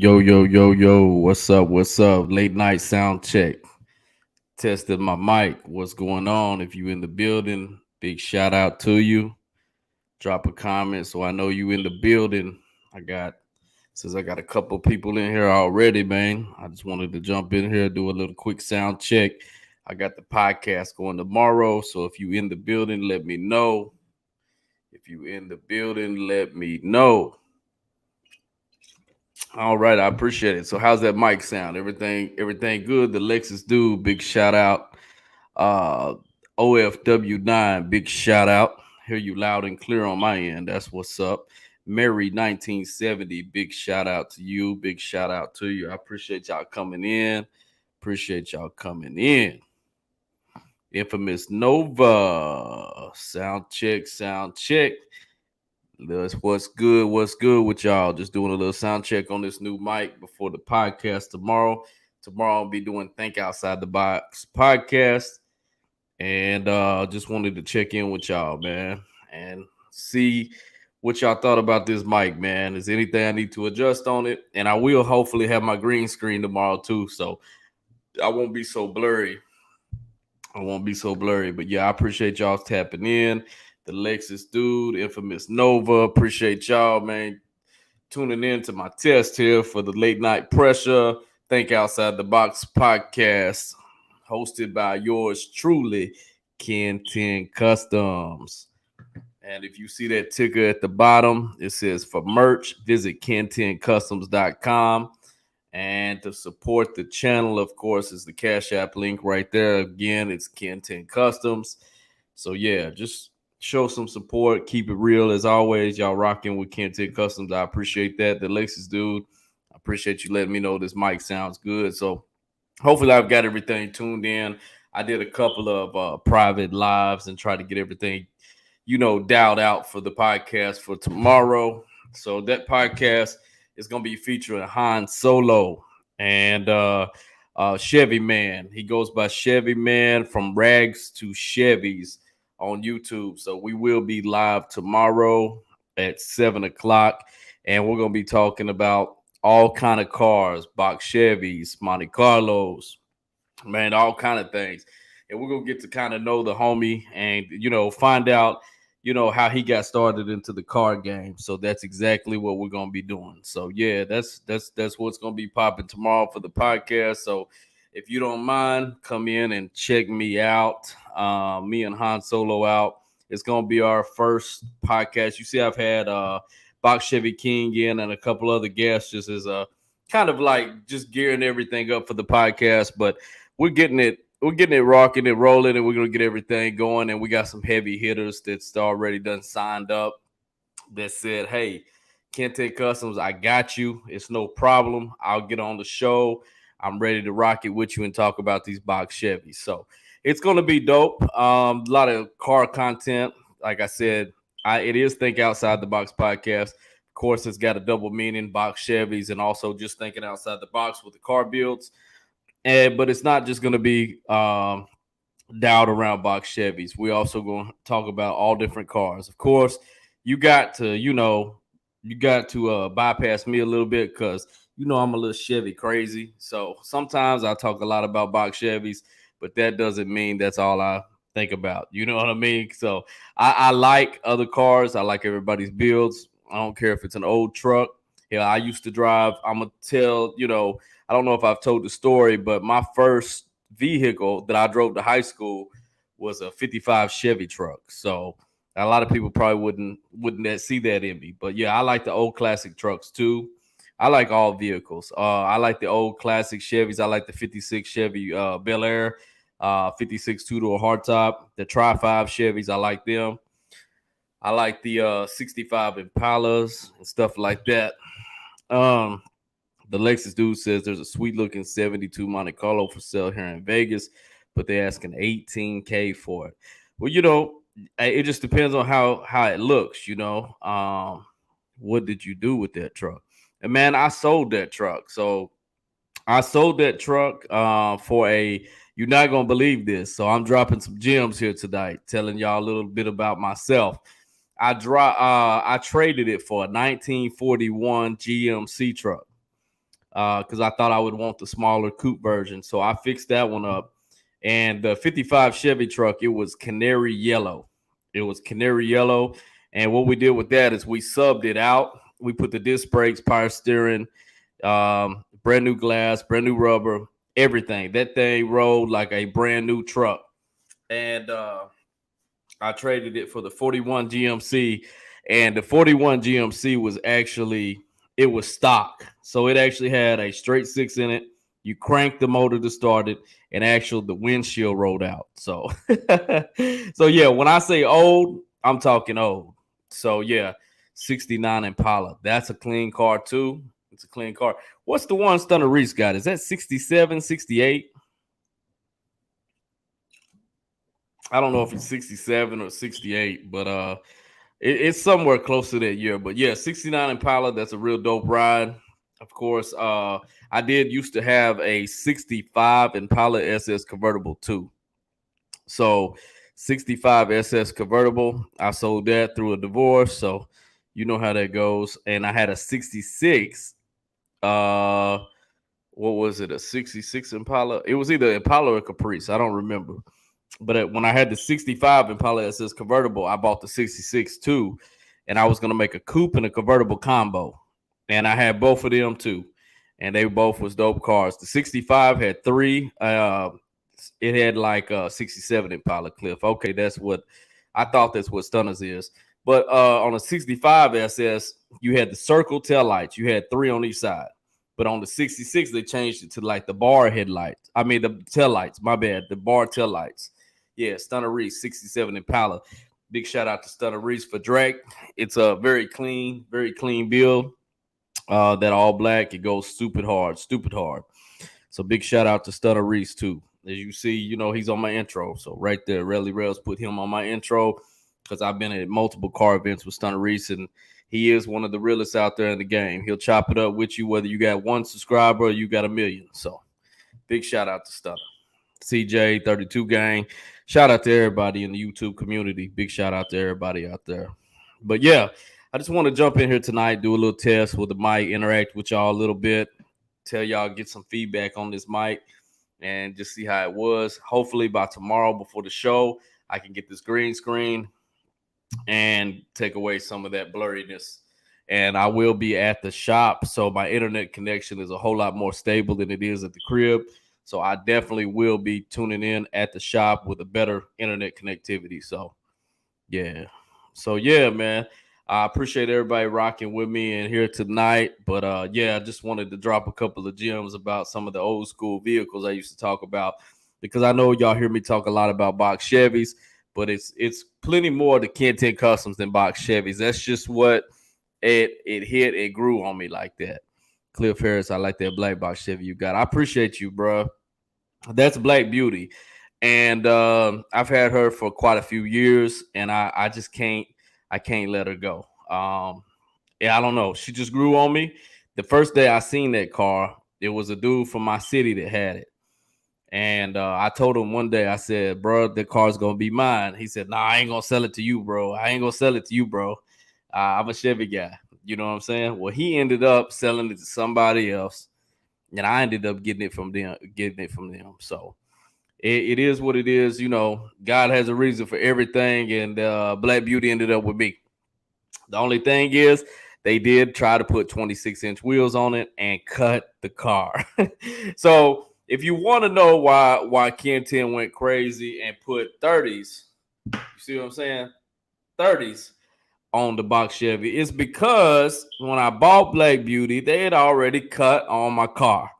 Yo, yo, yo, yo, what's up? What's up? Late night sound check. Tested my mic. What's going on? If you in the building, big shout out to you. Drop a comment so I know you in the building. I got since I got a couple people in here already, man. I just wanted to jump in here, do a little quick sound check. I got the podcast going tomorrow. So if you in the building, let me know. If you in the building, let me know. All right, I appreciate it. So how's that mic sound? Everything good? The Lexus dude, big shout out. Uh OFW9, big shout out. Hear you loud and clear on my end. That's what's up. Mary 1970, big shout out to you. Big shout out to you. I appreciate y'all coming in. Appreciate y'all coming in. Infamous Nova. Sound check, sound check. What's good? What's good with y'all? Just doing a little sound check on this new mic before the podcast tomorrow. Tomorrow I'll be doing Think Outside the Box podcast. And just wanted to check in with y'all, man, and see what y'all thought about this mic, man. Is anything I need to adjust on it? And I will hopefully have my green screen tomorrow too, so I won't be so blurry. I won't be so blurry. But yeah, I appreciate y'all tapping in. The Lexus dude, infamous Nova. Appreciate y'all, man, tuning in to my test here for the late night pressure. Think Outside the Box podcast, hosted by yours truly, Ken-Tenn Customs. And if you see that ticker at the bottom, it says for merch, visit ken10customs.com. And to support the channel, of course, is the Cash App link right there. Again, it's Ken-Tenn Customs. So yeah, just show some support. Keep it real as always. Y'all rocking with Ken-Tenn Customs. I appreciate that. The Lexus dude, I appreciate you letting me know this mic sounds good. So hopefully I've got everything tuned in. I did a couple of private lives and tried to get everything, dialed out for the podcast for tomorrow. So that podcast is going to be featuring Han Solo and Chevy Man. He goes by Chevy Man, from Rags to Chevys, on YouTube. So we will be live tomorrow at 7 o'clock, and we're going to be talking about all kind of cars, box Chevys, Monte Carlos, man, all kind of things. And we're gonna get to kind of know the homie and find out how he got started into the car game. So that's exactly what we're gonna be doing. So yeah, that's what's gonna be popping tomorrow for the podcast. So if you don't mind, come in and check me out. Me and Han Solo out. It's gonna be our first podcast. You see, I've had Box Chevy King in and a couple other guests, just as kind of like just gearing everything up for the podcast. But we're getting it rocking and rolling, and we're gonna get everything going. And we got some heavy hitters that's already done signed up that said, "Hey, Ken-Tenn Customs, I got you. It's no problem. I'll get on the show. I'm ready to rock it with you and talk about these box Chevys." So it's gonna be dope. A lot of car content. Like I said, it is Think Outside the Box podcast. Of course, it's got a double meaning, box Chevys, and also just thinking outside the box with the car builds. But it's not just going to be dialed around box Chevys. We also going to talk about all different cars. Of course, you got to bypass me a little bit because I'm a little Chevy crazy. So sometimes I talk a lot about box Chevys, but that doesn't mean that's all I think about. You know what I mean? So I like other cars. I like everybody's builds. I don't care if it's an old truck. Yeah, I used to drive. I'm gonna tell I don't know if I've told the story, but my first vehicle that I drove to high school was a 55 Chevy truck. So a lot of people probably wouldn't see that in me. But yeah, I like the old classic trucks too. I like all vehicles. I like the old classic Chevys. I like the 56 Chevy Bel Air, 56 two-door hardtop, the Tri-5 Chevys. I like them. I like the 65 Impalas and stuff like that. Um, the Lexus dude says there's a sweet looking 72 Monte Carlo for sale here in Vegas, but they're asking 18K for it. Well, it just depends on how it looks, what did you do with that truck? And man, I sold that truck. So I sold that truck for you're not gonna believe this. So I'm dropping some gems here tonight, telling y'all a little bit about myself. I traded it for a 1941 GMC truck. because I thought I would want the smaller coupe version. So I fixed that one up. And the 55 Chevy truck, it was canary yellow. It was canary yellow. And what we did with that is we subbed it out. We put the disc brakes, power steering, brand new glass, brand new rubber, everything. That thing rolled like a brand new truck. And I traded it for the 41 GMC. And the 41 GMC was actually, it was stock. So it actually had a straight six in it. You cranked the motor to start it, and actually the windshield rolled out. So, so yeah, when I say old, I'm talking old. So yeah, 69 Impala. That's a clean car too. It's a clean car. What's the one Stunner Reese got? Is that 67, 68? I don't know if it's 67 or 68, but it's somewhere close to that year. But yeah, 69 Impala, that's a real dope ride. Of course, I did used to have a 65 Impala SS convertible too. So 65 SS convertible, I sold that through a divorce. So you know how that goes. And I had a 66. What was it? A 66 Impala? It was either Impala or Caprice. I don't remember. But when I had the 65 Impala SS convertible, I bought the 66 too. And I was going to make a coupe and a convertible combo. And I had both of them too. And they both was dope cars. The 65 had three. It had like 67 Impala Cliff. Okay, that's what I thought that's what Stunners is. But on a 65 SS, you had the circle tail lights. You had three on each side. But on the 66, they changed it to like the bar headlights. I mean, the tail lights. My bad. The bar tail lights. Yeah, Stunner Reese, 67 Impala. Big shout out to Stunner Reese for Drake. It's a very clean build. That all black. It goes stupid hard. So big shout out to Stunner Reese too. As you see, you know, he's on my intro. So right there, Relly Rails put him on my intro because I've been at multiple car events with Stunner Reese, and he is one of the realest out there in the game. He'll chop it up with you whether you got one subscriber or you got a million. So big shout out to Stunner. CJ, 32 gang. Shout out to everybody in the YouTube community. Big shout out to everybody out there. But yeah, I just want to jump in here tonight, do a little test with the mic, interact with y'all a little bit, tell y'all, get some feedback on this mic, and just see how it was. Hopefully by tomorrow before the show, I can get this green screen and take away some of that blurriness. And I will be at the shop, so my internet connection is a whole lot more stable than it is at the crib. So I definitely will be tuning in at the shop with a better internet connectivity. So yeah. So yeah, man. I appreciate everybody rocking with me in here tonight. But yeah, I just wanted to drop a couple of gems about some of the old school vehicles I used to talk about, because I know y'all hear me talk a lot about box Chevys, but it's plenty more to Ken-Tenn Customs than box Chevys. That's just what it hit. It grew on me like that. Cliff Harris, I like that black box Chevy you got. I appreciate you, bro. That's Black Beauty. And I've had her for quite a few years, and I just can't let her go. Yeah, I don't know. She just grew on me. The first day I seen that car, it was a dude from my city that had it. And I told him one day, I said, bro, the car's going to be mine. He said, nah, I ain't going to sell it to you, bro. I'm a Chevy guy. You know what I'm saying? Well, he ended up selling it to somebody else, and I ended up getting it from them. So it is what it is. You know, God has a reason for everything, and Black Beauty ended up with me. The only thing is, they did try to put 26-inch wheels on it and cut the car. So if you want to know why Ken-Tenn went crazy and put 30s, you see what I'm saying? 30s on the box Chevy, it's because when I bought Black Beauty, they had already cut on my car.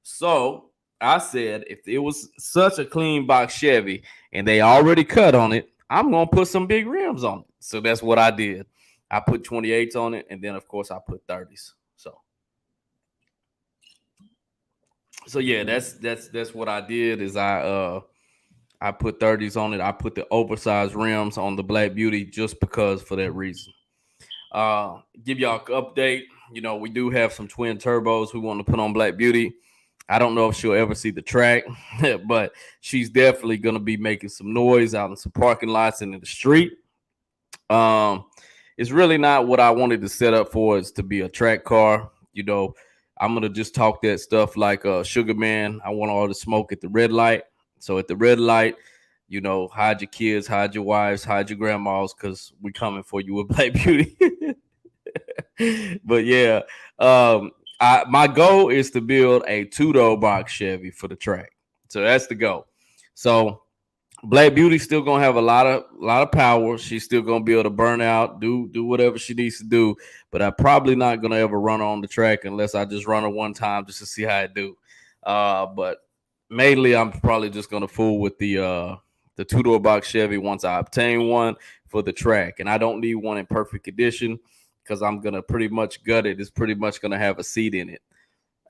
So I said, if it was such a clean box Chevy and they already cut on it, I'm going to put some big rims on it. So that's what I did. I put 28s on it, and then, of course, I put 30s. So yeah, that's what I did is I put 30s on it. I put the oversized rims on the Black Beauty just because for that reason. Give y'all an update. You know, we do have some twin turbos we want to put on Black Beauty. I don't know if she'll ever see the track, but she's definitely going to be making some noise out in some parking lots and in the street. It's really not what I wanted to set up for, is to be a track car. You know, I'm gonna just talk that stuff like Sugar Man. I want all the smoke at the red light. So at the red light, hide your kids, hide your wives, hide your grandmas, because we coming for you with Black Beauty. But yeah, my goal is to build a two-door box Chevy for the track. So that's the goal. So Black Beauty's still gonna have a lot of power. She's still gonna be able to burn out, do whatever she needs to do. But I'm probably not gonna ever run her on the track unless I just run her one time just to see how I do. But mainly I'm probably just gonna fool with the two-door box Chevy once I obtain one for the track. And I don't need one in perfect condition because I'm gonna pretty much gut it. It's pretty much gonna have a seat in it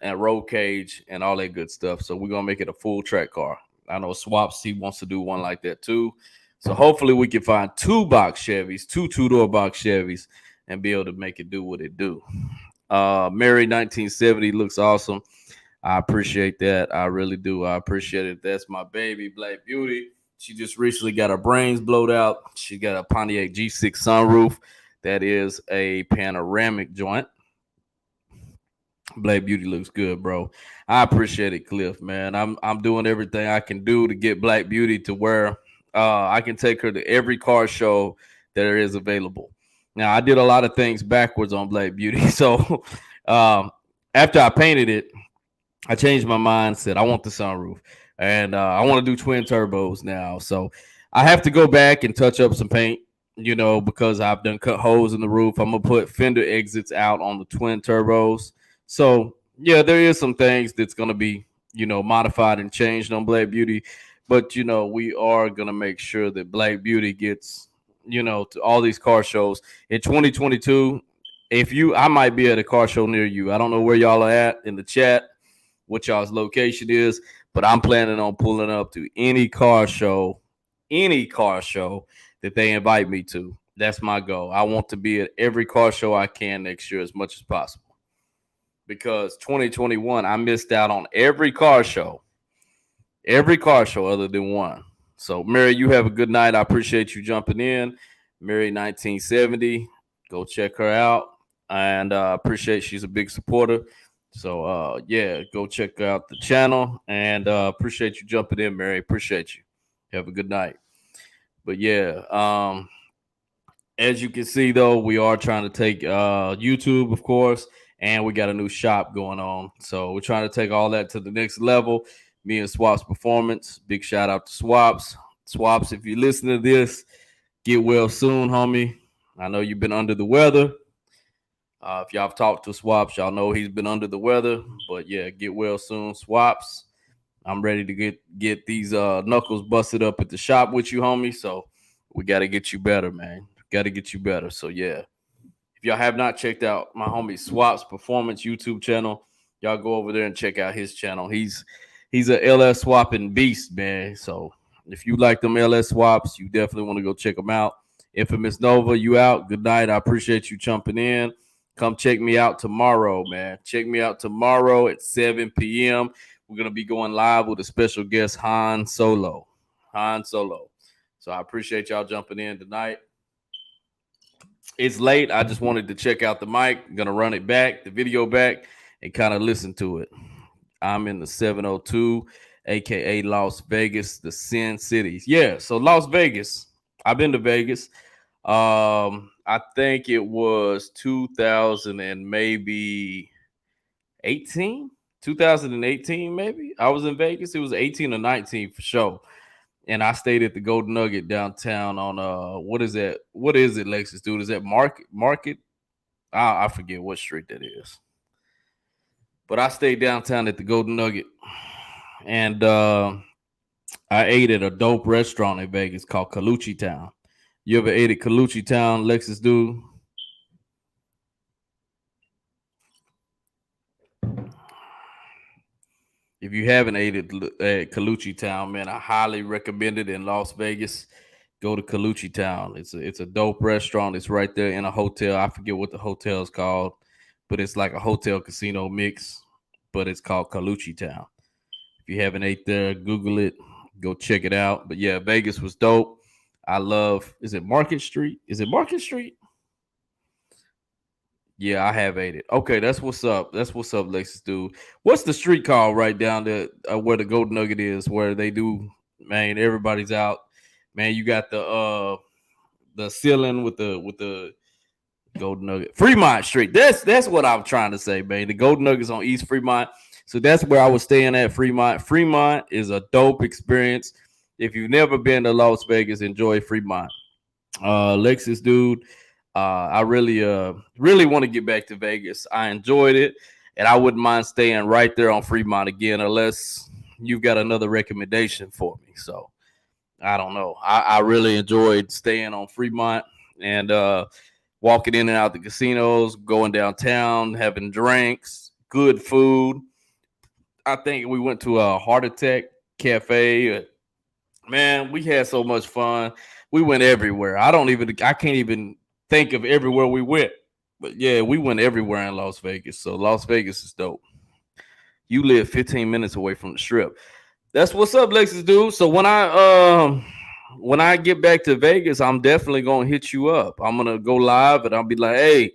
and roll cage and all that good stuff. So we're gonna make it a full track car. I know Swaps, he wants to do one like that too. So hopefully we can find two box Chevys, two-door box Chevys, and be able to make it do what it do. Mary 1970 looks awesome. I appreciate that. I really do. I appreciate it. That's my baby, Black Beauty. She just recently got her brains blowed out. She got a Pontiac G6 sunroof. That is a panoramic joint. Black Beauty looks good, bro. I appreciate it, Cliff, man. I'm doing everything I can do to get Black Beauty to where I can take her to every car show that there is available. Now, I did a lot of things backwards on Black Beauty. So after I painted it, I changed my mind, said I want the sunroof. And I want to do twin turbos now. So I have to go back and touch up some paint, because I've done cut holes in the roof. I'm going to put fender exits out on the twin turbos. So yeah, there is some things that's gonna be, modified and changed on Black Beauty, but we are gonna make sure that Black Beauty gets, to all these car shows in 2022. I might be at a car show near you. I don't know where y'all are at in the chat, what y'all's location is, but I'm planning on pulling up to any car show that they invite me to. That's my goal. I want to be at every car show I can next year as much as possible. Because 2021, I missed out on every car show other than one. So, Mary, you have a good night. I appreciate you jumping in. Mary 1970, go check her out. And appreciate she's a big supporter. So, yeah, go check out the channel. And appreciate you jumping in, Mary. Appreciate you. Have a good night. But, yeah, as you can see, though, we are trying to take YouTube, of course. And we got a new shop going on. So we're trying to take all that to the next level. Me and Swaps Performance. Big shout out to Swaps. Swaps, if you listen to this, get well soon, homie. I know you've been under the weather. If y'all have talked to Swaps, y'all know he's been under the weather. But yeah, get well soon, Swaps. I'm ready to get these knuckles busted up at the shop with you, homie. So we got to get you better, man. Got to get you better. So yeah. If y'all have not checked out my homie Swaps Performance YouTube channel, y'all go over there and check out his channel. He's a LS swapping beast, man. So if you like them LS swaps, you definitely want to go check them out. Infamous Nova, you out. Good night. I appreciate you jumping in. Come check me out tomorrow, man. Check me out tomorrow at 7 p.m. We're going to be going live with a special guest, Han Solo. So I appreciate y'all jumping in tonight. It's late. I just wanted to check out the mic. I'm going to run it back, the video back, and kind of listen to it. I'm in the 702, a.k.a. Las Vegas, the Sin City. Yeah, so Las Vegas. I've been to Vegas. I think it was 2000 and maybe 18? 2018, maybe? I was in Vegas. It was 18 or 19 for sure. And I stayed at the Golden Nugget downtown on what is that? What is it, Lexus, dude? Is that Market? I forget what street that is. But I stayed downtown at the Golden Nugget. And I ate at a dope restaurant in Vegas called Colucci Town. You ever ate at Colucci Town, Lexus, dude? If you haven't ate at Colucci Town, man, I highly recommend it in Las Vegas. Go to Colucci Town. It's a dope restaurant. It's right there in a hotel. I forget what the hotel is called, but it's like a hotel casino mix, but it's called Colucci Town. If you haven't ate there, Google it. Go check it out. But yeah, Vegas was dope. I love, is it Market Street? Is it Market Street? Yeah, I have ate it. Okay, that's what's up. That's what's up, Lexus dude. What's the street called right down there where the Golden Nugget is, where they do, man, everybody's out. Man, you got the ceiling with the Golden Nugget. Fremont Street. That's what I'm trying to say, man. The Golden Nuggets on East Fremont. So that's where I was staying at Fremont. Fremont is a dope experience. If you've never been to Las Vegas, enjoy Fremont. Lexus dude, I really want to get back to Vegas. I enjoyed it, and I wouldn't mind staying right there on Fremont again, unless you've got another recommendation for me. So I don't know. I really enjoyed staying on Fremont and walking in and out the casinos, going downtown, having drinks, good food. I think we went to a Heart Attack Cafe. Man, we had so much fun. We went everywhere. I can't even think of everywhere we went. But yeah, we went everywhere in Las Vegas. So Las Vegas is dope. You live 15 minutes away from the strip. That's what's up, Lexus dude. So when I get back to Vegas, I'm definitely gonna hit you up. I'm gonna go live and I'll be like, hey,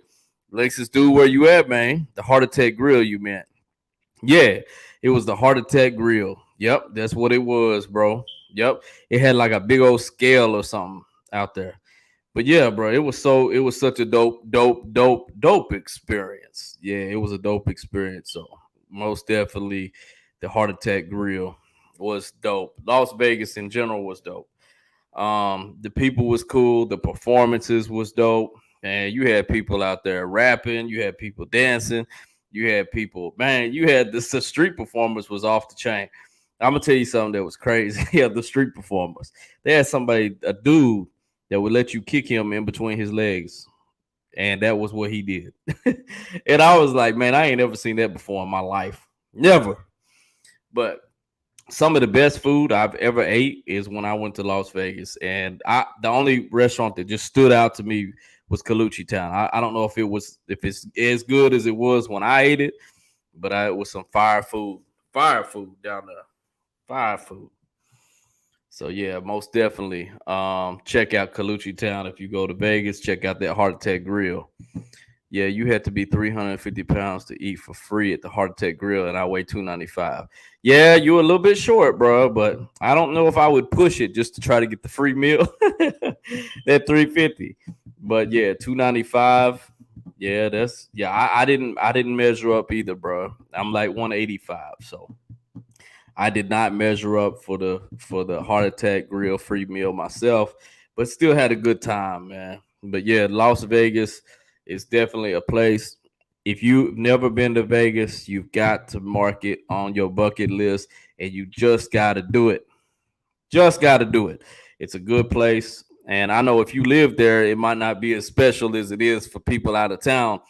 Lexus dude, where you at, man? The Heart Attack Grill you meant. Yeah, it was the Heart Attack Grill. Yep, that's what it was, bro. Yep. It had like a big old scale or something out there. But yeah, bro, it was such a dope experience. Yeah, it was a dope experience. So most definitely the Heart Attack Grill was dope. Las Vegas in general was dope. The people was cool, the performances was dope, and you had people out there rapping, you had people dancing, you had people, man, you had the street performance was off the chain. I'm gonna tell you something that was crazy. Yeah, the street performers. They had somebody, a dude, that would let you kick him in between his legs. And that was what he did. And I was like, man, I ain't ever seen that before in my life. Never. But some of the best food I've ever ate is when I went to Las Vegas. And the only restaurant that just stood out to me was Colucci Town. I don't know if it's as good as it was when I ate it, but it was some fire food down there. Fire food. So yeah, most definitely. Check out Colucci Town if you go to Vegas. Check out that Heart Attack Grill. Yeah, you had to be 350 pounds to eat for free at the Heart Attack Grill, and I weigh 295. Yeah, you were a little bit short, bro, but I don't know if I would push it just to try to get the free meal. That 350. But yeah, 295. Yeah, I didn't measure up either, bro. I'm like 185, so I did not measure up for the Heart Attack Grill free meal myself, but still had a good time, man. But yeah, Las Vegas is definitely a place. If you've never been to Vegas, you've got to mark it on your bucket list, and you just got to do it. Just got to do it. It's a good place, and I know if you live there, it might not be as special as it is for people out of town.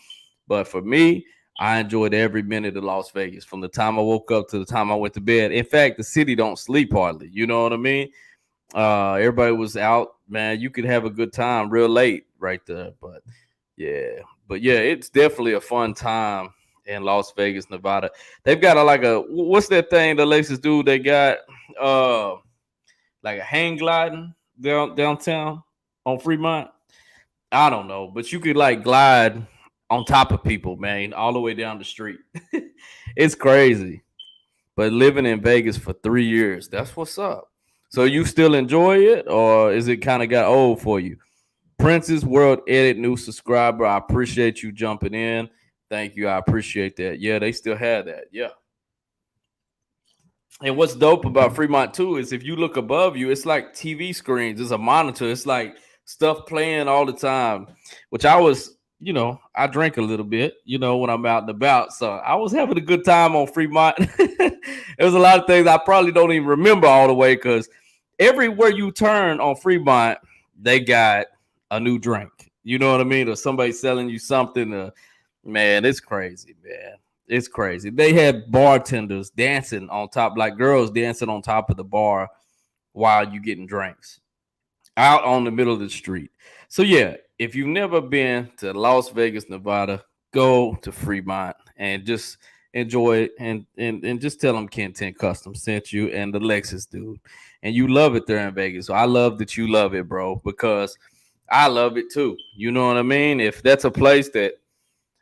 But for me, I enjoyed every minute of Las Vegas from the time I woke up to the time I went to bed. In fact, the city don't sleep hardly. You know what I mean? Everybody was out, man. You could have a good time real late right there. But yeah, it's definitely a fun time in Las Vegas, Nevada. They've got what's that thing the Lexus do? They got uh like a hang gliding downtown on Fremont. I don't know, but you could like glide on top of people, man, all the way down the street. It's crazy. But living in Vegas for 3 years, that's what's up. So you still enjoy it, or is it kind of got old for you? Princess World Edit, new subscriber. I appreciate you jumping in. Thank you. I appreciate that. Yeah, they still have that. Yeah. And what's dope about Fremont too is if you look above you, it's like TV screens. It's a monitor. It's like stuff playing all the time, which I drink a little bit, when I'm out and about. So I was having a good time on Fremont. There was a lot of things I probably don't even remember all the way because everywhere you turn on Fremont, they got a new drink. You know what I mean? Or somebody selling you something. Man, it's crazy, man. It's crazy. They had bartenders dancing on top, like girls dancing on top of the bar while you getting drinks out on the middle of the street. So yeah, if you've never been to Las Vegas, Nevada, go to Fremont and just enjoy it and just tell them Ken-Tenn Custom sent you and the Lexus dude. And you love it there in Vegas. So I love that you love it, bro, because I love it too. You know what I mean? If that's a place that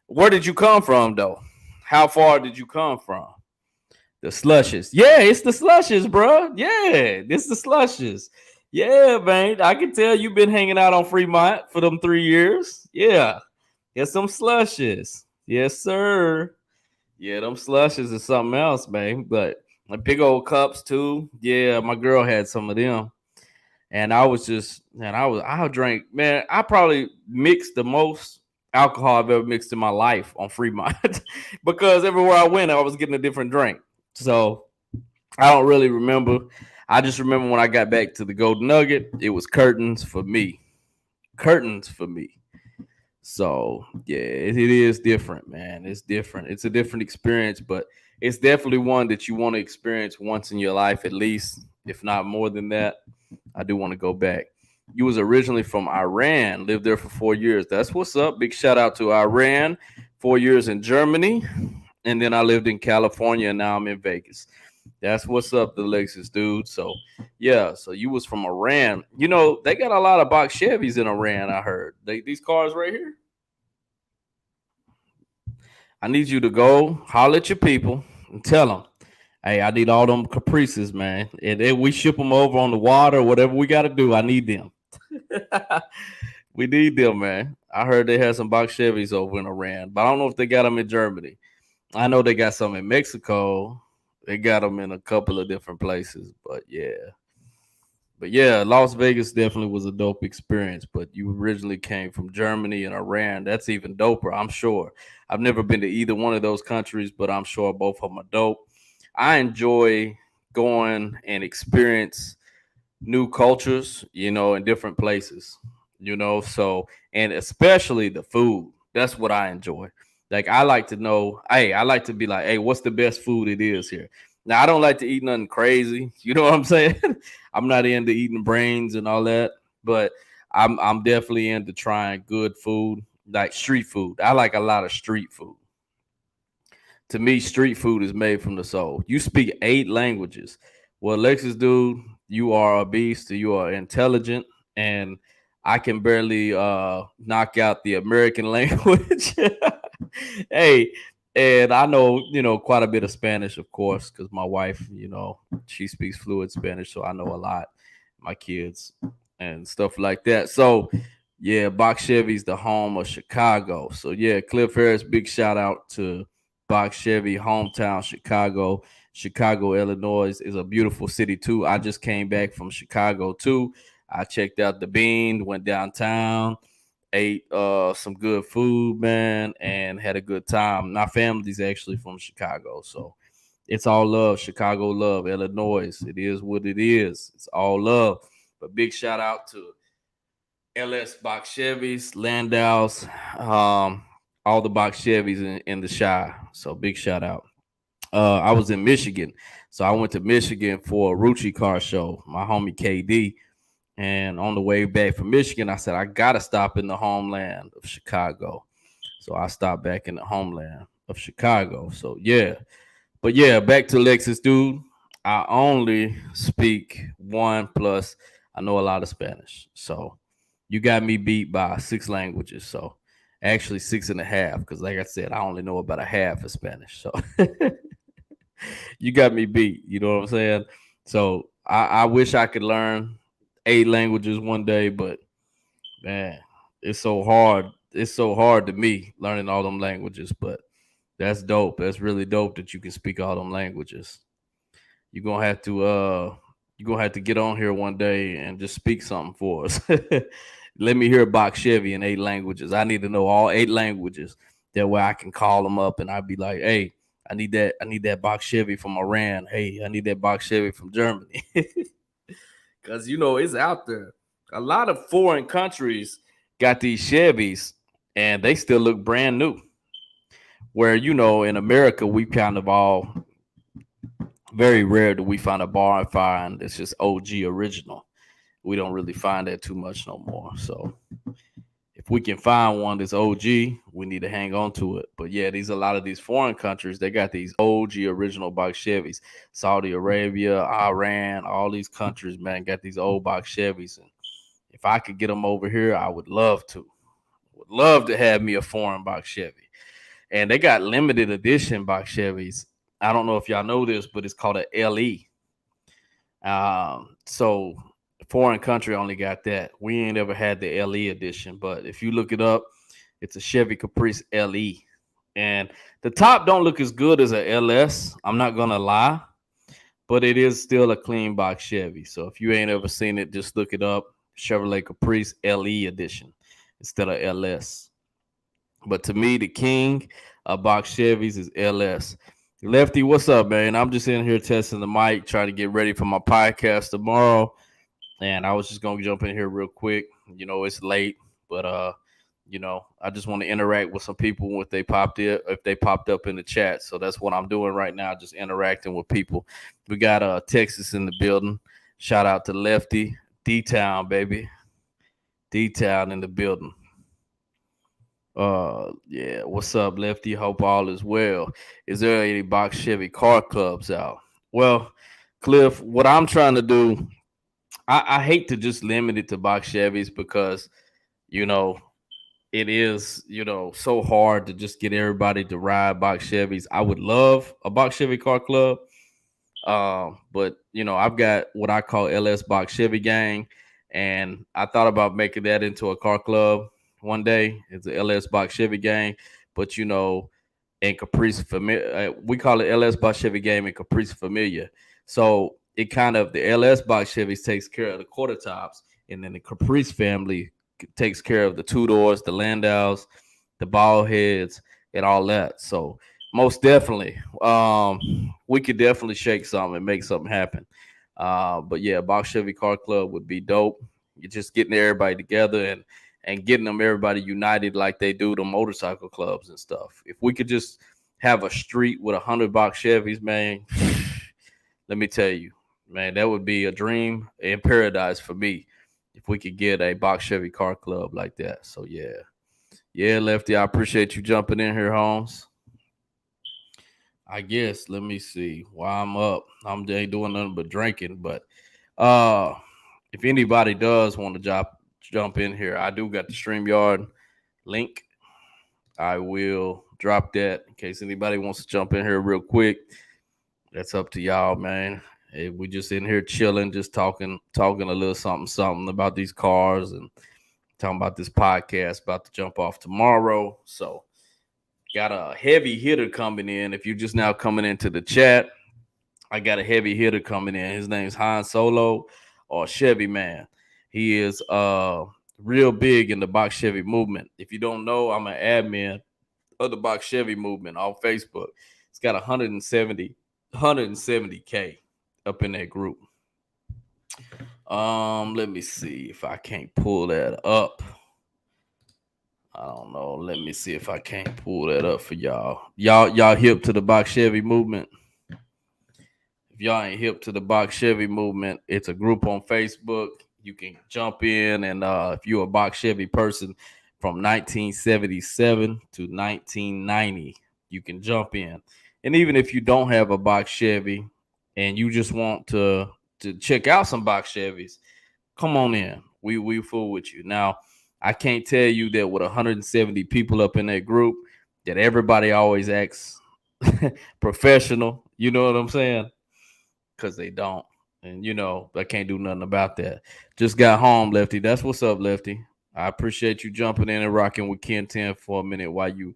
Where did you come from though? How far did you come from? The slushes. Yeah, it's the slushes, bro. Yeah, it's the slushes. Yeah, man. I can tell you've been hanging out on Fremont for them 3 years. Yeah. Get some slushes. Yes, sir. Yeah, them slushes is something else, man. But like big old cups too. Yeah, my girl had some of them. And I was just, man, I drank, man, I probably mixed the most alcohol I've ever mixed in my life on Fremont because everywhere I went, I was getting a different drink. So I don't really remember. I just remember when I got back to the Golden Nugget, it was curtains for me. Curtains for me. So yeah, it is different, man. It's different. It's a different experience, but it's definitely one that you want to experience once in your life, at least, if not more than that. I do want to go back. You was originally from Iran, lived there for 4 years. That's what's up. Big shout out to Iran. 4 years in Germany, and then I lived in California, and now I'm in Vegas. That's what's up, the Lexus dude. So yeah, so you was from Iran. You know they got a lot of box Chevys in Iran. I heard these cars right here. I need you to go holler at your people and tell them, hey, I need all them caprices, man. And then we ship them over on the water, whatever we got to do. I need them. We need them, man. I heard they had some box Chevys over in Iran, but I don't know if they got them in Germany. I know they got some in Mexico. They got them in a couple of different places, but yeah. But yeah, Las Vegas definitely was a dope experience. But you originally came from Germany and Iran. That's even doper, I'm sure. I've never been to either one of those countries, but I'm sure both of them are dope. I enjoy going and experience new cultures, in different places, so and especially the food. That's what I enjoy. Like I like to know, hey, I like to be like, hey, what's the best food it is here? Now I don't like to eat nothing crazy. You know what I'm saying? I'm not into eating brains and all that, but I'm definitely into trying good food, like street food. I like a lot of street food. To me, street food is made from the soul. You speak 8 languages. Well, Lexus, dude, you are a beast. You are intelligent, and I can barely knock out the American language. Hey, and I know quite a bit of Spanish, of course, because my wife, she speaks fluent Spanish, so I know a lot. My kids and stuff like that. So yeah, Box Chevy's the home of Chicago. So yeah, Cliff Harris, big shout out to Box Chevy, hometown Chicago. Chicago, Illinois is a beautiful city too. I just came back from Chicago too. I checked out the Bean, went downtown, ate some good food, man, and had a good time. My family's actually from Chicago, so it's all love. Chicago love, Illinois. It is what it is. It's all love. But big shout out to LS Box Chevys, Landau's, all the Box Chevys in the Shy. So big shout out. I was in Michigan, so I went to Michigan for a Rucci car show. My homie KD, and on the way back from Michigan, I said I gotta stop in the homeland of Chicago. So I stopped back in the homeland of Chicago. So yeah, but yeah, back to Lexus, dude. I only speak one plus. I know a lot of Spanish, so you got me beat by 6 languages. So actually 6.5, because like I said, I only know about a half of Spanish. So you got me beat. You know what I'm saying? So I wish I could learn 8 languages one day, but man, it's so hard. It's so hard to me learning all them languages, but that's dope. That's really dope that you can speak all them languages. You're gonna have to get on here one day and just speak something for us. Let me hear Box Chevy in 8 languages. I need to know all 8 languages. That way I can call them up and I'd be like, hey, I need that. I need that Box Chevy from Iran. Hey, I need that Box Chevy from Germany. Because it's out there. A lot of foreign countries got these Chevys and they still look brand new. Where in America we kind of all very rare that we find a bar and find that's just OG original. We don't really find that too much no more. So if we can find one that's OG, we need to hang on to it. But yeah, a lot of these foreign countries, they got these OG original box Chevys. Saudi Arabia, Iran, all these countries, man, got these old box Chevys. And if I could get them over here, I would love to. Would love to have me a foreign box Chevy. and they got limited edition box Chevys. I don't know if y'all know this, but it's called a LE. So foreign country only got that. We ain't ever had the LE edition, but if you look it up, it's a Chevy Caprice LE. And the top don't look as good as a LS. I'm not gonna lie, but it is still a clean box Chevy. So if you ain't ever seen it, just look it up. Chevrolet Caprice LE edition instead of LS. But to me, the king of box Chevys is LS. Lefty, what's up, man? I'm just in here testing the mic, trying to get ready for my podcast tomorrow. And I was just gonna jump in here real quick. You know, it's late, but I just want to interact with some people if they popped up in the chat. So that's what I'm doing right now, just interacting with people. We got Texas in the building. Shout out to Lefty. D-Town, baby. D-Town in the building. Yeah, what's up, Lefty? Hope all is well. Is there any box Chevy car clubs out? Well, Cliff, what I'm trying to do, I hate to just limit it to box Chevys because, you know, it is, so hard to just get everybody to ride box Chevys. I would love a box Chevy car club. But I've got what I call LS Box Chevy Gang, and I thought about making that into a car club one day. It's the LS Box Chevy Gang, but and Caprice Familia. We call it LS Box Chevy Gang and Caprice Familia. So it kind of the LS Box Chevys takes care of the quarter tops, and then the Caprice family takes care of the two doors, the Landaus, the ball heads, and all that. So most definitely, we could definitely shake something and make something happen. But yeah, Box Chevy Car Club would be dope. You're just getting everybody together and getting them everybody united like they do the motorcycle clubs and stuff. If we could just have a street with 100 box Chevys, man, let me tell you, man, that would be a dream in paradise for me if we could get a box Chevy car club like that. So yeah, Lefty, I appreciate you jumping in here, Holmes. I guess let me see why I'm up. I'm ain't doing nothing but drinking, but if anybody does want to jump in here, I do got the StreamYard link. I will drop that in case anybody wants to jump in here real quick. That's up to y'all, man. Hey, we just in here chilling, just talking a little something about these cars and talking about this podcast about to jump off tomorrow. So got a heavy hitter coming in. If you're just now coming into the chat, I got a heavy hitter coming in. His name's Han Solo or Chevy Man. He is real big in the Box Chevy movement. If you don't know, I'm an admin of the Box Chevy movement on Facebook. It's got 170K up in that group. Let me see if I can't pull that up. I don't know. Let me see if I can't pull that up for y'all. Y'all hip to the Box Chevy movement? If y'all ain't hip to the Box Chevy movement, it's a group on Facebook. You can jump in, and if you're a Box Chevy person from 1977 to 1990, you can jump in. And even if you don't have a Box Chevy and you just want to check out some Box Chevys, come on in. We fool with you. Now, I can't tell you that with 170 people up in that group that everybody always acts professional. You know what I'm saying? Because they don't. And, I can't do nothing about that. Just got home, Lefty. That's what's up, Lefty. I appreciate you jumping in and rocking with Ken-Tenn for a minute while you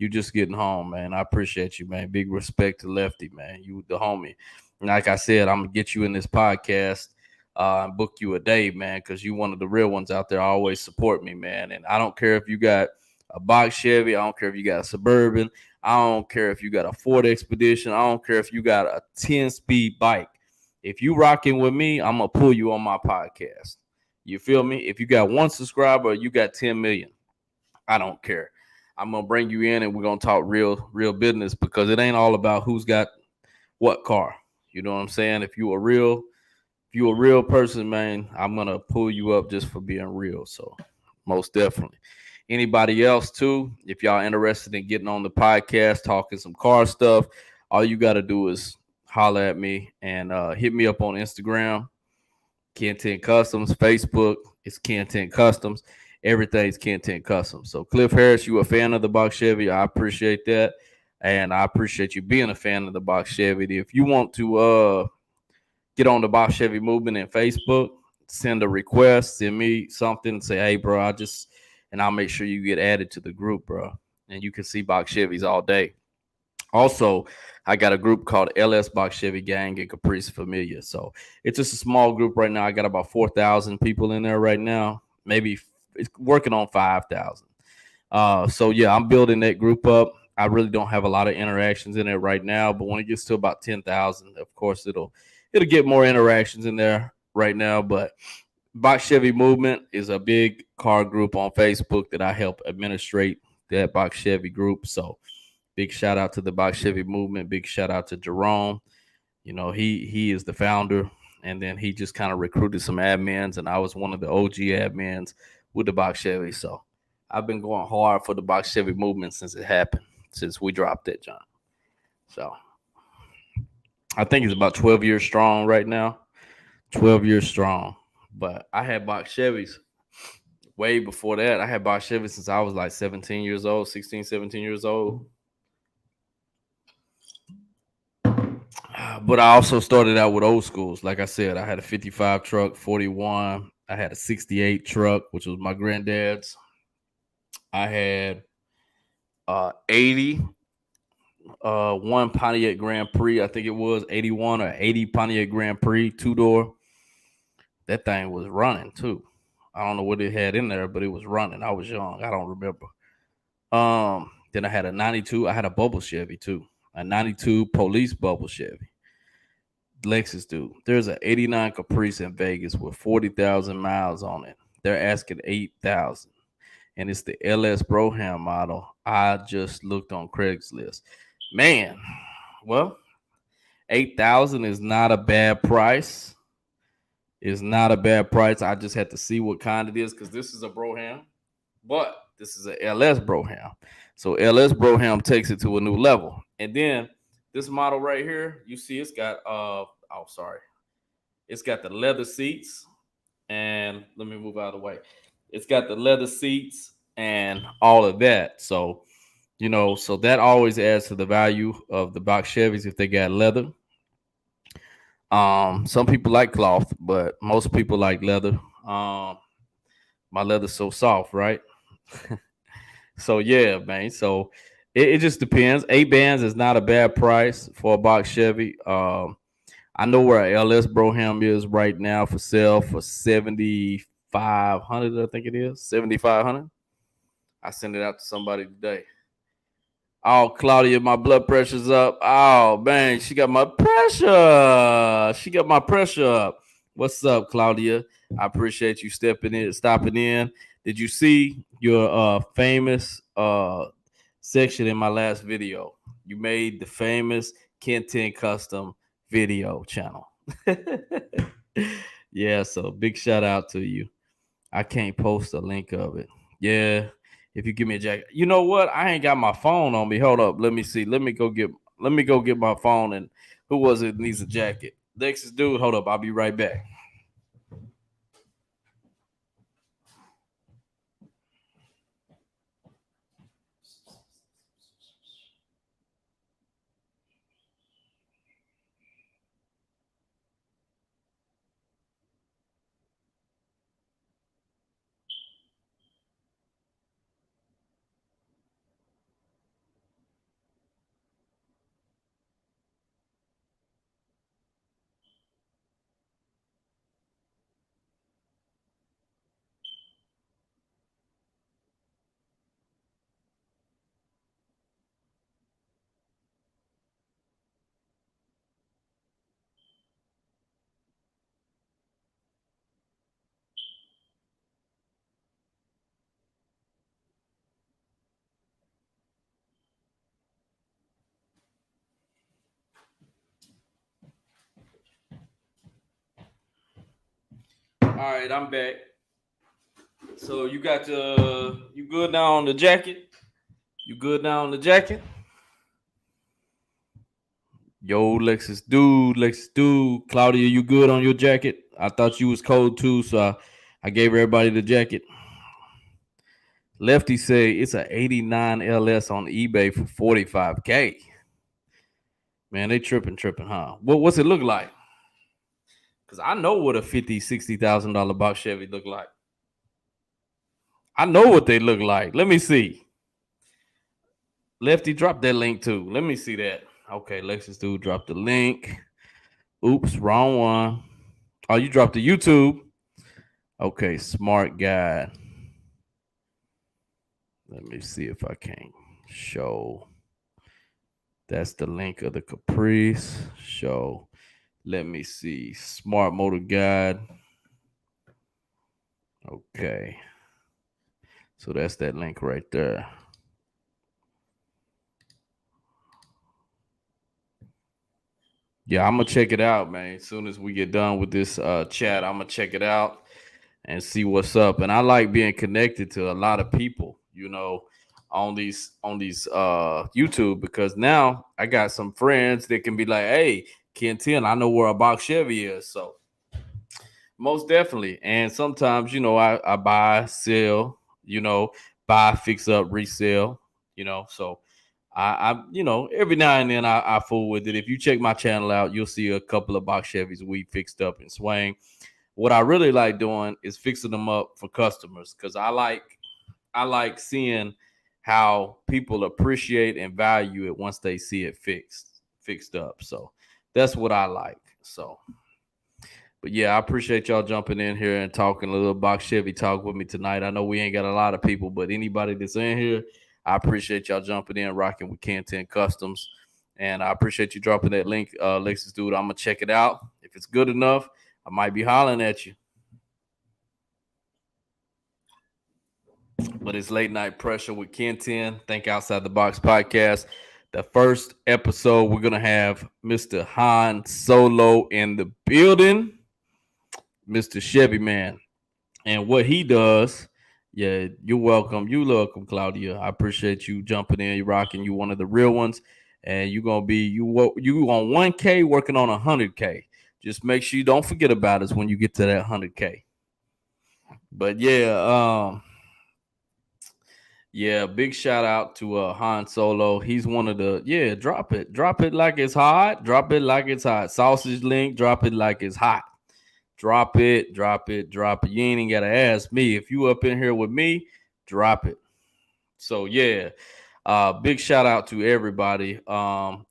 just getting home, man. I appreciate you, man. Big respect to Lefty, man. You the homie. And like I said, I'm going to get you in this podcast and book you a day, man, because you one of the real ones out there. Always support me, man. And I don't care if you got a box Chevy. I don't care if you got a Suburban. I don't care if you got a Ford Expedition. I don't care if you got a 10-speed bike. If you rocking with me, I'm going to pull you on my podcast. You feel me? If you got one subscriber, you got 10 million. I don't care. I'm going to bring you in and we're going to talk real business because it ain't all about who's got what car. You know what I'm saying? If you a real person, man, I'm going to pull you up just for being real. So most definitely. Anybody else too, if y'all interested in getting on the podcast, talking some car stuff, all you got to do is holler at me and hit me up on Instagram, Ken-Tenn Customs, Facebook, it's Ken-Tenn Customs. everything's Ken-Tenn custom. So Cliff Harris, you a fan of the box Chevy? I appreciate that, and I appreciate you being a fan of the box Chevy. If you want to get on the box Chevy movement in Facebook, send a request, send me something, say, hey, bro, and I'll make sure you get added to the group, bro, and you can see box Chevys all day. Also, I got a group called LS Box Chevy Gang and Caprice Familia. So it's just a small group right now. I got about 4,000 people in there right now. Maybe it's working on 5,000. So yeah, I'm building that group up. I really don't have a lot of interactions in it right now, but when it gets to about 10,000, of course it'll get more interactions in there right now. But Box Chevy Movement is a big car group on Facebook that I help administrate that Box Chevy group. So big shout out to the Box Chevy Movement. Big shout out to Jerome. You know, he is the founder, and then he just kind of recruited some admins, and I was one of the OG admins with the Box Chevy. So I've been going hard for the Box Chevy Movement since it happened, since we dropped that, John. So I think it's about 12 years strong right now. 12 years strong. But I had Box Chevys way before that. I had Box Chevys since I was like 17 years old, 16, 17 years old. But I also started out with old schools. Like I said, I had a 55 truck, 41. I had a 68 truck, which was my granddad's. I had 80, one Pontiac Grand Prix. I think it was 81 or 80 Pontiac Grand Prix, two-door. That thing was running too. I don't know what it had in there, but it was running. I was young. I don't remember. Then I had a 92. I had a bubble Chevy too. A 92 police bubble Chevy. Lexus dude. There's an 89 Caprice in Vegas with 40,000 miles on it. They're asking 8,000. And it's the LS Broham model. I just looked on Craigslist. Man, well, 8,000 is not a bad price. It's not a bad price. I just had to see what kind it is because this is a Broham, but this is a LS Broham. So LS Broham takes it to a new level. And then this model right here, you see it's got it's got the leather seats, and let me move out of the way. It's got the leather seats and all of that. So, you know, so that always adds to the value of the box Chevys if they got leather. Some people like cloth, but most people like leather. My leather's so soft, right? So yeah, man. So it just depends. 8 bands is not a bad price for a box Chevy. I know where a LS Broham is right now for sale for 7,500. I think it is 7,500. I sent it out to somebody today. Oh, Claudia, my blood pressure's up. Oh, man, she got my pressure. She got my pressure up. What's up, Claudia? I appreciate you stopping in. Did you see your famous section in my last video? You made the famous Ken-Tenn custom video channel. Yeah, so big shout out to you. I can't post a link of it. Yeah, if you give me a jacket. You know what? I ain't got my phone on me. Hold up. Let me see. Let me go get my phone. And who was it needs a jacket? Lexus dude. Hold up. I'll be right back. All right, I'm back. So you got you good now on the jacket? You good now on the jacket? Yo, Lexus dude. Claudia, you good on your jacket? I thought you was cold too, so I gave everybody the jacket. Lefty say it's a 89 LS on eBay for 45K. Man, they tripping, huh? What's it look like? Because I know what a $50,000-$60,000 box Chevy look like. I know what they look like. Let me see. Lefty, drop that link too. Let me see that. Okay, Lexus dude dropped the link. Oops, wrong one. Oh, you dropped the YouTube. Okay, smart guy. Let me see if I can show. That's the link of the Caprice. Show. Let me see. Smart Motor Guide. Okay. So that's that link right there. Yeah, I'm gonna check it out, man. As soon as we get done with this chat, I'm gonna check it out and see what's up. And I like being connected to a lot of people, on these YouTube, because now I got some friends that can be like, hey, Ken-Tenn, I know where a box Chevy is. So most definitely. And sometimes, I buy, sell, buy, fix up, resell, so every now and then I fool with it. If you check my channel out, you'll see a couple of box Chevys we fixed up in Swain. What I really like doing is fixing them up for customers, because I like seeing how people appreciate and value it once they see it fixed up. So that's what I like. So, but yeah, I appreciate y'all jumping in here and talking a little box Chevy talk with me tonight. I know we ain't got a lot of people, but anybody that's in here, I appreciate y'all jumping in, rocking with Ken-Tenn Customs. And I appreciate you dropping that link, Lexus dude. I'm going to check it out. If it's good enough, I might be hollering at you. But it's Late Night Pressure with Ken-Tenn. Think Outside the Box podcast. The first episode, we're going to have Mr. Han Solo in the building, Mr. Chevy Man. And what he does, yeah, you're welcome. You're welcome, Claudia. I appreciate you jumping in. You're rocking. You one of the real ones. And you're going to be, you on 1K working on 100K. Just make sure you don't forget about us when you get to that 100K. But yeah, big shout out to Han Solo. He's one of the, drop it like it's hot. Drop it like it's hot. Sausage link, drop it like it's hot. Drop it. You ain't even got to ask me. If you up in here with me, drop it. So, yeah, big shout out to everybody.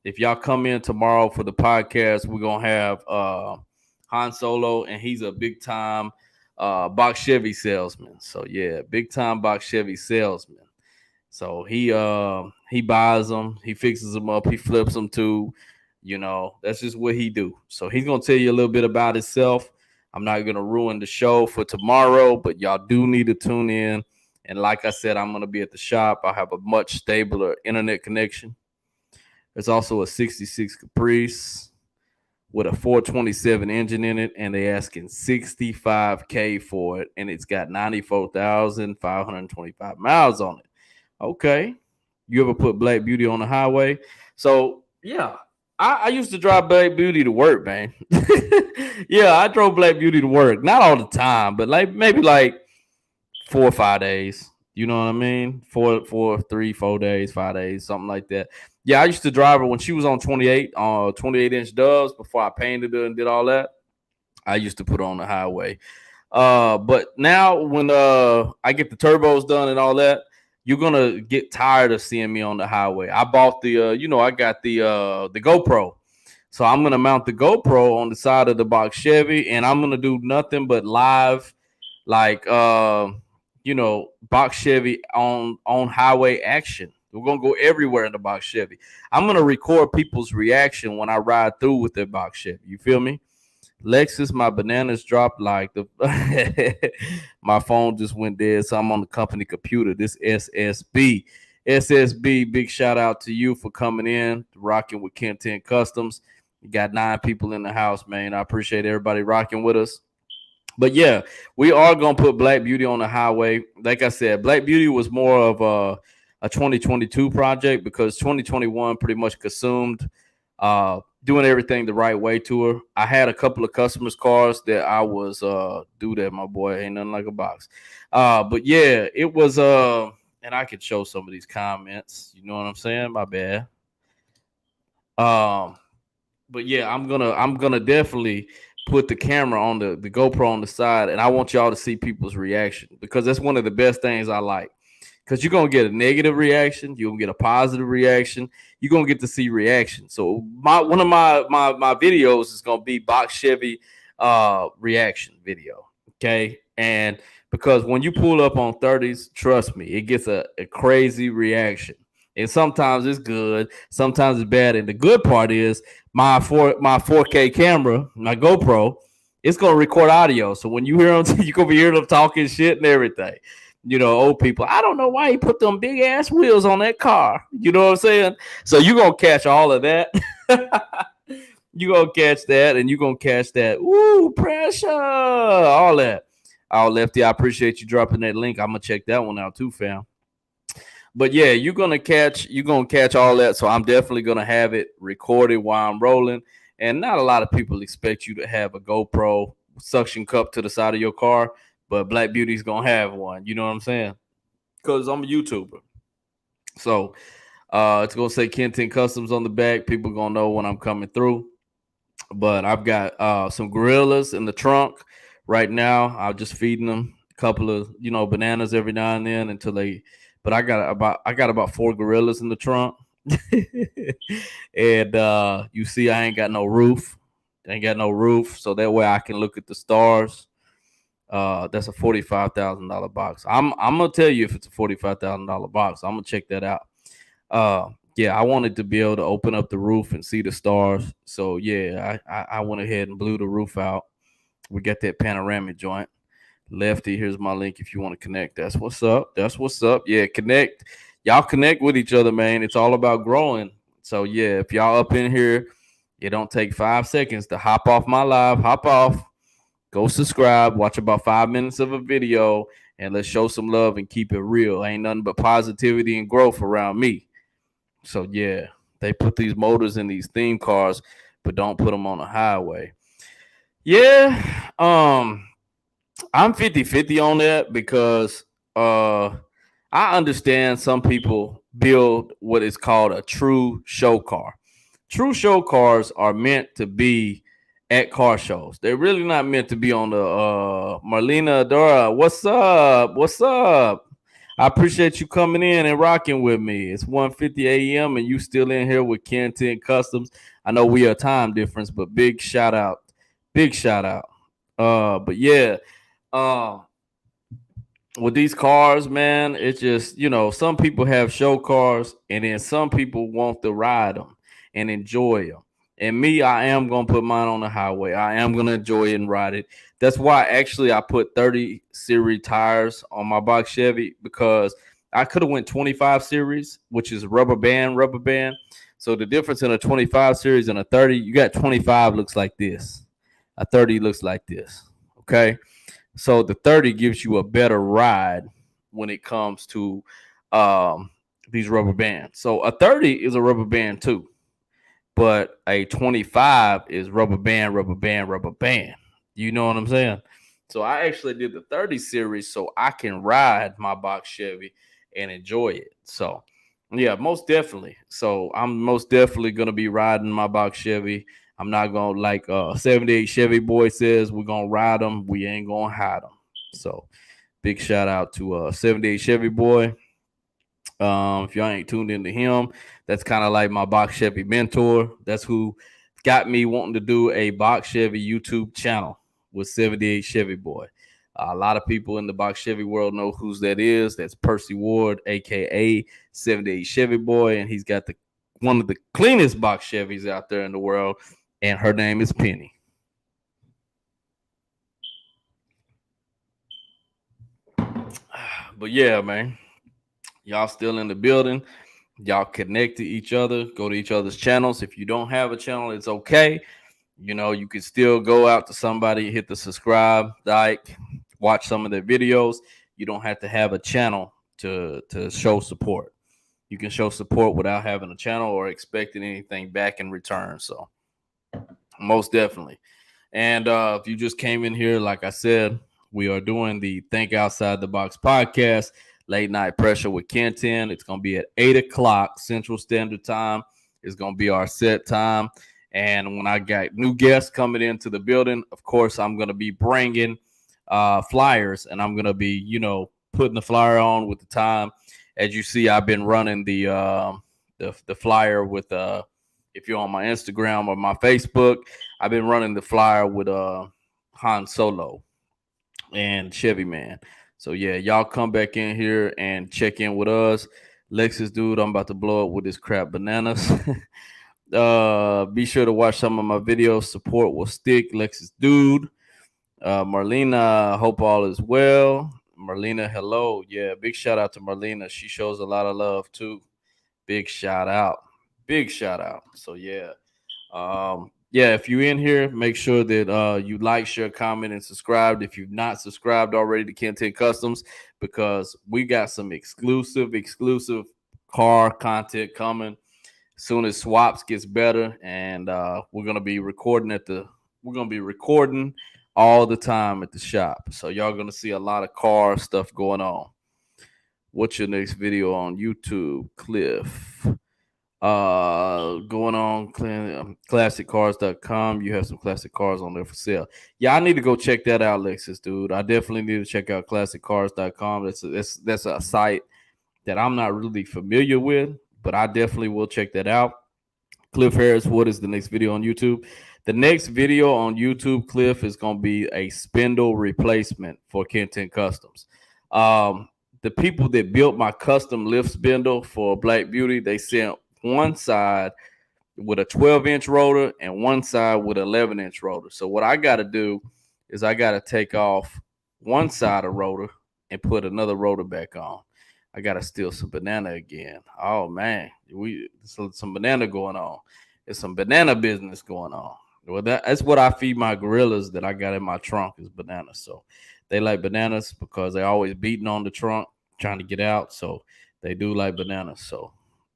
If y'all come in tomorrow for the podcast, we're going to have Han Solo, and he's a big time box Chevy salesman. So, yeah, big time box Chevy salesman. So he buys them, he fixes them up, he flips them too. That's just what he do. So he's going to tell you a little bit about himself. I'm not going to ruin the show for tomorrow, but y'all do need to tune in. And like I said, I'm going to be at the shop. I have a much stabler internet connection. There's also a 66 Caprice with a 427 engine in it, and they asking $65K for it, and it's got 94,525 miles on it. Okay. You ever put Black Beauty on the highway? So, yeah, I used to drive Black Beauty to work, man. Yeah, I drove Black Beauty to work. Not all the time, but maybe 4 or 5 days. You know what I mean? 3, 4 days, 5 days, something like that. Yeah, I used to drive her when she was on 28-inch dubs before I painted her and did all that. I used to put her on the highway. But now when I get the turbos done and all that, you're gonna get tired of seeing me on the highway. I bought I got the GoPro. So I'm gonna mount the GoPro on the side of the box Chevy, and I'm gonna do nothing but live, box Chevy on highway action. We're gonna go everywhere in the box Chevy. I'm gonna record people's reaction when I ride through with their box Chevy. You feel me? Lexus, my bananas dropped like the my phone just went dead, so I'm on the company computer. This SSB, big shout out to you for coming in, rocking with Ken-Tenn Customs. You got 9 people in the house, man. I appreciate everybody rocking with us. But yeah, we are gonna put Black Beauty on the highway. Like I said, Black Beauty was more of a 2022 project, because 2021 pretty much consumed doing everything the right way to her. I had a couple of customers' cars that I was do that, my boy. Ain't nothing like a box. But yeah, it was and I could show some of these comments. You know what I'm saying? My bad. Um, but yeah, I'm gonna definitely put the camera on the GoPro on the side, and I want y'all to see people's reaction because that's one of the best things I like. Because you're gonna get a negative reaction, you're gonna get a positive reaction, you're gonna get to see reaction. So one of my videos is gonna be Box Chevy reaction video. Okay. And because when you pull up on 30s, trust me, it gets a crazy reaction. And sometimes it's good, sometimes it's bad. And the good part is my 4K camera, my GoPro, it's gonna record audio. So when you hear them, you gonna be hearing them talking shit and everything. You know, old people. I don't know why he put them big ass wheels on that car. You know what I'm saying? So you gonna catch all of that. You gonna catch that, and you gonna catch that. Ooh, pressure, all that. Oh, Lefty, I appreciate you dropping that link. I'm gonna check that one out too, fam. But yeah, you're gonna catch all that. So I'm definitely gonna have it recorded while I'm rolling. And not a lot of people expect you to have a GoPro suction cup to the side of your car, but Black Beauty's gonna have one. You know what I'm saying? Because I'm a YouTuber. So it's gonna say Ken-Tenn Customs on the back. People gonna know when I'm coming through. But I've got some gorillas in the trunk right now. I'm just feeding them a couple of bananas every now and then until they. But I got about 4 gorillas in the trunk, and you see I ain't got no roof. Ain't got no roof, so that way I can look at the stars. That's a $45,000 box. I'm gonna tell you if it's a $45,000 box. I'm gonna check that out. Yeah, I wanted to be able to open up the roof and see the stars. So yeah, I went ahead and blew the roof out. We got that panoramic joint. Lefty, here's my link if you want to connect. That's what's up. That's what's up. Yeah, connect. Y'all connect with each other, man. It's all about growing. So yeah, if y'all up in here, it don't take 5 seconds to hop off my live. Hop off. Go subscribe. Watch about 5 minutes of a video, and let's show some love and keep it real. Ain't nothing but positivity and growth around me. So yeah, they put these motors in these theme cars, but don't put them on the highway. Yeah, I'm 50-50 on that because I understand some people build what is called a true show car. True show cars are meant to be at car shows. They're really not meant to be on the Marlena Dora. What's up? What's up? I appreciate you coming in and rocking with me. It's 1:50 a.m. and you still in here with Ken-Tenn Customs. I know we are time difference, but big shout out. Big shout out. But yeah, uh, with these cars, man, it's just, some people have show cars and then some people want to ride them and enjoy them. And me, I am going to put mine on the highway. I am going to enjoy it and ride it. That's why actually I put 30 series tires on my box Chevy because I could have went 25 series, which is rubber band. So the difference in a 25 series and a 30, you got 25 looks like this. A 30 looks like this. Okay. So the 30 gives you a better ride when it comes to these rubber bands. So a 30 is a rubber band too, but a 25 is rubber band, rubber band, rubber band. You know what I'm saying? So I actually did the 30 series so I can ride my box Chevy and enjoy it. So yeah, most definitely. So I'm most definitely gonna be riding my box Chevy. I'm not gonna like 78 Chevy boy says we're gonna ride them. We ain't gonna hide them. So big shout out to 78 Chevy boy. If y'all ain't tuned into him, that's kind of like my box Chevy mentor. That's who got me wanting to do a box Chevy YouTube channel with 78 Chevy boy. A lot of people in the box Chevy world know whose that is. That's Percy Ward, aka 78 Chevy boy, and he's got the one of the cleanest box Chevys out there in the world, and her name is Penny. But yeah, man, y'all still in the building. Y'all connect to each other. Go to each other's channels. If you don't have a channel, it's okay. You can still go out to somebody, hit the subscribe, like, watch some of their videos. You don't have to have a channel to show support. You can show support without having a channel or expecting anything back in return. So most definitely. And if you just came in here, like I said, we are doing the Think Outside the Box podcast. Late Night Pressure with Ken-Tenn. It's going to be at 8 o'clock Central Standard Time. It's going to be our set time. And when I got new guests coming into the building, of course, I'm going to be bringing flyers, and I'm going to be, putting the flyer on with the time. As you see, I've been running the flyer with if you're on my Instagram or my Facebook, I've been running the flyer with Han Solo and Chevy Man. So yeah, y'all come back in here and check in with us. Lexus dude, I'm about to blow up with this crap bananas. Be sure to watch some of my videos. Support will stick. Lexus dude. Marlena, hope all is well. Marlena, hello. Yeah, big shout out to Marlena. She shows a lot of love too. Big shout out. Big shout out. So yeah. Yeah, if you're in here, make sure that you like, share, comment, and subscribe. If you've not subscribed already to Ken-Tenn Customs, because we got some exclusive car content coming as soon as swaps gets better, and we're gonna be recording all the time at the shop. So y'all gonna see a lot of car stuff going on. What's your next video on YouTube, Cliff? Going on classiccars.com. You have some classic cars on there for sale. Yeah, I need to go check that out, Lexus dude. I definitely need to check out classiccars.com. That's a site that I'm not really familiar with, but I definitely will check that out. Cliff Harris, what is the next video on YouTube? The next video on YouTube, Cliff, is going to be a spindle replacement for Ken-Tenn Customs. The people that built my custom lift spindle for Black Beauty, they sent one side with a 12-inch rotor and one side with an 11-inch rotor. So what I got to do is I got to take off one side of rotor and put another rotor back on. I got to steal some banana again. Oh, man. Some banana going on. There's some banana business going on. Well, that's what I feed my gorillas that I got in my trunk is bananas. So they like bananas because they're always beating on the trunk trying to get out. So they do like bananas. So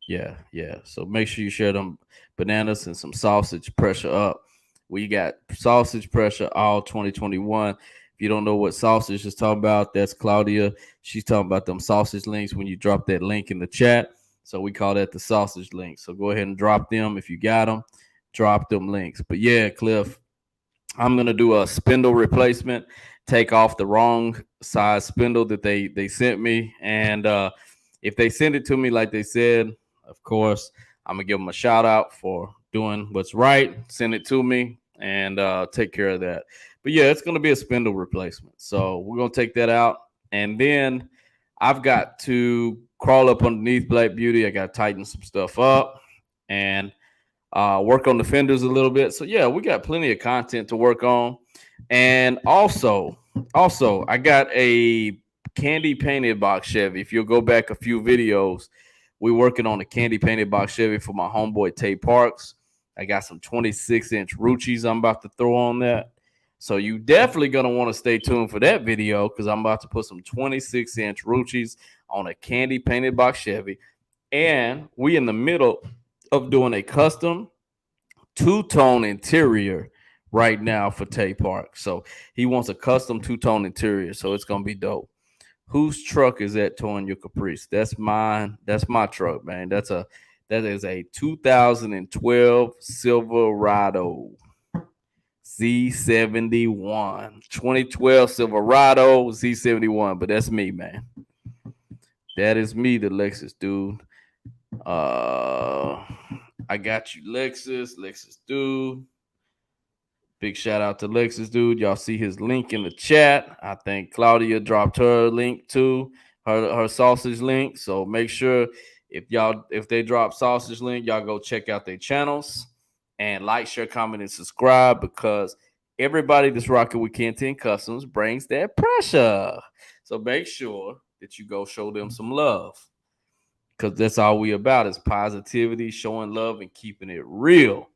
yeah. So make sure you share them bananas and some sausage pressure up. We got sausage pressure all 2021. If you don't know what sausage is talking about, that's Claudia. She's talking about them sausage links when you drop that link in the chat. So we call that the sausage link. So go ahead and drop them if you got them. Drop them links. But yeah, Cliff, I'm gonna do a spindle replacement. Take off the wrong size spindle that they sent me, and if they send it to me like they said, of course, I'm gonna give them a shout out for doing what's right. Send it to me and take care of that. But yeah, it's gonna be a spindle replacement. So we're gonna take that out, and then I've got to crawl up underneath Black Beauty. I got to tighten some stuff up and work on the fenders a little bit. So yeah, we got plenty of content to work on. And also, I got a candy painted box Chevy. If you'll go back a few videos, we're working on a candy painted box Chevy for my homeboy Tay Parks. I got some 26-inch Ruchis I'm about to throw on that. So you definitely going to want to stay tuned for that video because I'm about to put some 26-inch Ruchis on a candy painted box Chevy. And we in the middle of doing a custom two-tone interior right now for Tay Park. So he wants a custom two-tone interior. So it's going to be dope. Whose truck is that towing your Caprice? That's mine. That's my truck, man. That is a 2012 Silverado Z71. 2012 Silverado Z71. But that's me, man. That is me, the Lexus dude. I got you, Lexus dude. Big shout out to Lexus dude. Y'all see his link in the chat. I think Claudia dropped her link too, her sausage link. So make sure if they drop sausage link, y'all go check out their channels and like, share, comment, and subscribe because everybody that's rocking with Ken-Tenn Customs brings that pressure. So make sure that you go show them some love. Because that's all we about is positivity, showing love, and keeping it real.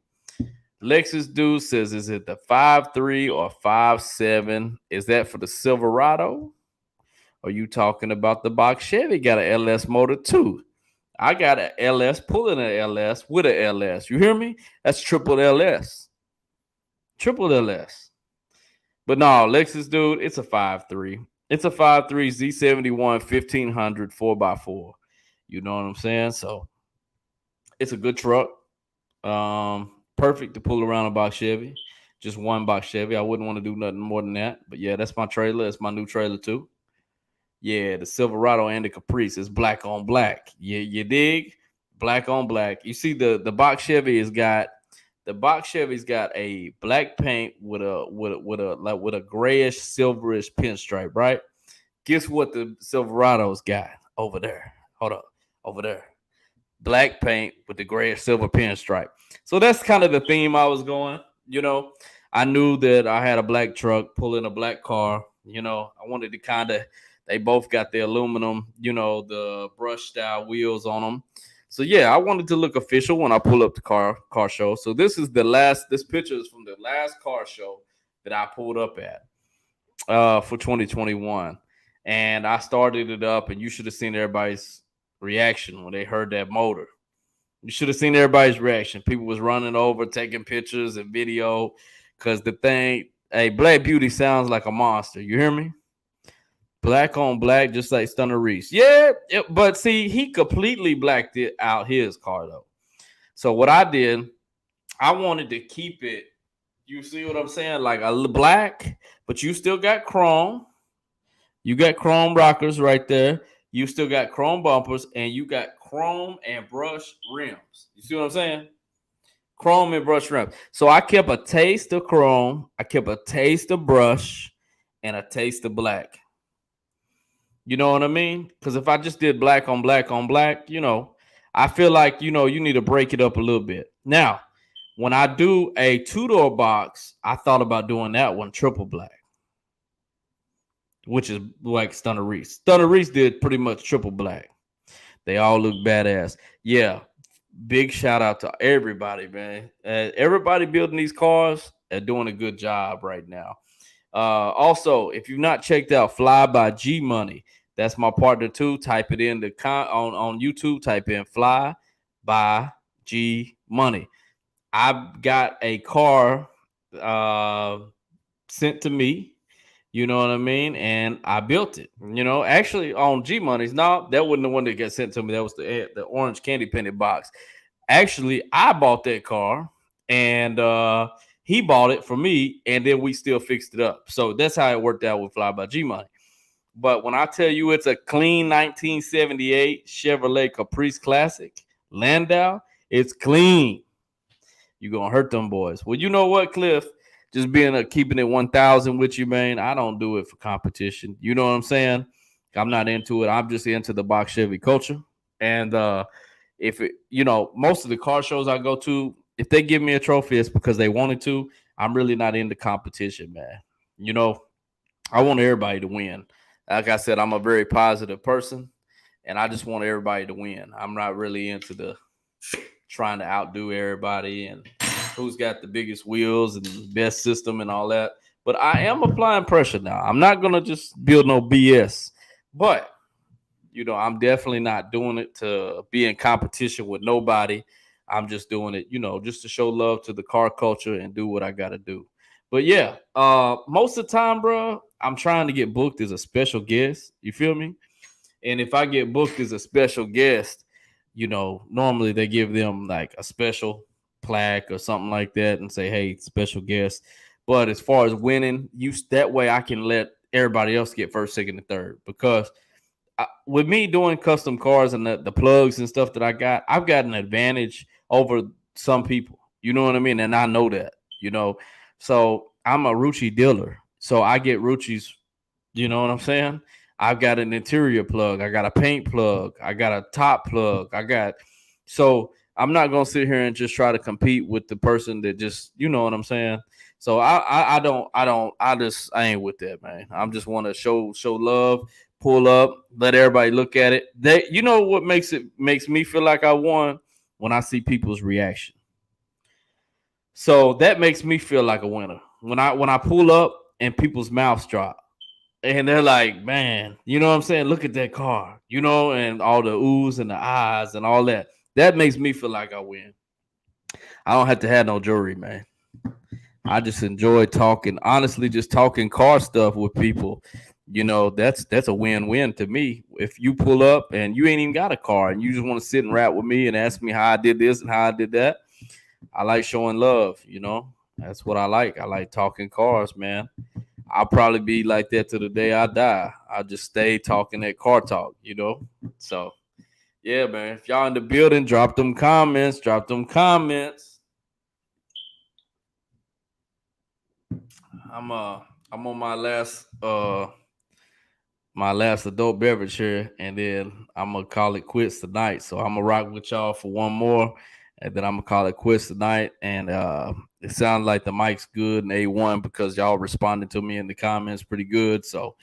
Lexus dude says, is it the 5.3 or 5.7? Is that for the Silverado? Are you talking about the box Chevy? Got an LS motor too. I got an LS pulling an LS with an LS. You hear me? That's triple LS. Triple LS. But no, Lexus dude, it's a 5.3. It's a 5.3 Z71 1500 4x4. You know what I'm saying? So it's a good truck. Perfect to pull around a box Chevy. Just one box Chevy. I wouldn't want to do nothing more than that. But yeah, that's my trailer. It's my new trailer too. Yeah, the Silverado and the Caprice is black on black. You dig? Black on black. You see the box Chevy has got the box Chevy's got a black paint with a grayish silverish pinstripe, right? Guess what the Silverado's got over there? Hold up, over there. Black paint with the grayish silver pinstripe. So that's kind of the theme I was going. You know, I knew that I had a black truck pulling a black car. You know, I wanted to kind of. They both got the aluminum, the brush style wheels on them. So yeah, I wanted to look official when I pull up the car show. So this is the last. This picture is from the last car show that I pulled up at for 2021, and I started it up, and you should have seen everybody's reaction when they heard that motor. You should have seen everybody's reaction. People was running over, taking pictures and video, because the thing, hey, Black Beauty sounds like a monster. You hear me? Black on black, just like Stunner Reese. Yeah, but see, he completely blacked it out his car though. So what I did, I wanted to keep it. You see what I'm saying? Like a black, but you still got chrome. You got chrome rockers right there. You still got chrome bumpers, and you got chrome and brush rims. You see what I'm saying? Chrome and brush rims. So I kept a taste of chrome, I kept a taste of brush, and a taste of black. You know what I mean? Because if I just did black on black on black, I feel like, you need to break it up a little bit. Now, when I do a two-door box, I thought about doing that one triple black, which is like Stunner Reese. Stunner Reese did pretty much triple black. They all look badass. Yeah, big shout out to everybody, man. Everybody building these cars are doing a good job right now. Also, if you've not checked out Fly by G Money, that's my partner too. Type it in on YouTube. Type in Fly by G Money. I've got a car sent to me. You know what I mean? And I built it. Actually on G Money's. No, that wasn't the one that got sent to me. That was the orange candy penny box. Actually, I bought that car, and he bought it for me, and then we still fixed it up. So that's how it worked out with Fly by G Money. But when I tell you it's a clean 1978 Chevrolet Caprice Classic Landau, it's clean. You're going to hurt them boys. Well, you know what, Cliff? Just keeping it 1,000 with you, man, I don't do it for competition. You know what I'm saying? I'm not into it. I'm just into the box Chevy culture. And if it, most of the car shows I go to, if they give me a trophy, it's because they wanted to. I'm really not into competition, man. I want everybody to win. Like I said, I'm a very positive person, and I just want everybody to win. I'm not really into the trying to outdo everybody and who's got the biggest wheels and the best system and all that. But I am applying pressure now. I'm not going to just build no BS. But, I'm definitely not doing it to be in competition with nobody. I'm just doing it, just to show love to the car culture and do what I got to do. But yeah, most of the time, bro, I'm trying to get booked as a special guest. You feel me? And if I get booked as a special guest, normally they give them like a special plaque or something like that and say, hey, special guest. But as far as winning, that way I can let everybody else get first, second, and third. Because with me doing custom cars and the plugs and stuff that I've got an advantage over some people. You know what I mean? And I know that, So I'm a Rucci dealer. So I get Rucci's, you know what I'm saying? I've got an interior plug. I got a paint plug. I got a top plug. So I'm not going to sit here and just try to compete with the person that just, you know what I'm saying? So I ain't with that, man. I'm just want to show love, pull up, let everybody look at it. What makes me feel like I won? When I see people's reaction. So that makes me feel like a winner. When I pull up and people's mouths drop and they're like, man, you know what I'm saying? Look at that car, and all the oohs and the ahs and all that. That makes me feel like I win. I don't have to have no jury, man. I just enjoy talking, honestly, just talking car stuff with people. That's a win-win to me. If you pull up and you ain't even got a car and you just want to sit and rap with me and ask me how I did this and how I did that, I like showing love. That's what I like. I like talking cars, man. I'll probably be like that to the day I die. I'll just stay talking that car talk. So yeah, man. If y'all in the building, drop them comments. Drop them comments. I'm uh I'm on my last adult beverage here, and then I'm gonna call it quits tonight. So I'm gonna rock with y'all for one more, and then I'm gonna call it quits tonight. And it sounds like the mic's good and A1 because y'all responded to me in the comments pretty good. So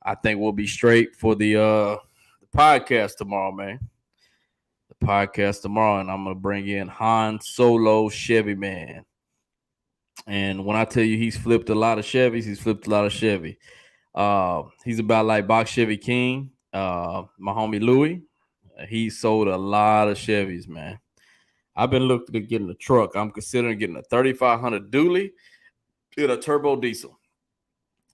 I think we'll be straight for the podcast tomorrow, man. The podcast tomorrow, and I'm gonna bring in Han Solo Chevy Man. And when I tell you he's flipped a lot of Chevys, he's flipped a lot of Chevy. He's about like Box Chevy King. My homie Louie, he sold a lot of Chevys, man. I've been looking at getting a truck. I'm considering getting a 3500 dually in a turbo diesel.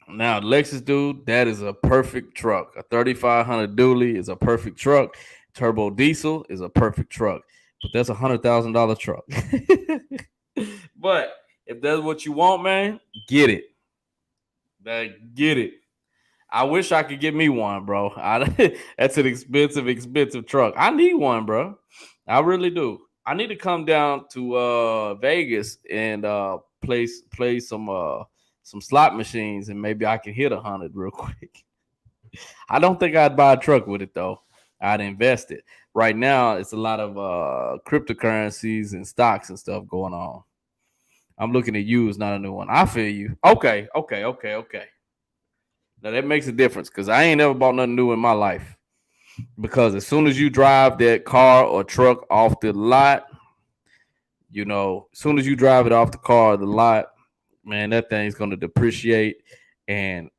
Now, Lexus, dude, that is a perfect truck. A 3500 dually is a perfect truck. Turbo diesel is a perfect truck. But that's $100,000 truck. But if that's what you want, man, get it. Get it. I wish I could get me one, bro. That's an expensive truck. I need one, bro. I really do. I need to come down to Vegas and play some slot machines, and maybe I can hit 100 real quick. I don't think I'd buy a truck with it though. I'd invest it. Right now, it's a lot of cryptocurrencies and stocks and stuff going on. I'm looking at use, not a new one. I feel you. Okay. Now that makes a difference because I ain't never bought nothing new in my life. Because as soon as you drive that car or truck off the lot, as soon as you drive it off the car or the lot, man, that thing's gonna depreciate, and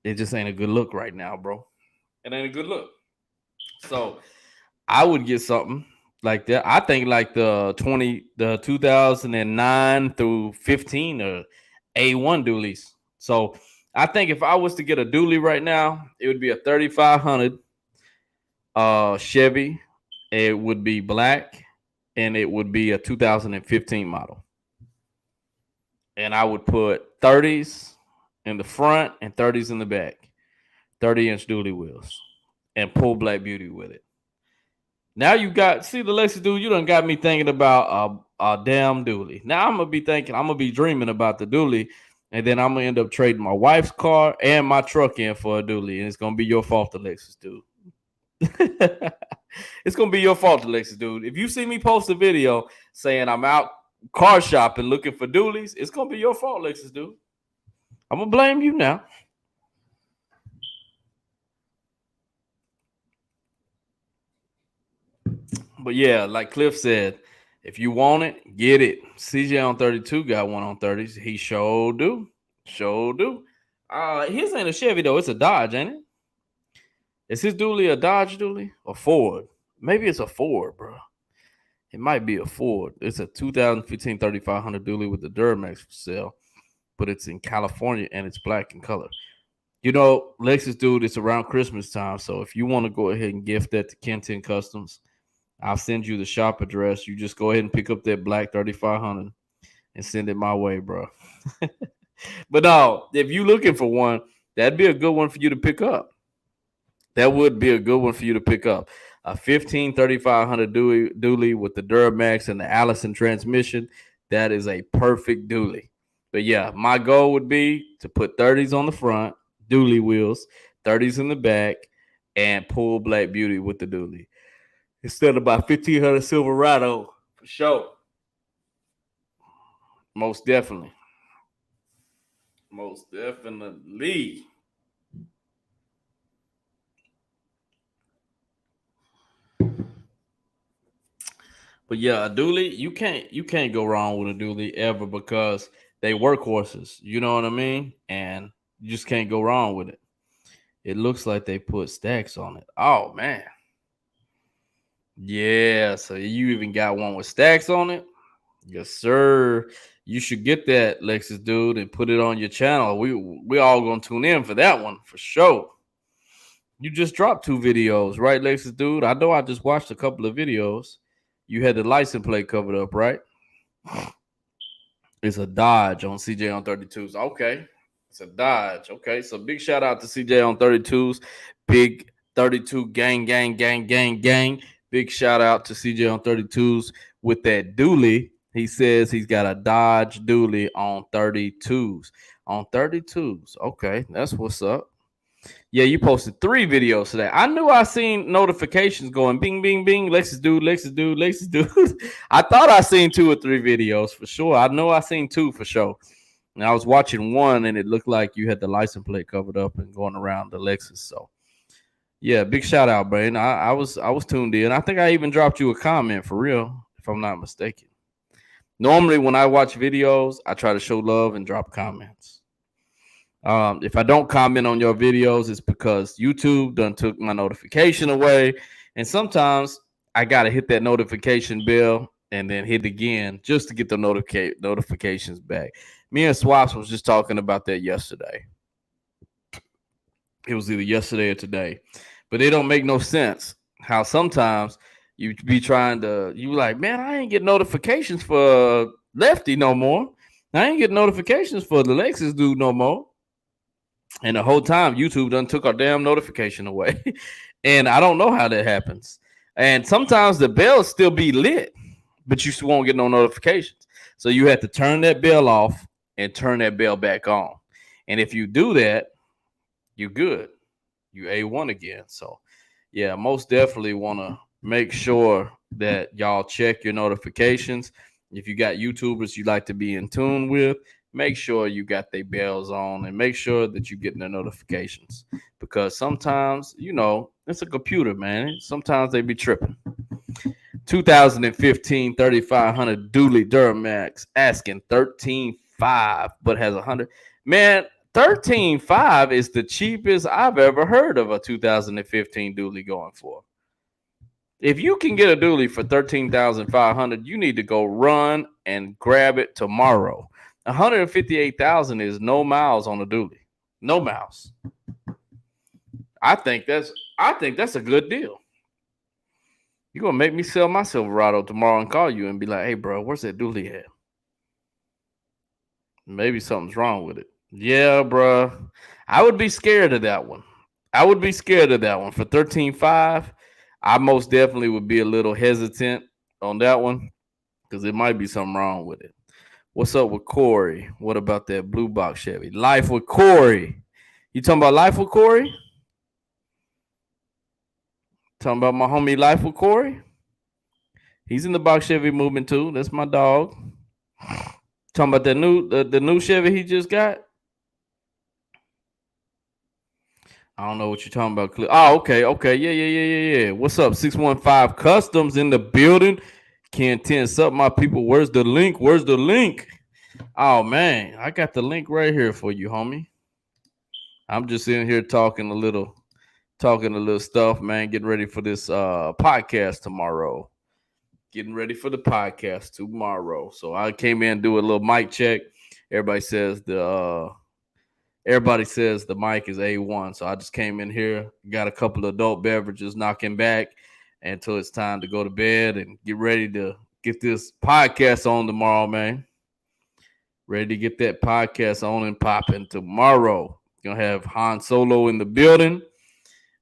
it just ain't a good look right now, bro. It ain't a good look. So I would get something like that. I think like the 2009 through 15 or A1 dualies. So I think if I was to get a dually right now, it would be a 3500 Chevy. It would be black, and it would be a 2015 model. And I would put 30s in the front and 30s in the back, 30-inch dually wheels, and pull Black Beauty with it. Now you see the Lexus dude, you done got me thinking about a damn dually. Now I'm gonna be dreaming about the dually, and then I'm gonna end up trading my wife's car and my truck in for a dually, and it's gonna be your fault, Alexis, dude. It's gonna be your fault, Alexis, dude. If you see me post a video saying I'm out car shopping looking for dualies, it's gonna be your fault, Alexis, dude. I'm gonna blame you now. But yeah, like Cliff said, if you want it, get it. CJ on 32 got one on 30s. He sure do. Sure do. His ain't a Chevy though, it's a Dodge, ain't it? Is his dually a Dodge dually or Ford? Maybe it's a Ford, bro. It might be a Ford. It's a 2015 3500 dually with the Duramax for sale, but it's in California and it's black in color. Lexus, dude, it's around Christmas time, so if you want to go ahead and gift that to Ken-Tenn Customs, I'll send you the shop address. You just go ahead and pick up that black 3500 and send it my way, bro. But no, if you're looking for one, that'd be a good one for you to pick up. That would be a good one for you to pick up. A 15 3500 dually with the Duramax and the Allison transmission. That is a perfect dually. But yeah, my goal would be to put 30s on the front, dually wheels, 30s in the back, and pull Black Beauty with the dually. Instead of my 1500 Silverado, for sure. Most definitely. Most definitely. But yeah, a dually, you can't go wrong with a dually ever because they workhorses. You know what I mean? And you just can't go wrong with it. It looks like they put stacks on it. Oh man. Yeah, so you even got one with stacks on it? Yes, sir. You should get that, Lexus dude, and put it on your channel. We all gonna tune in for that one for sure. You just dropped 2 videos, right, Lexus dude? I know I just watched a couple of videos. You had the license plate covered up, right? It's a Dodge on CJ on 32s. Okay. It's a Dodge. Okay. So big shout out to CJ on 32s. Big 32 gang, gang, gang, gang, gang. Big shout out to CJ on 32s with that dually. He says he's got a Dodge dually on 32s. On 32s. Okay. That's what's up. Yeah, you posted 3 videos today. I knew I seen notifications going bing, bing, bing. Lexus dude, Lexus dude, Lexus dude. I thought I seen 2 or 3 videos for sure. I know I seen 2 for sure. And I was watching one, and it looked like you had the license plate covered up and going around the Lexus. So yeah, big shout out, Brain. I was tuned in. I think I even dropped you a comment for real, if I'm not mistaken. Normally, when I watch videos, I try to show love and drop comments. If I don't comment on your videos, it's because YouTube done took my notification away. And sometimes I gotta hit that notification bell and then hit again just to get the notifications back. Me and Swaps was just talking about that yesterday. It was either yesterday or today. But it don't make no sense how sometimes you be trying to you like, man, I ain't get notifications for Lefty no more. I ain't get notifications for the Lexus dude no more. And the whole time, YouTube done took our damn notification away. And I don't know how that happens. And sometimes the bell still be lit, but you still won't get no notifications. So you have to turn that bell off and turn that bell back on. And if you do that, you're good. You A1 again. So yeah, most definitely want to make sure that y'all check your notifications. If you got YouTubers you like to be in tune with, make sure you got their bells on and make sure that you're getting the notifications. Because sometimes, it's a computer, man. Sometimes they be tripping. 2015 3500 Dually Duramax asking 13.5 but has 100. Man, 13.5 is the cheapest I've ever heard of a 2015 dually going for. If you can get a dually for 13,500, you need to go run and grab it tomorrow. 158,000 is no miles on a dually. No miles. I think that's a good deal. You're gonna make me sell my Silverado tomorrow and call you and be like, hey bro, where's that dually at? Maybe something's wrong with it. Yeah, bro. I would be scared of that one. For 13.5. I most definitely would be a little hesitant on that one because it might be something wrong with it. What's up with Corey? What about that blue box Chevy? Life with Corey. You talking about Life with Corey? Talking about my homie Life with Corey? He's in the box Chevy movement too. That's my dog. Talking about the new Chevy he just got. I don't know what you're talking about. Oh, okay. Yeah. What's up? 615 Customs in the building. Ken-Tenn, up, my people. Where's the link? Oh man, I got the link right here for you, homie. I'm just in here talking a little stuff, man. Getting ready for this podcast tomorrow. So I came in and do a little mic check. Everybody says the mic is A1. So I just came in here, got a couple of adult beverages, knocking back until it's time to go to bed and get ready to get this podcast on tomorrow, man. Ready to get that podcast on and popping tomorrow. Gonna have Han Solo in the building.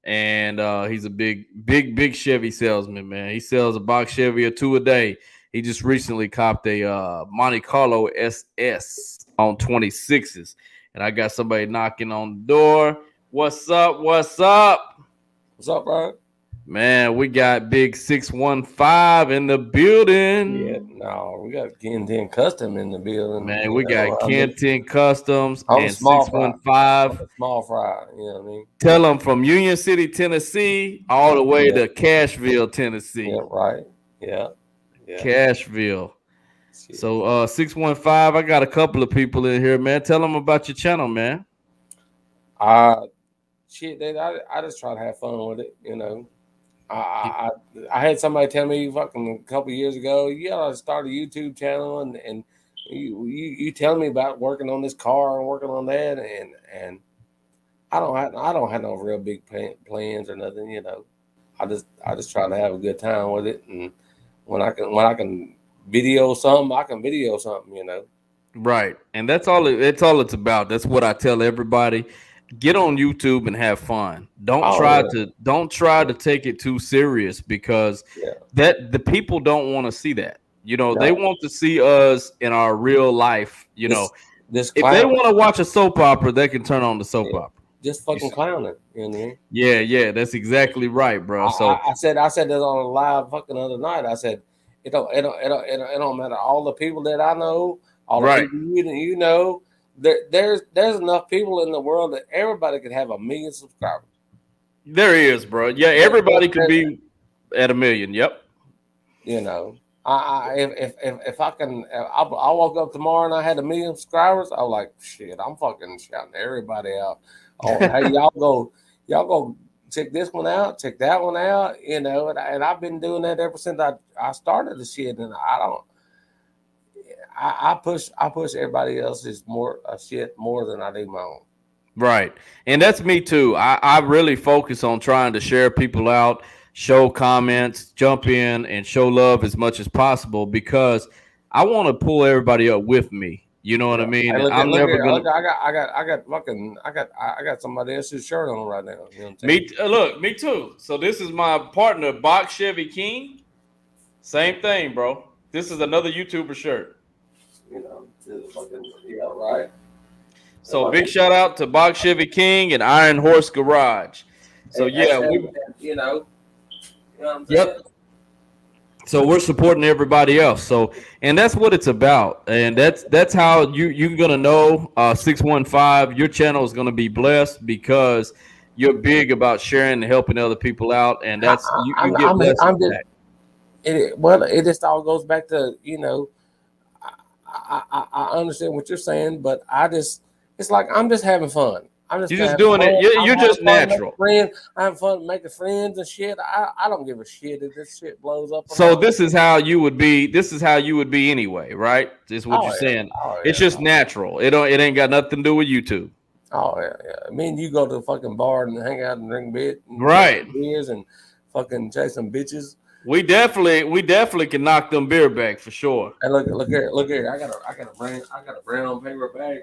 And he's a big Chevy salesman, man. He sells a box Chevy or 2 a day. He just recently copped a Monte Carlo SS on 26s. And I got somebody knocking on the door. What's up? What's up, bro? Man, we got big 615 in the building. Yeah, no, we got Ken-Tenn Custom in the building. Man, we got Ken-Tenn Customs and 615. Small fry, you know what I mean? Tell them from Union City, Tennessee, all the way to Cashville, Tennessee. Yeah, right. Yeah. Cashville. Shit. So 615, I got a couple of people in here, man. Tell them about your channel, man. I just try to have fun with it, I, I had somebody tell me fucking a couple years ago, you gotta start a YouTube channel, and you telling me about working on this car and working on that, and I don't have no real big plans or nothing, you know. I just try to have a good time with it, and when I can video something, I can video something, you know. Right. And that's all that's all it's about. That's what I tell everybody. Get on YouTube and have fun. Oh yeah, Don't try to take it too serious because yeah, that the people don't want to see that. They no, want to see us in our real life. this this If they clown, want to watch a soap opera, they can turn on the soap yeah, opera. just You fucking see? clowning, you know what I mean? Yeah, yeah, that's exactly right, bro. So, I said that on a live fucking other night. I said it don't matter all the people that I know, all the right. people you know. There's enough people in the world that everybody could have 1 million subscribers. There is, bro. Yeah, There, everybody could there, be at 1 million. Yep. you know, if I can, I woke up tomorrow and I had 1 million subscribers. I was like, shit, I'm fucking shouting everybody out. Oh, hey, y'all go check this one out, check that one out. You know, and I've been doing that ever since I started the shit, and I don't. I push everybody else's more shit more than I do my own. Right. And that's me too. I really focus on trying to share people out, show comments, jump in, and show love as much as possible because I want to pull everybody up with me. You know what I Yeah. mean? Hey, And I'm look never here. gonna I got fucking, I got somebody else's shirt on right now. You know what I'm saying? look, me too. So this is my partner, Bach Chevy King. Same thing, bro. This is another YouTuber shirt. You know, it's fucking, yeah, right. So big shout out to Bach Chevy King and Iron Horse Garage. So yeah, we You know, you know what I'm yep. saying? So we're supporting everybody else. So and that's what it's about. And that's how you're gonna know 615, your channel is gonna be blessed because you're big about sharing and helping other people out. And that's you get blessings I'm just, back. well, it just all goes back to, you know, I understand what you're saying, but it's like I'm just having fun. I'm just You're just having doing it. fun. I'm You're having just fun making natural. friends. I'm having fun making friends and shit. I don't give a shit if this shit blows up or So not. this is how you would be. This is how you would be anyway, right? Just what Oh you're yeah, saying. oh It's yeah, just natural. It ain't got nothing to do with YouTube. oh yeah, yeah. I mean, you go to the fucking bar and hang out and drink bit and drink Right. some beers and fucking chase some bitches. We definitely can knock them beer back for sure. And look here. I got a brown paper bag.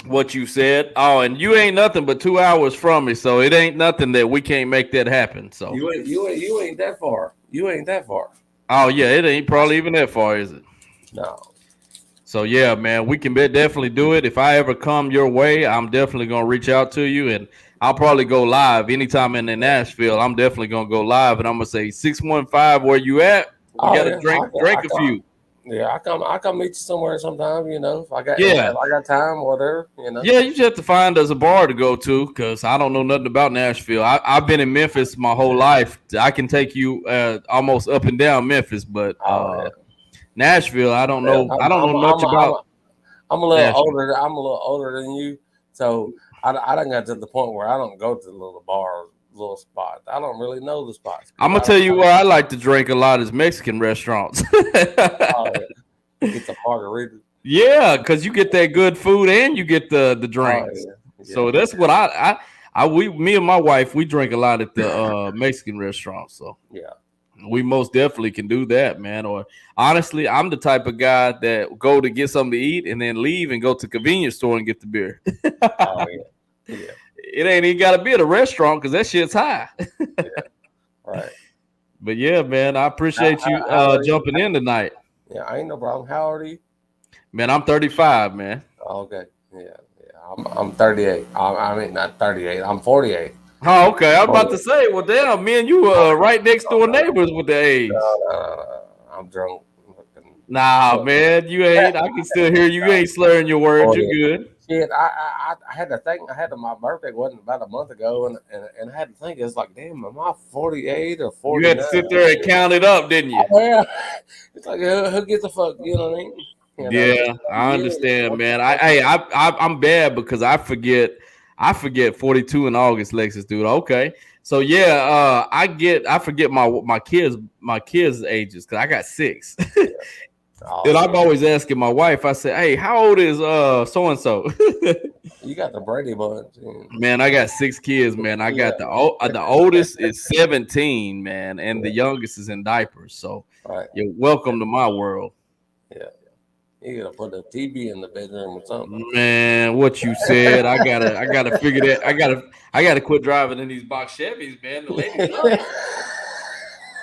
What you said. Oh, and you ain't nothing but 2 hours from me, so it ain't nothing that we can't make that happen. So, You ain't that far. You ain't that far. oh yeah, it ain't probably even that far, is it? No. So yeah, man, we can definitely do it. If I ever come your way, I'm definitely gonna reach out to you, and I'll probably go live anytime in Nashville. I'm definitely gonna go live, and I'm gonna say 615, where you at? We Oh gotta yeah. drink a few. Yeah, I come meet you somewhere sometime. You know, Yeah, if I got time, whatever. You know. yeah. You just have to find us a bar to go to because I don't know nothing about Nashville. I've been in Memphis my whole life. I can take you almost up and down Memphis, but Oh yeah. Nashville, I don't Yeah, know. I don't know much about I'm a little Nashville. older. I'm a little older than you, so I don't get to the point where I don't go to the little bars, little spots. I don't really know the spots I'm because gonna tell you where I like to drink a lot is Mexican restaurants. oh yeah, get the margaritas. Yeah, because you get that good food and you get the Oh drinks. yeah, So yeah, that's what me and my wife we drink a lot at the Mexican restaurants. So yeah. we most definitely can do that, man. Or honestly, I'm the type of guy that go to get something to eat and then leave and go to the convenience store and get the beer. Oh yeah, yeah, It ain't even got to be at a restaurant because that shit's high. yeah. Right. But yeah, man, I appreciate you How old are you? jumping in tonight. Yeah, I ain't no problem. How old are you? Man, I'm 35, man. Oh, okay. Yeah, yeah. I'm 38. I mean, not 38. I'm 48. Oh, okay. I was about to 48. say, well, damn, me and you right next door neighbors with the age. I'm drunk. Nah, man, you ain't. I can still hear you. You ain't slurring your words. Oh, You're yeah. good. Shit, I had to think. I had my birthday wasn't about a month ago, and I had to think. It's like, damn, am I 48 or You had 49? to sit there and count it up, didn't you? Oh, yeah. It's like who gets a fuck? You know what I mean? You know, Yeah, I yeah. understand, man. I'm bad because I forget 42 in August, Lexus, dude. Okay, So yeah, I forget my kids ages because I got six. Oh And I'm yeah, always asking my wife, I say, hey, how old is so and so? you got the Brady bunch. Man, I got six kids, man. I Yeah, got the oldest is 17, man, and the yeah, youngest is in diapers. So right. you're welcome to my world. Yeah, you gotta put a TV in the bedroom or something. Man, what you said, I gotta figure that. I gotta quit driving in these box Chevys, man. The ladies love them.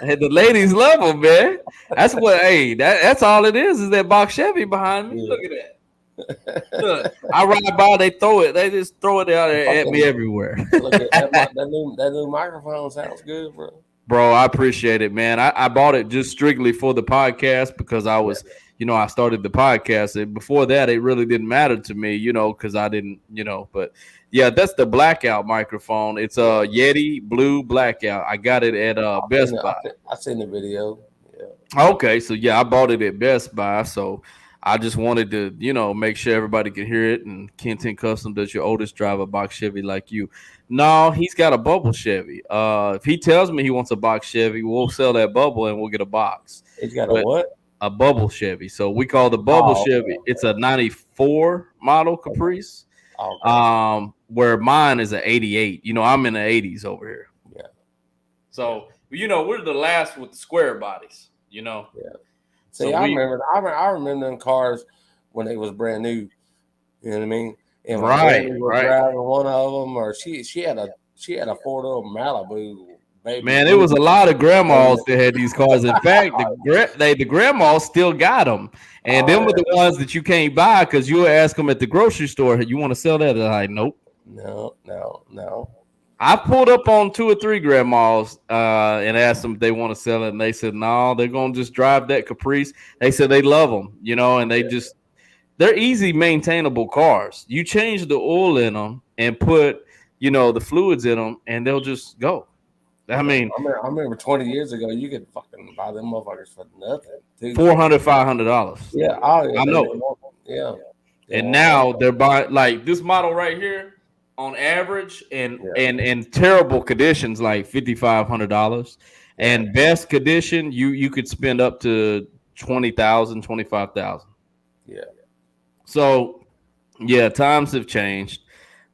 Hey, the ladies love them, man. That's what. Hey, that's all it is that box Chevy behind me. Yeah. Look at that. Look, I ride by, they throw it. They just throw it out there at me Fucking everywhere. look at that new microphone sounds good, bro. Bro, I appreciate it, man. I bought it just strictly for the podcast because Yeah, I started the podcast. And before that, it really didn't matter to me, because I didn't, but yeah, that's the blackout microphone. It's yeah. a Yeti blue blackout. I got it at Best Buy. I seen the video. Yeah, Okay, so yeah, I bought it at Best Buy. So I just wanted to, make sure everybody could hear it. And Ken-Tenn Custom does your oldest drive a box Chevy like you. No, he's got a bubble Chevy. If he tells me he wants a box Chevy, we'll sell that bubble and we'll get a box. he's got a But what? a bubble Chevy. So we call the bubble Oh, Chevy. It's a '94 model Caprice. okay. Where mine is an '88. I'm in the '80s over here. Yeah, So we're the last with the square bodies. yeah. So See, I remember them cars when they was brand new. You know what I mean? And my right, granny was right. driving one of them, or she had a 4-door Malibu baby Man, it blue. was a lot of And grandmas that had these cars. In fact, the grandmas still got them, and them oh were the ones that you can't buy because you ask them at the grocery store, "You want to sell that?" They're like, "Nope." no, no, no. I pulled up on 2 or 3 grandmas and asked them if they want to sell it, and they said no, they're gonna just drive that Caprice. They said they love them, and Yeah, they're easy maintainable cars. You change the oil in them and put the fluids in them, and they'll just go. I I remember, mean, I remember, I remember 20 years ago, you could fucking buy them motherfuckers for nothing, too. $400, $500. Yeah, oh yeah, I they know. didn't want, yeah, they And want one. now they're buying like this model right here on average and Yeah, and in terrible conditions like $5,500, yeah, and best condition you could spend up to 20,000, 25,000. yeah. So yeah, times have changed.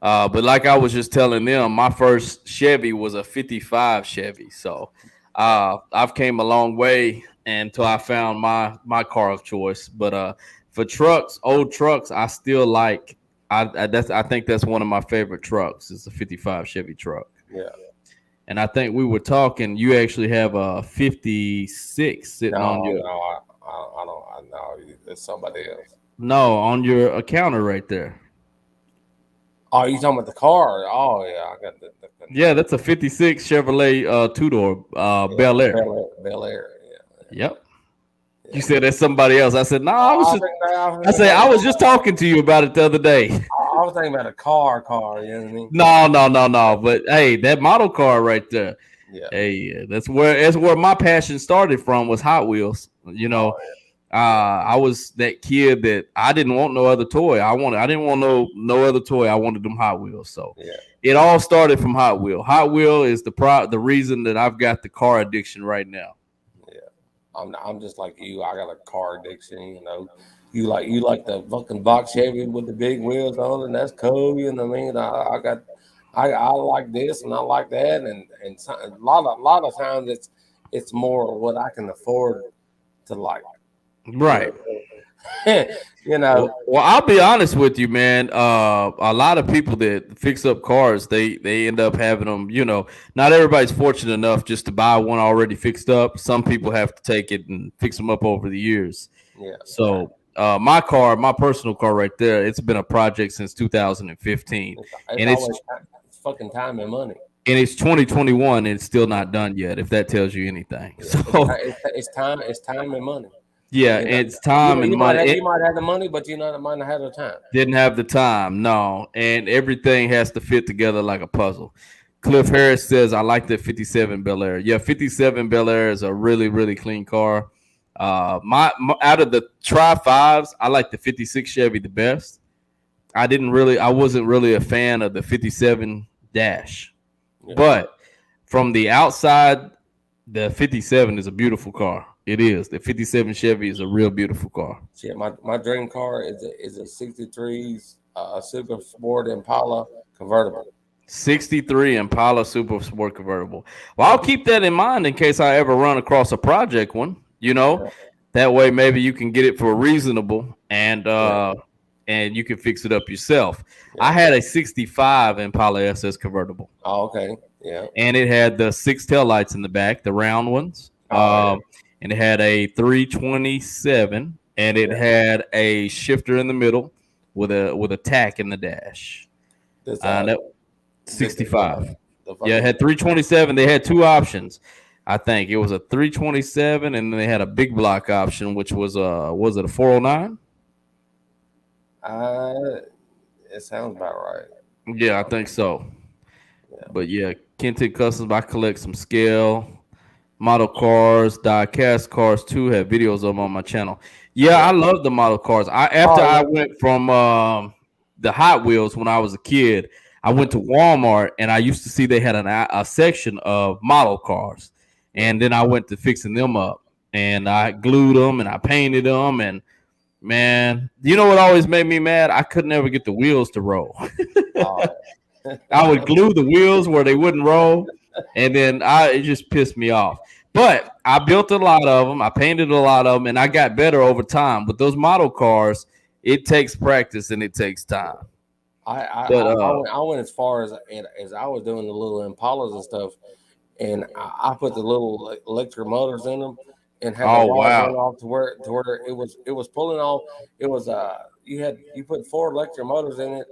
But like I was just telling them, my first Chevy was a '55 Chevy. So I've came a long way until I found my car of choice. But for trucks, old trucks, I still like. I think that's one of my favorite trucks. It's a '55 Chevy truck. Yeah. And I think we were talking. You actually have a '56 sitting on No, your no, I don't. I know it's somebody else. no on your counter right there. Oh, you talking about the car? Oh yeah, I got the Yeah, that's a '56 Chevrolet 2-door yeah, Bel Air. Bel Air. Yeah, Yep. You yeah. said that's somebody else. I said, no, I was I just think I said I was just talking to you about it the other day. I was thinking about a car. You know what I mean? No, no, no, no. But hey, that model car right there. Yeah. Hey, that's where my passion started from was Hot Wheels. Oh I was that kid that I didn't want no other toy. I didn't want no other toy. I wanted them Hot Wheels. So yeah, it all started from Hot Wheel. Hot Wheel is the reason that I've got the car addiction right now. yeah. I'm just like you. I got a car addiction. You like the fucking box Chevy with the big wheels on it, and that's cool. You know what I mean? I like this and I like that, and a lot of times it's more what I can afford to like. Right. You know, Well, I'll be honest with you, man. A lot of people that fix up cars, they end up having them. Not everybody's fortunate enough just to buy one already fixed up. Some people have to take it and fix them up over the years. yeah, So, my personal car right there, it's been a project since 2015, it's and always it's fucking time and money. it's 2021, and it's still not done yet. If that tells you anything, Yeah, so it's time and money. yeah, You know, it's time and money. you might have the money, but might not have the time. Didn't have the time, no. And everything has to fit together like a puzzle. Cliff Harris says, I like the 57 Bel Air. Yeah, 57 Bel Air is a really, really clean car. My out of the Tri Fives, I like the 56 Chevy the best. I wasn't really a fan of the 57 Dash. Yeah, But from the outside, the 57 is a beautiful car. It is. The 57 Chevy is a real beautiful car. Shit, my dream car is a '63 Super Sport Impala convertible. 63 Impala Super Sport convertible. Well, Yeah, I'll keep that in mind in case I ever run across a project one. yeah, That way maybe you can get it for reasonable yeah, and you can fix it up yourself. I yeah. had a 65 Impala SS convertible, Oh, okay. Yeah. and it had the six taillights in the back, the round ones. Oh, yeah. And it had a 327, and it Yeah. had a shifter in the middle with a tack in the dash. This That this is 65. the Yeah, it fucking had 327. They had two options. I think it was a 327, and then they had a big block option, which was it a 409? uh it sounds about right. Yeah, I think so. Yeah. But yeah, Ken-Tenn Customs. I collect some scale model cars, die cast cars too. Have videos of them on my channel. Yeah, Yeah. I love the model cars. I after Oh I yeah. went from the Hot Wheels when I was a kid, I went to Walmart and I used to see they had a section of model cars, Yeah. and then I went to fixing them up and I glued them and I painted them and man, you know what always made me mad? I could never get the wheels to roll. Oh I yeah. would glue the wheels where they wouldn't roll, and then it just pissed me off. But I built a lot of them. I painted a lot of them, and I got better over time. But those model cars, it takes practice and it takes time. But I went as far as I was doing the little Impalas and stuff, and I put the little electric motors in them, and had the oh wires wow, run off to where it was pulling off. It was you put four electric motors in it,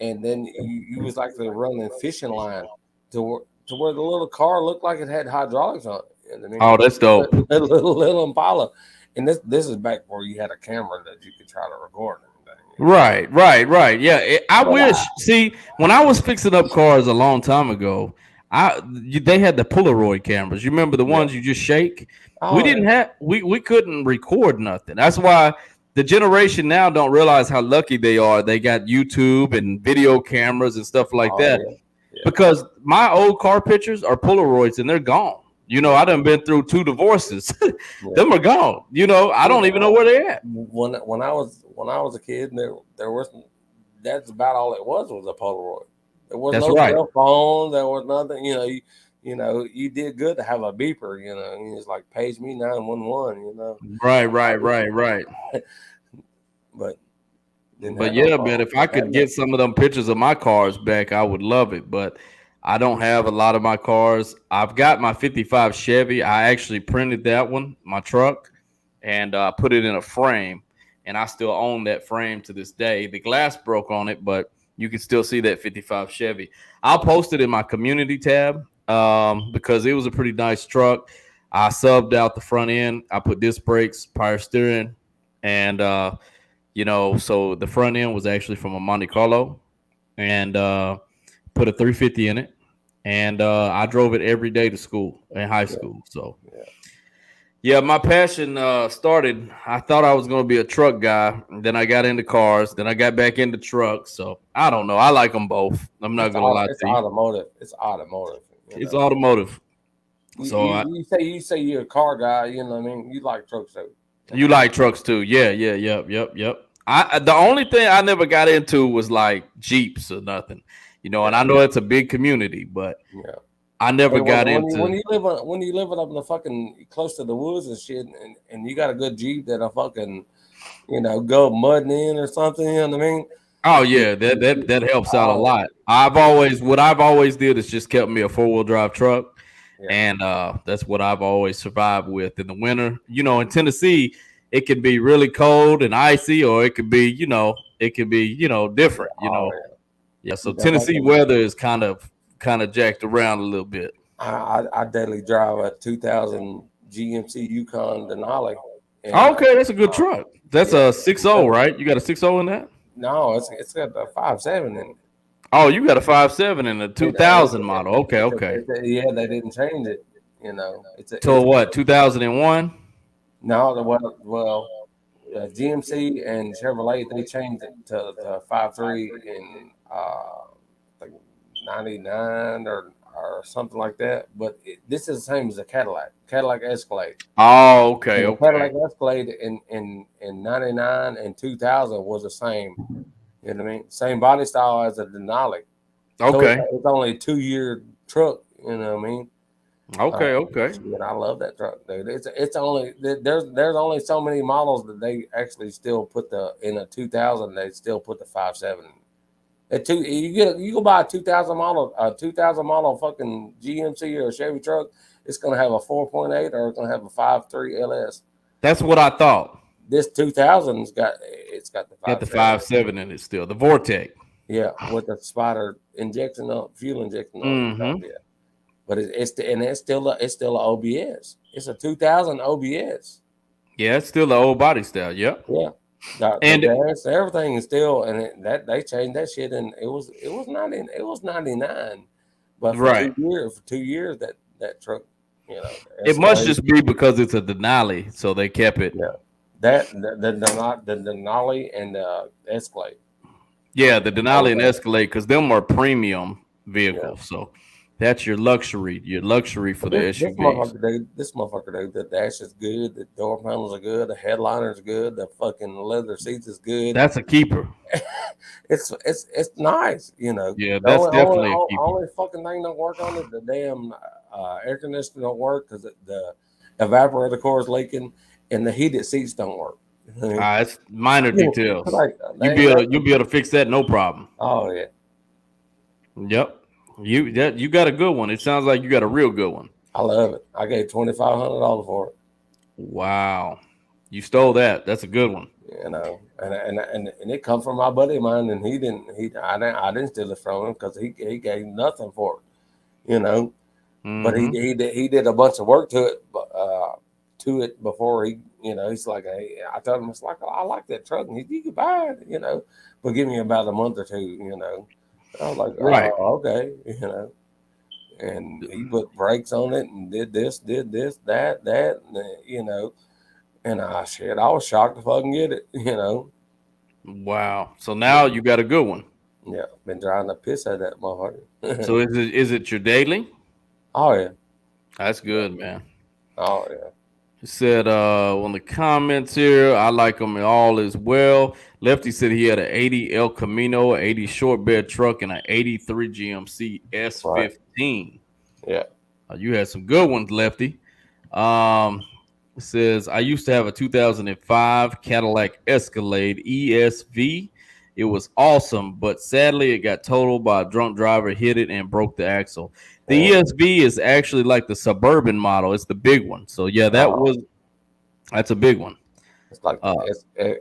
and then you was like the running fishing line to where the little car looked like it had hydraulics on it. You know what I mean? oh that's dope. Little Impala, and this is back where you had a camera that you could try to record and everything. You know? Right, right, right. Yeah, I But wish. See, when I was fixing up cars a long time ago, they had the Polaroid cameras. You remember the yeah. ones you just shake? We Oh yeah. didn't have we couldn't record nothing. That's why the generation now don't realize how lucky they are. They got YouTube and video cameras and stuff like Oh that. yeah. Yeah. Because my old car pictures are Polaroids and they're gone. Yeah. I done been through two divorces. Yeah. Them are gone. I Yeah. don't even know where they're at. When I was a kid, there was that's about all it was a Polaroid. There was That's no right. cell phone. There was nothing. You did good to have a beeper. It's like page me 911. Right, right, right, right. But didn't But have no yeah, man, phone. if I Didn't have could no. get some of them pictures of my cars back, I would love it. But I don't have a lot of my cars. I've got my 55 Chevy. I actually printed that one, my truck, and put it in a frame. And I still own that frame to this day. The glass broke on it, but you can still see that 55 Chevy. I'll post it in my community tab because it was a pretty nice truck. I subbed out the front end. I put disc brakes, power steering, and so the front end was actually from a Monte Carlo, and put a 350 in it, and I drove it every day to school in high Yeah. school. So Yeah. yeah, my passion started. I thought I was going to be a truck guy. Then I got into cars. Then I got back into trucks. So I don't know. I like them both. I'm not going to lie It's to you. automotive. It's automotive. It's automotive. You, So you, you say you're a car guy. You know what I mean. You like trucks too. you like trucks too? Yeah, yeah, yep, yep, yep. The only thing I never got into was like Jeeps or nothing. And Yeah. I know it's a big community, but Yeah. I never Hey, got when into. you live when you live up in the fucking close to the woods and shit, and you got a good Jeep that'll fucking go mudding in or something. You know what I mean? Oh You- yeah, that helps out a oh lot. What I've always did is just kept me a 4-wheel drive truck, yeah, and that's what I've always survived with in the winter. In Tennessee, it can be really cold and icy, or it can be different. oh yeah. Yeah. So The Tennessee fucking weather is kind of jacked around a little bit. I daily drive a 2000 GMC Yukon Denali, and Okay, that's a good uh, truck. That's yeah, a 6.0, right? You got a 6.0 in that? no, it's got the 5.7 in it. Oh, you got a 5.7 in the It, 2000 model. Okay, okay. yeah, they didn't change it. So It's what? 2001. no, GMC and Chevrolet they changed it to 5.3 in like 99 or or something like that. But this is the same as a Cadillac Escalade. Oh, okay, And the okay, Cadillac Escalade in '99 and 2000 was the same. You know what I mean? Same body style as a Denali. So okay, it's only a 2 year truck. You know what I mean? okay, okay. Shit, I love that truck, dude. It's only there's only so many models that they actually still put the in a 2000. They still put the 5.7. You go buy a 2000 model fucking GMC or a Chevy truck. It's gonna have a 4.8 or it's gonna have a 5.3 LS. That's what I thought. This 2000's got the Got the 5.7. 5.7 in it still. The Vortec. Yeah, with the spider fuel injection on the top. Mm-hmm. Yeah, but it's still a OBS. It's a 2000 OBS. Yeah, it's still the old body style. Yep. Yeah, the And gas, everything is still, and that they changed that shit, and it was 99, but right. for 2 years that truck, the It must Escalade, just be because it's a Denali, so they kept it. yeah, that the Denali and the Escalade, Yeah, the both Denali and of them. Escalade, because them are premium Yeah. vehicles. So that's your luxury for But the this SUVs. motherfucker, dude, the dash is good, the door panels are good, the headliner is good, the fucking leather seats is good. That's a keeper. It's nice, Yeah, The that's definitely a keeper. only fucking thing don't work on it, the damn air conditioner don't work because the evaporator core is leaking, and the heated seats don't work. It's minor details. Like they ain't You'll be able to fix that no problem. oh yeah, Yep. You got a good one. It sounds like you got a real good one. I love it. I gave $2,500 for it. Wow. You stole that. That's a good one. And it come from my buddy of mine, and I didn't steal it from him because he gave nothing for it, But Hmm. he did a bunch of work to it before he's like, hey, I told him it's like, I like that truck, and you can buy it, but give me about a month or two. I was like, Right. oh, okay, and he put brakes on it and did this, that, and I was shocked to fucking get it. Wow. So now you got a good one. Yeah, been trying to piss at that So motherfucker. is it your daily? Oh yeah, That's yeah, good, man. oh yeah, He said on the comments here, I like them all as well. Lefty said he had an 80 El Camino, 80 short bed truck, and an 83 GMC right, S15. yeah, You had some good ones, Lefty. Um, it says I used to have a 2005 Cadillac Escalade ESV. It was awesome, but sadly it got totaled by a drunk driver, hit it, and broke the axle. The yeah. ESV is actually like the suburban model. It's the big one. So yeah, Oh, that's a big one. it's like Uh,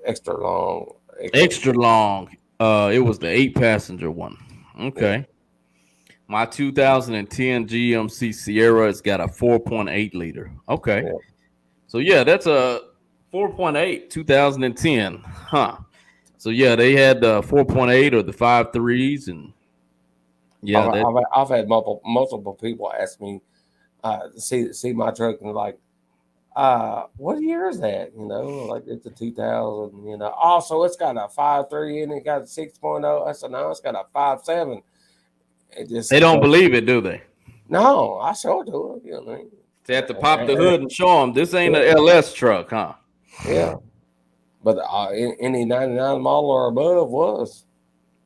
extra long, extra. extra long. It was the 8 passenger one. Yeah, Okay. My 2010 GMC Sierra, it's got a 4.8 liter. Okay. yeah. So yeah, that's a 4.8 2010. Huh. So yeah, they had the 4.8 or the 5.3s, and I've, yeah, that I've, I've had multiple people ask me, see my truck and like, what year is that? Like it's a 2000. Also it's got a 5.3 in it, got a 6.0. I said no, it's got a 5.7. It just they don't believe it, do they? no, I showed it to them. What I mean? They have to pop the And- hood and show them this ain't yeah, an LS truck, huh? yeah. But any 99 model or above was.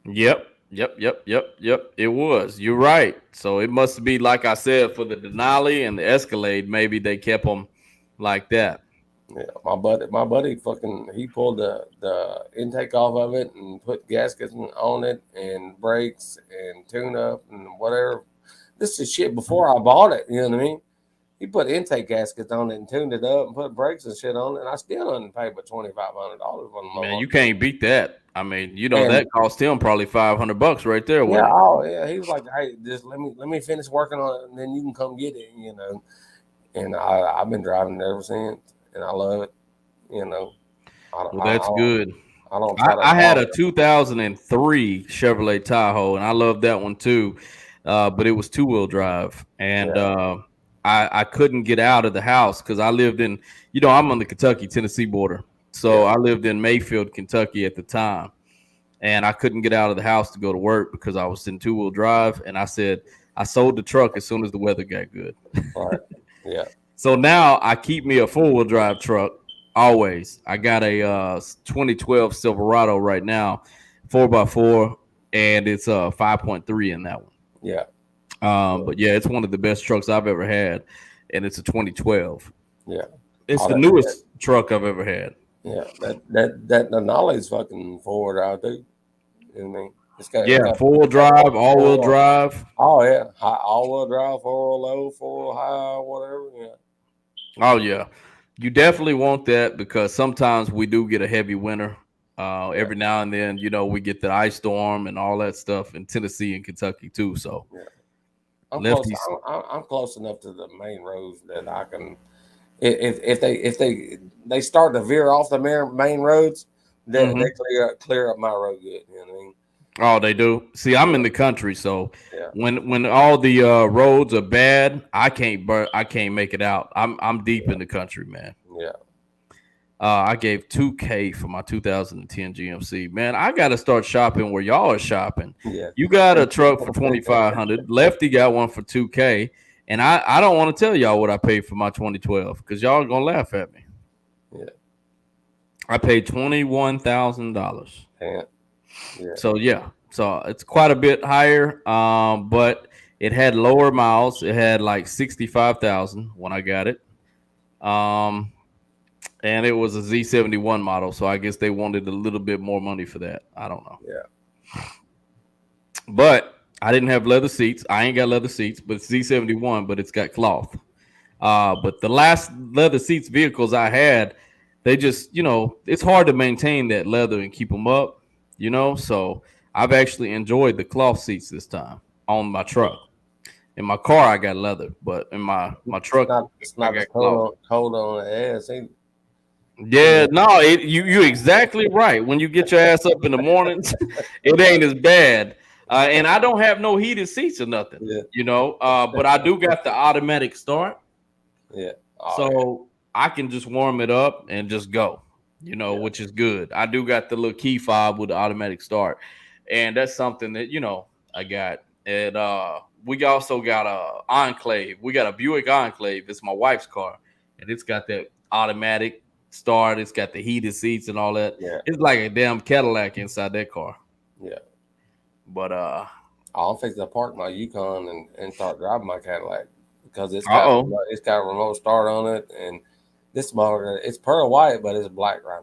Yep. It was. You're right. So it must be like I said for the Denali and the Escalade. Maybe they kept them like that. Yeah, my buddy, fucking, he pulled the intake off of it and put gaskets on it and brakes and tune up and whatever. This is shit before I bought it. You know what I mean? He put intake gaskets on it and tuned it up and put brakes and shit on it, and I still didn't pay but $2,500 on the Man, you motherfucker. can't beat that. I mean, And that cost him probably $500 right there, yeah, wasn't it? oh yeah, he was like, "Hey, just let me finish working on it, and then you can come get it." And I've been driving it ever since, and I love it. You know, I don't, Well, I, that's I don't, good. I don't try to I had talk. a 2003 Chevrolet Tahoe, and I love that one too. But it was two-wheel drive, and Yeah, I couldn't get out of the house because I lived in, I'm on the Kentucky-Tennessee border, so yeah, I lived in Mayfield, Kentucky at the time, and I couldn't get out of the house to go to work because I was in two-wheel drive, and I said, I sold the truck as soon as the weather got good. Right. Yeah. So now I keep me a 4-wheel drive truck always. I got a 2012 Silverado right now, 4x4, and it's a 5.3 in that one. Yeah. But yeah, it's one of the best trucks I've ever had, and it's a 2012. Yeah. It's All the that. newest truck I've ever had. Yeah. That the knowledge fucking forward out there. You know what I mean? Yeah, It's got 4-wheel drive, all-wheel drive. Oh yeah, high, all-wheel drive, 4 low, 4 high, whatever. Yeah. Oh yeah, you definitely want that because sometimes we do get a heavy winter. Yeah. Every now and then, we get the ice storm and all that stuff in Tennessee and Kentucky too. So Yeah. I'm close. lefties. I'm close enough to the main roads that I can. If they start to veer off the main roads, they clear up my road good. You know what I mean? Oh, they do. See, I'm in the country, so Yeah. when all the roads are bad, I can't make it out. I'm deep in the country, man. Yeah. I gave $2K for my 2010 GMC. Man, I got to start shopping where y'all are shopping. Yeah. You got a truck for 2,500. Lefty got one for 2K, and I don't want to tell y'all what I paid for my 2012 because y'all are gonna laugh at me. Yeah. I paid $21,000. Yeah. So yeah, so it's quite a bit higher. But it had lower miles. It had like 65,000 when I got it. And it was a Z71 model, so I guess they wanted a little bit more money for that. I don't know. Yeah. But I didn't have leather seats. I ain't got leather seats, but it's Z71, but it's got cloth. But the last leather seats vehicles I had, they just, it's hard to maintain that leather and keep them up, So I've actually enjoyed the cloth seats this time on my truck. In my car, I got leather, but in my truck, It's not I got cold cloth. on the ass. Yeah, no, you're exactly right. When you get your ass up in the mornings, it ain't as bad. And I don't have no heated seats or nothing, but I do got the automatic start. Yeah. So I can just warm it up and just go, which is good. I do got the little key fob with the automatic start. And that's something that, I got. And we also got a Enclave. We got a Buick Enclave. It's my wife's car. And it's got that automatic start. It's got the heated seats and all that. Yeah. It's like a damn Cadillac inside that car. Yeah. But I'll fix to park my Yukon and start driving my Cadillac because it's got a remote start on it, and this model it's pearl white, but it's black right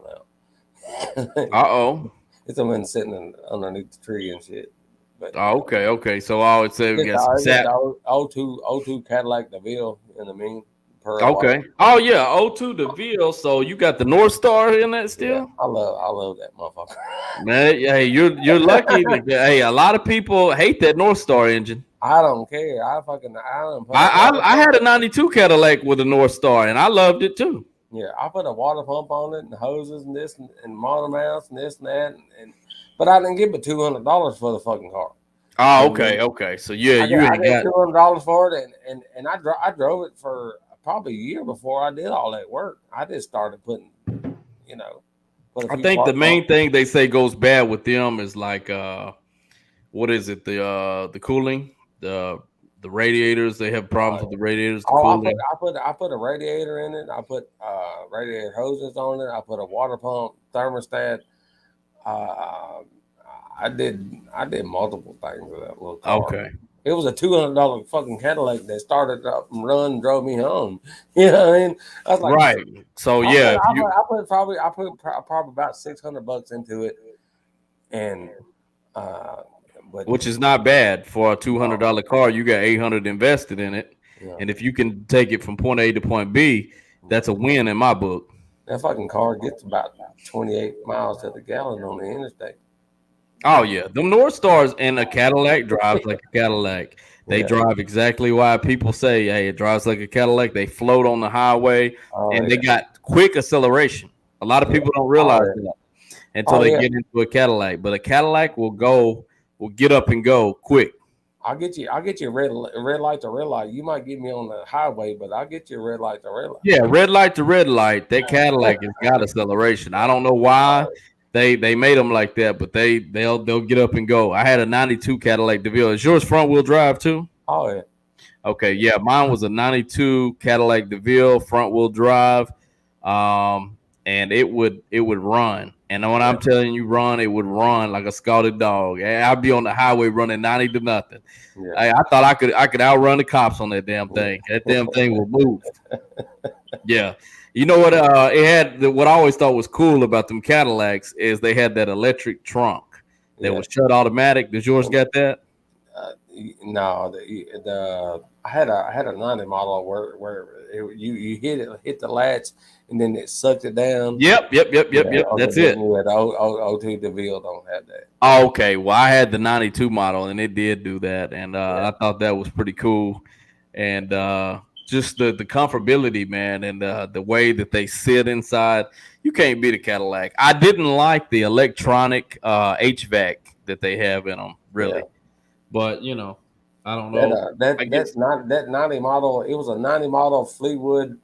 now. It's been sitting underneath the tree and shit. But okay. So I would say we got some 02 Cadillac DeVille in the mean. Okay. White. Oh yeah, 02 DeVille. So you got the North Star in that still? Yeah, I love that motherfucker. Man, hey, you're lucky. Hey, a lot of people hate that North Star engine. I don't care. I had a 92 Cadillac with a North Star, and I loved it too. Yeah, I put a water pump on it and hoses and this and motor mounts and this and that, but I didn't give it $200 for the fucking car. Oh, okay. So yeah, I got $200 for it, and I drove it for probably a year before I did all that work. I just started putting, I think the main thing they say goes bad with them is like, what is it? The cooling, the radiators. They have problems with the radiators. I put a radiator in it. I put radiator hoses on it. I put a water pump, thermostat. I did multiple things with that little car. Okay. It was a $200 fucking Cadillac that started up and drove me home. You know what I mean? I was like, right. So yeah, I put probably about $600 into it, and which is not bad for a $200 car. You got $800 invested in it, and if you can take it from point A to point B, that's a win in my book. That fucking car gets about 28 miles to the gallon on the interstate. Oh yeah, the North Stars and a Cadillac drives like a Cadillac. They drive exactly why people say, "Hey, it drives like a Cadillac." They float on the highway, and they got quick acceleration. A lot of people don't realize that until they get into a Cadillac. But a Cadillac will get up and go quick. I'll get you red light to red light. You might get me on the highway, but I'll get you red light to red light. Yeah, red light to red light. That Cadillac has got acceleration. I don't know why. They made them like that, but they'll get up and go. I had a 92 Cadillac DeVille. Is yours front wheel drive too? Oh yeah. Okay, yeah, mine was a '92 Cadillac DeVille front wheel drive, and it would run. And when Yeah. I'm telling you run, it would run like a scalded dog. I'd be on the highway running 90 to nothing. Yeah. I thought I could outrun the cops on that damn thing. That damn thing will move. Yeah. You know what? It had what I always thought was cool about them Cadillacs is they had that electric trunk that Yeah. was shut automatic. Does yours got that? No, the I had a 90 model where you hit the latch and then it sucked it down. Yep, yep, yep, Yeah. yep, yep. Okay. That's it. Yeah. The O2 DeVille don't have that. Oh, okay. Well, I had the '92 model, and it did do that, and Yeah. I thought that was pretty cool, and just the comfortability, man, and the way that they sit inside. You can't beat a Cadillac. I didn't like the electronic HVAC that they have in them, Yeah. really, but I don't That know. I guess not that 90 model. It was a 90 model Fleetwood.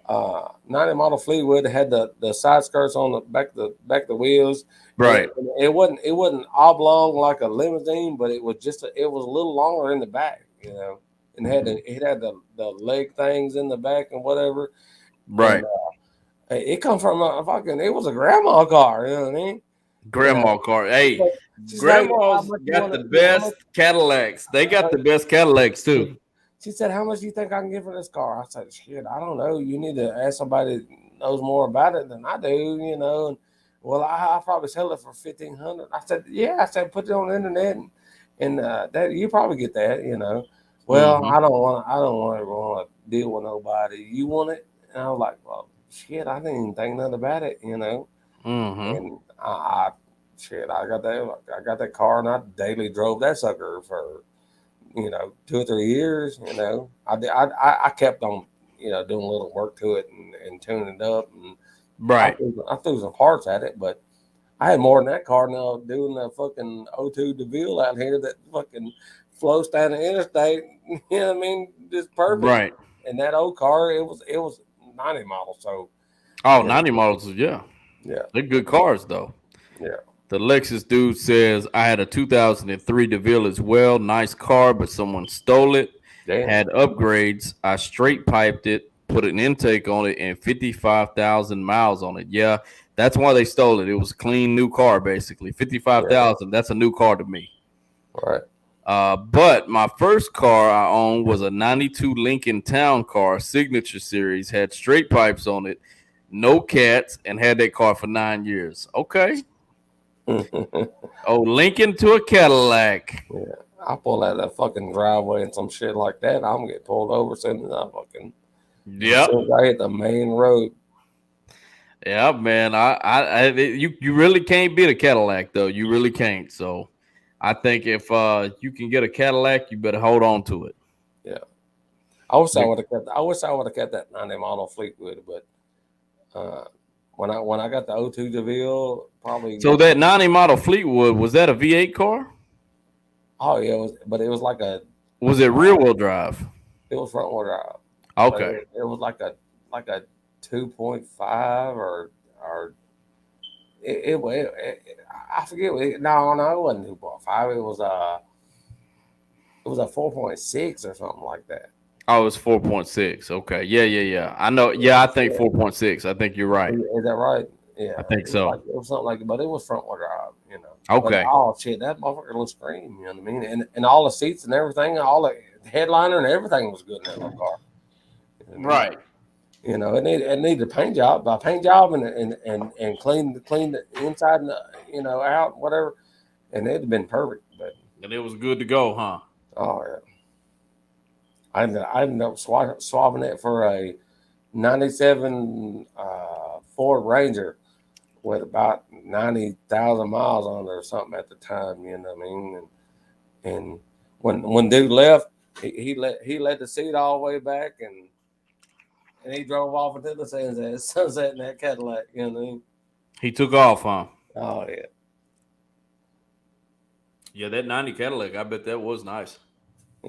90 model Fleetwood had the side skirts on the back of the wheels. And right, it wasn't oblong like a limousine, but it was a little longer in the back, and it had the leg things in the back and whatever. And right. it come from a fucking it was a grandma car, you know what I mean? You know, Grandma car. Hey, but she's like, how grandmas much you got want the to? Yeah, how best much? Cadillacs. They got the best Cadillacs too. She said, "How much do you think I can get for this car?" I said, "Shit, I don't know. You need to ask somebody that knows more about it than I do, And well, I'll probably sell it for 1,500. I said, "Yeah." I said, "Put it on the internet, and that you probably get that. Well, Hmm. I don't want to deal with nobody. You want it?" And I was like, "Well, shit, I didn't even think nothing about it. Hmm. And shit, I got that car, and I daily drove that sucker for 2 or 3 years. I kept on doing a little work to it and tuning it up, and Right. I threw some parts at it, but I had more than that car now doing the fucking O2 DeVille out here that fucking flows down the interstate. You know what I mean? Just perfect. Right. And that old car, it was 90 model, so Oh, yeah, 90 models, yeah. yeah, They're good cars, though. yeah. The Lexus dude says, I had a 2003 DeVille as well. Nice car, but someone stole it. Damn. Had upgrades. I straight piped it, put an intake on it, and 55,000 miles on it. Yeah, that's why they stole it. It was a clean new car, basically. Yeah. 55,000, that's a new car to me. Right. But my first car I owned was a '92 Lincoln Town Car, Signature Series, had straight pipes on it, no cats, and had that car for 9 years. Okay. Oh, Lincoln to a Cadillac. Yeah, I pull out that fucking driveway and some shit like that, I'm gonna get pulled over as Yep. soon as I hit the main road. Yeah, man. You really can't beat a Cadillac though. You really can't. So I think if you can get a Cadillac, you better hold on to it. Yeah, I wish I Like- would have kept. I wish I would have kept that 90 model Fleetwood, but uh, when I got the O2 DeVille, probably So that '90 model Fleetwood, was that a V8 car? oh yeah, it was like Was it rear wheel drive? it was front wheel drive, but Okay. it was like a 2.5 or I forget. No, it wasn't 2.5. It was a 4.6 or something like that. Oh, it's 4.6. Okay. Yeah, yeah, yeah. I know. Yeah, I think 4.6. I think you're right. Is that right? Yeah, I think so. it was something like, but it was front wheel drive. But Okay. oh shit, that motherfucker will scream. You know what I mean? And all the seats and everything, all the headliner and everything was good in that little car. You know what I mean? Right. It needed a paint job, and clean the inside and out whatever, and it'd have been perfect. But And it was good to go, huh? oh yeah, I ended up swapping it for a '97 Ford Ranger with about 90,000 miles on it or something at the time. You know what I mean? And when dude left, he let the seat all the way back, and he drove off into the sunset in that Cadillac. You know what I mean? He took off, huh? Oh yeah, Yeah, that '90 Cadillac. I bet that was nice.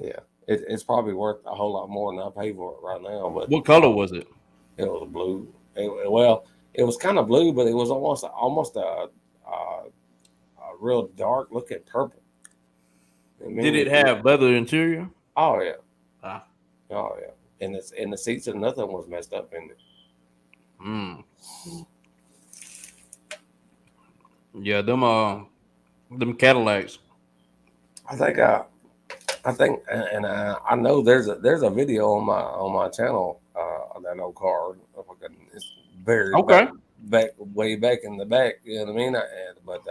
yeah. It's probably worth a whole lot more than I pay for it right now. But What color was it? it was blue. It was kind of blue, but it was almost a real dark looking purple. I mean, Did it have leather interior? Oh yeah, Ah, oh yeah. And the seats and nothing was messed up in it. mm. Yeah, them Cadillacs. I think I think, I know there's a video on my channel of that old car. It's buried Okay, back way back in the back. You know what I mean? But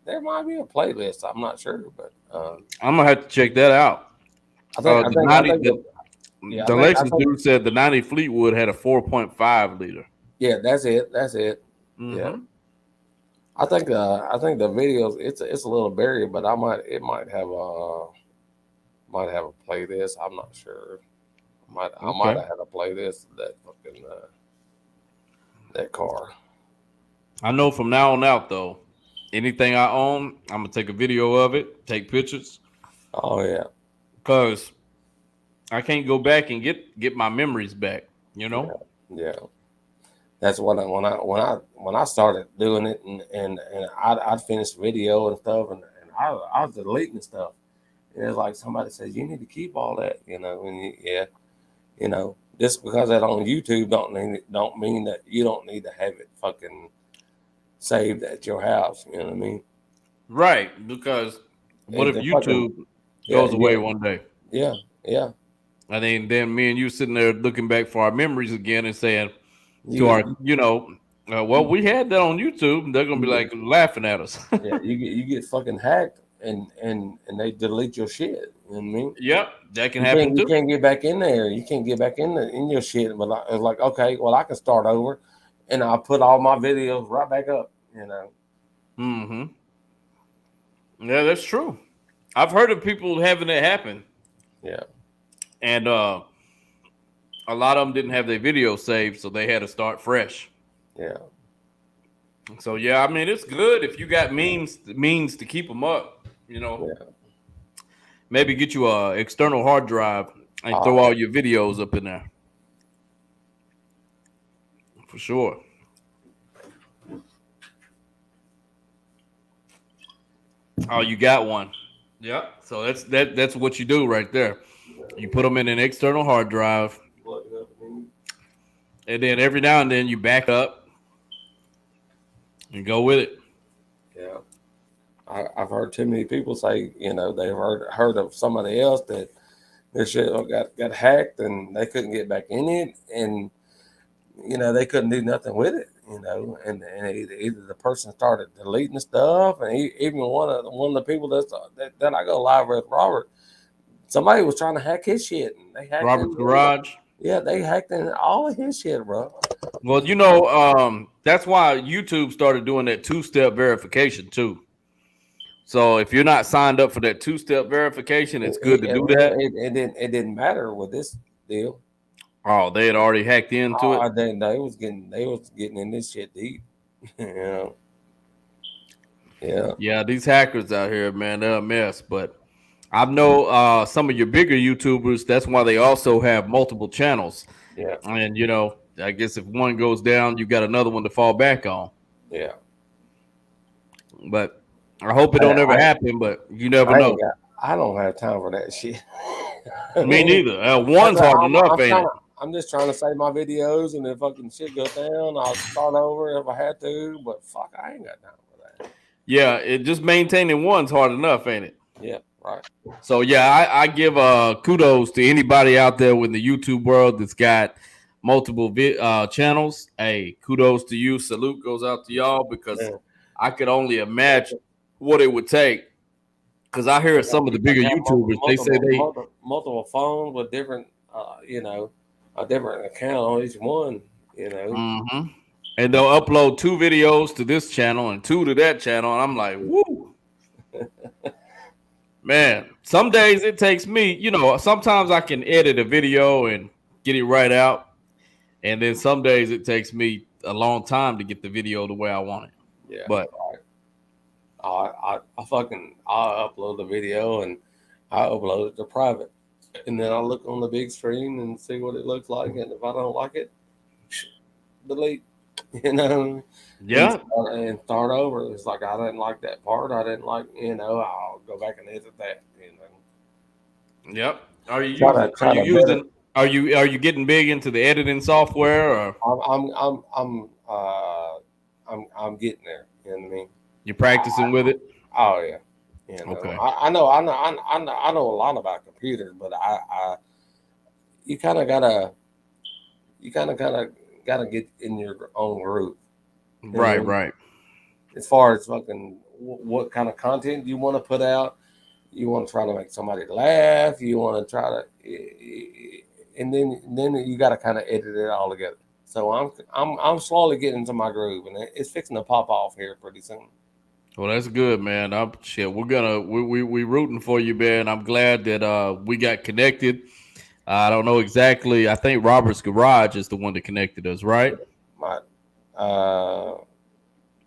there might be a playlist. I'm not sure, but I'm gonna have to check that out. The I 90, think yeah, the I Lexus think dude said the 90 Fleetwood had a 4.5 liter. yeah, that's it. That's it. Yeah, Mm-hmm. I think the videos it's a little buried, but I might it might have a playlist. I'm not sure. I might Okay. have had a playlist of that fucking that car. I know from now on out though, anything I own, I'm gonna take a video of it, take pictures, Oh yeah, cause I can't go back and get my memories back. You know. yeah, yeah. That's what when I started doing it, and I'd finish video and stuff, and I was deleting stuff. And it's like somebody says you need to keep all that, and yeah, just because that on YouTube don't mean that you don't need to have it fucking saved at your house. You know what I mean? Right, because what It, if the fucking YouTube yeah, goes away yeah, one day? yeah, yeah. And then me and you sitting there looking back for our memories again and saying You to get our, well, we had that on YouTube. And they're gonna be you, like laughing at us. yeah, you get fucking hacked and they delete your shit. You know what I mean? Yep, that can happen You too. can't get back in there. You can't get back in your shit. But it's like, okay, well I can start over, and I'll put all my videos right back up. You know? Hmm. Yeah, that's true. I've heard of people having that happen, Yeah, and a lot of them didn't have their video saved, so they had to start fresh. yeah, So yeah, I mean it's good if you got means to keep them up. yeah. Maybe get you a external hard drive and throw Oh all your videos up in there for sure. Oh, you got one. Yeah. So that's what you do right there. You put them in an external hard drive, and then every now and then you back up and go with it. yeah. I've heard too many people say, they've heard of somebody else that their shit got hacked and they couldn't get back in it, and they couldn't do nothing with it. And either the person started deleting the stuff, and even one of the people that I go live with, Robert, somebody was trying to hack his shit, and they hacked Robert's into his. Garage. Yeah, they hacked in all of his shit, bro. Well, that's why YouTube started doing that two-step verification too. So if you're not signed up for that two-step verification, it's good to do that. It didn't matter with this deal. Oh, they had already hacked into it. Oh, they was getting in this shit deep. you know, yeah, Yeah, these hackers out here, man, they're a mess. But I know some of your bigger YouTubers. That's why they also have multiple channels. yeah, And I guess if one goes down, you got another one to fall back on. yeah. But I hope it I, don't ever I, happen. But you never I ain't know. got. I don't have time for that shit. I Me mean, neither. One's hard enough, ain't it? I'm just trying to save my videos, and if fucking shit goes down, I'll start over if I had to. But fuck, I ain't got time for that. Yeah, it just maintaining one's hard enough, ain't it? Yeah, right. So yeah, I give kudos to anybody out there in the YouTube world that's got multiple channels. Hey, kudos to you. Salute goes out to y'all because Yeah. I could only imagine what it would take. Because I hear some of the You got bigger to have YouTubers, they say they multiple phones with different, a different account on each one. You know. hmm and they'll upload 2 videos to this channel and 2 to that channel, and I'm like, woo, man. Some days it takes me, sometimes I can edit a video and get it right out. And then some days it takes me a long time to get the video the way I want it. Yeah. But Right. I upload the video and I upload it to private, and then I look on the big screen and see what it looks like, and if I don't like it, delete. You know, yeah, and start over. It's like I didn't like that part. I didn't like. I'll go back and edit that. yep. Are you Try to using? Are try you to better. using? Are you getting big into the editing software, or I'm getting there. You know what I mean? you practicing with it? Oh yeah. You know, Okay. I know a lot about computers, but you kind of gotta you kind of gotta get in your own groove. You know what I Right. mean? Right. As far as fucking what kind of content you want to put out, you want to try to make somebody laugh. You want to try to, and then you got to kind of edit it all together. So I'm slowly getting into my groove, and it's fixing to pop off here pretty soon. Well, that's good, man. I'm shit. We rooting for you, man. I'm glad that we got connected. I don't know exactly. I think Robert's Garage is the one that connected us, right? My uh,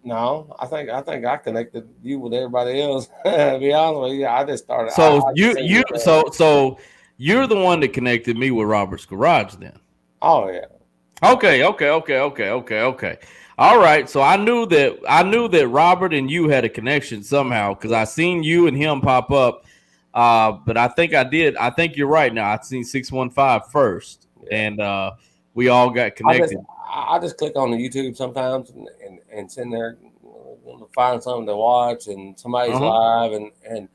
no, I think I connected you with everybody else. To be honest with you, I just started. So I just seen you your thing. you're the one that connected me with Robert's Garage then. Oh yeah, Okay. All right. So I knew that Robert and you had a connection somehow because yeah, I seen you and him pop up. But I think I did. I think you're right now. I seen 615 first, yeah. and we all got I just connected. I just click on the YouTube sometimes and sitting there to find something to watch and somebody's Uh-huh. live and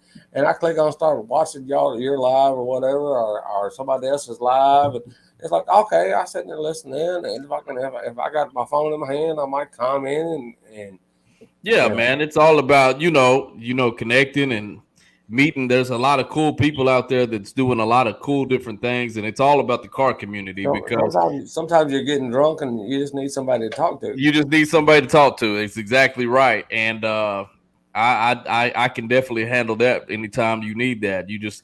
I click on start watching your live or whatever or somebody else's live and it's like okay I sit there listening and if I got my phone in my hand I might comment and Yeah, you know man. It's all about, connecting and meeting. There's a lot of cool people out there that's doing a lot of cool different things, and it's all about the car community because sometimes you're getting drunk and you just need somebody to talk to. you just need somebody to talk to. It's exactly right. And I can definitely handle that anytime you need that. You just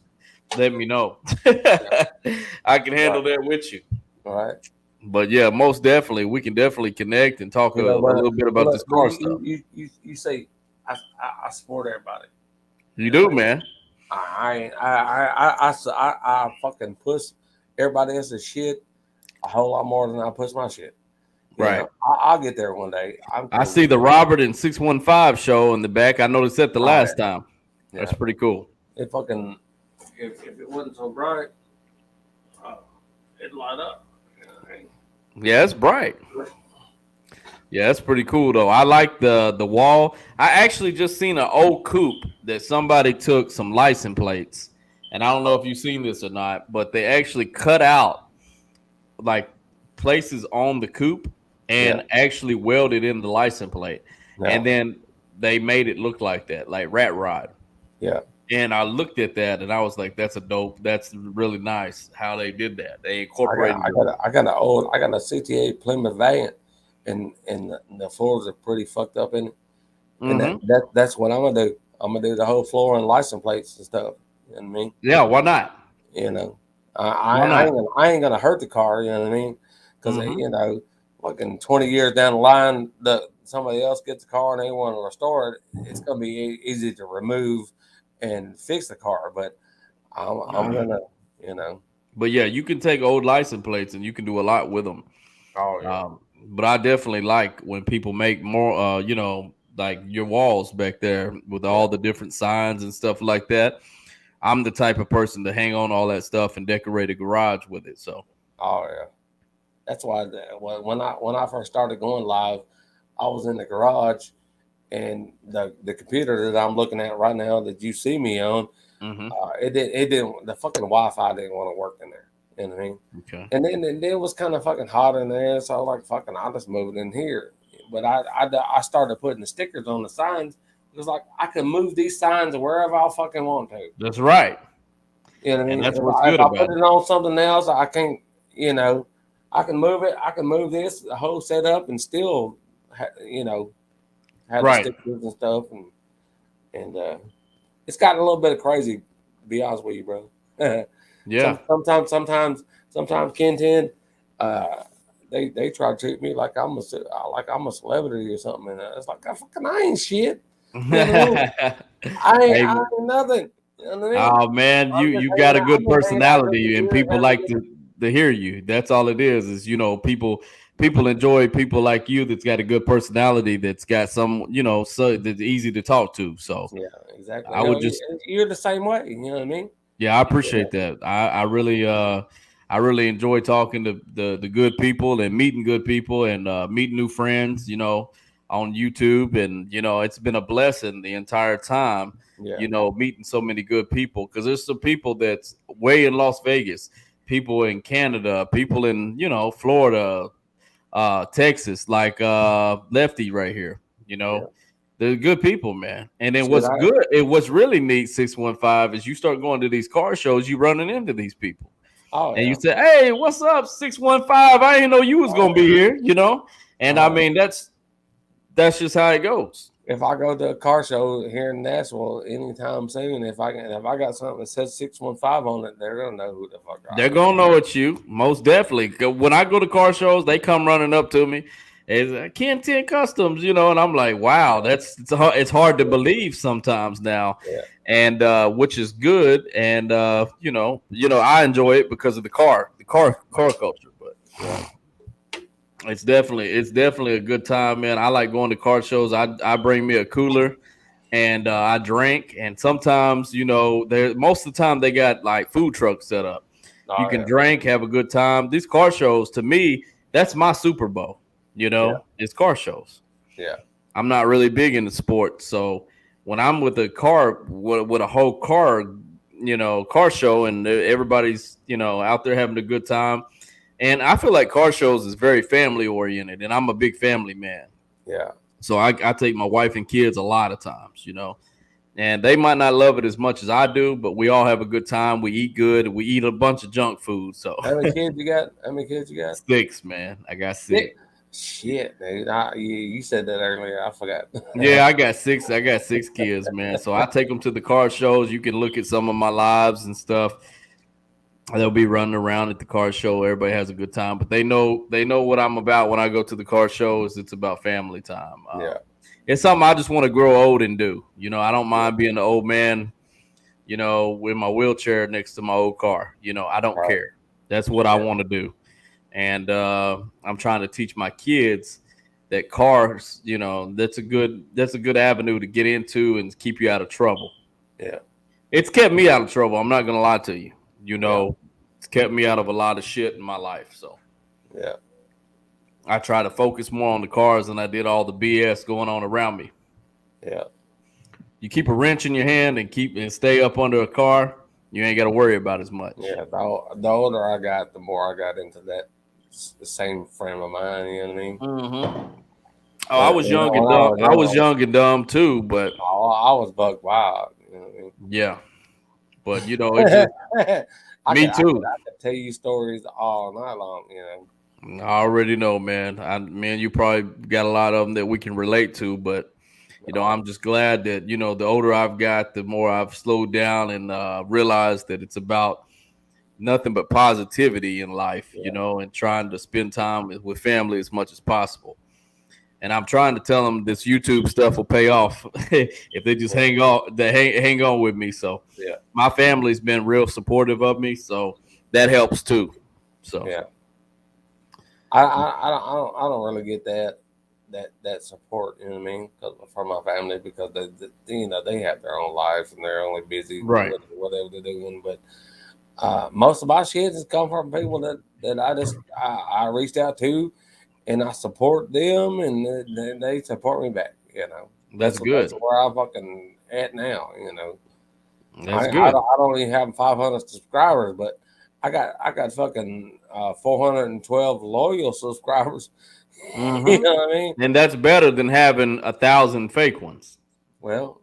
let me know. Yeah, I can right, handle that with you. right. But yeah, most definitely we can definitely connect and talk You a know, little bit but about this look, but car stuff. you say I support everybody. You You know do, what I mean? man. I fucking push everybody else's shit a whole lot more than I push my shit. You Right. know, I'll get there one day. I'm I cool see with the it. Robert and 615 show in the back. I noticed that the Oh last time. yeah, That's yeah. pretty cool. It fucking if it wasn't so bright, uh, it'd light up. You know what I mean? Yeah, it's bright. Yeah, that's pretty cool though. I like the wall. I actually just seen an old coupe that somebody took some license plates, and I don't know if you've seen this or not, but they actually cut out like places on the coupe Yeah, and actually welded in the license plate, yeah, and then they made it look like that, like rat rod. yeah. And I looked at that and I was like, "That's a dope. That's really nice how they did that. They I got incorporated I the." got a, I got an old I got a '68 Plymouth Valiant, and the floors are pretty fucked up in it. And Mm-hmm. that's what I'm gonna do. I'm gonna do the whole floor and license plates and stuff. You know what I mean? Yeah, why not? You know, Why not? I ain't gonna hurt the car. You know what I mean? Because Mm-hmm. fucking 20 years down the line, somebody else gets the car and they want to restore it. It's gonna be easy to remove and fix the car. But I'm gonna, you know. But yeah, you can take old license plates and you can do a lot with them. Oh yeah, But I definitely like when people make more, like your walls back there with yeah. all the different signs and stuff like that. I'm the type of person to hang on all that stuff and decorate a garage with it. So, Oh yeah. That's why when I first started going live, I was in the garage and the computer that I'm looking at right now that you see me on. hmm It didn't the fucking Wi-Fi didn't want to work in there. You know what I mean? okay, And then it was kind of fucking hot in there, so I was like, fucking, I'll just move it in here. But I started putting the stickers on the signs. It was like I can move these signs wherever I fucking want to. that's right, You know what I and mean? that's what's If good I about put it. it on something else, I can't. You know, I can move it. I can move this the whole setup and still, have the Right? stickers and stuff and it's gotten a little bit of crazy. To be honest with you, bro. Yeah. Sometimes Ken-Tenn, uh, they try to treat me like I'm a celebrity or something, and it's like I ain't shit. You know what I mean? I Hey, ain't nothing. You know what I mean? oh man, you got a good I'm just hanging out, drinking personality, and beer, people having a like good. to hear you. That's all it is. Is people enjoy people like you that's got a good personality, that's got some so that's easy to talk to. So Yeah, exactly. I would just You're the same way. You know what I mean? Yeah, I Yeah, appreciate that. I really enjoy talking to the good people and meeting good people and meeting new friends, on YouTube. And it's been a blessing the entire time, yeah, meeting so many good people, because there's some people that's way in Las Vegas, people in Canada, people in, Florida, Texas, like Lefty right here. yeah. They're good people, man. And then Shit, what's really neat, 615, is you start going to these car shows, you running into these people. oh And you yeah, say, "Hey, what's up, 615? I didn't know you was gonna oh be here." And I yeah. mean that's just how it goes. If I go to a car show here in Nashville anytime soon, if I got something that says 615 on it, they're gonna know who the fuck They're I am. gonna know it's you, most definitely. 'Cause when I go to car shows, they come running up to me. It's Ken-Tenn Customs, and I'm like, wow, it's hard to believe sometimes now, Yeah, and which is good, and I enjoy it because of the car culture, but yeah, it's definitely a good time, man. I like going to car shows. I bring me a cooler and I drink, and sometimes they most of the time they got like food trucks set up. You oh can yeah, drink, have a good time. These car shows, to me, that's my Super Bowl. yeah, It's car shows. yeah, I'm not really big into sports, so when I'm with a car, with a whole car show, and everybody's out there having a good time, and I feel like car shows is very family oriented, and I'm a big family man. yeah, So I take my wife and kids a lot of times. And they might not love it as much as I do, but we all have a good time. We eat good, and we eat a bunch of junk food. So How many kids you got? How many kids you got? six, man. I got Six. six. Shit, dude. You said that earlier. I forgot. Yeah, I got six. I got six kids, man. So I take them to the car shows. You can look at some of my lives and stuff. They'll be running around at the car show. Everybody has a good time, but they know what I'm about when I go to the car shows. It's about family time. Yeah, It's something I just want to grow old and do. I don't yeah, mind being an old man, with my wheelchair next to my old car. I don't right. care. That's what I Yeah, want to do. And I'm trying to teach my kids that cars, that's a good avenue to get into and keep you out of trouble. yeah, It's kept me out of trouble. I'm not gonna lie to you. yeah, It's kept me out of a lot of shit in my life. So yeah, I try to focus more on the cars than I did all the BS going on around me. yeah, You keep a wrench in your hand and stay up under a car, you ain't got to worry about as much. yeah. The older I got, the more I got into that the same frame of mind. You know what I mean? Hmm. Oh, I When, was when, young and when I dumb. was I was young, young and dumb too, but I was buck wild. You know what I mean? yeah, but it's just me too. I could tell you stories all night long. You know. I already know, man. Man, you probably got a lot of them that we can relate to, but Oh, I'm just glad that the older I've got, the more I've slowed down and realized that it's about nothing but positivity in life, yeah, and trying to spend time with family as much as possible. And I'm trying to tell them this YouTube stuff will pay off if they just yeah, hang on with me. So yeah, my family's been real supportive of me, so that helps too. So yeah. I don't really get that support. You know what I mean? 'Cause from my family because they have their own lives and they're only busy right, with whatever they're doing. But most of my shit has come from people that I reached out to and I support them and they support me back. You know, that's that's good. where I fucking at now. You know, That's good. I don't even have 500 subscribers, but I got fucking 412 loyal subscribers. You Hmm. know what I mean? And that's better than having 1,000 fake ones. Well,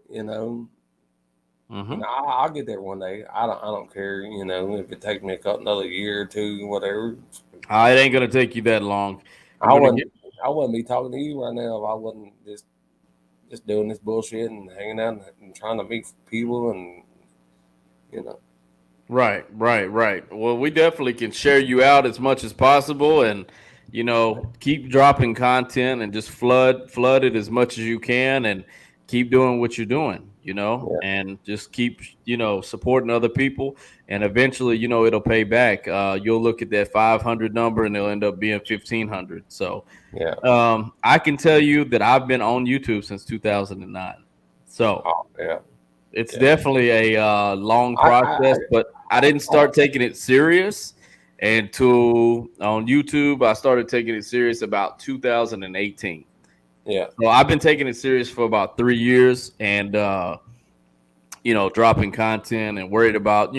Hmm. I'll get there one day. I don't care. You know, if it takes me another year or two, whatever. It ain't gonna take you that long. You're I gonna get wouldn't I wouldn't be talking to you right now if I wasn't just doing this bullshit and hanging out and trying to meet people and you know. right, right, right. Well, we definitely can share you out as much as possible, and keep dropping content and just flood it as much as you can, and keep doing what you're doing. Yeah, And just keep supporting other people, and eventually it'll pay back. You'll look at that 500 number, and it'll end up being 1,500. So yeah. I can tell you that I've been on YouTube since 2009. So Oh, yeah. It's Yeah. definitely a long I, process, but I didn't I start taking it serious until on YouTube. I started taking it serious about 2018. yeah. So I've been taking it serious for about 3 years, and dropping content and worried about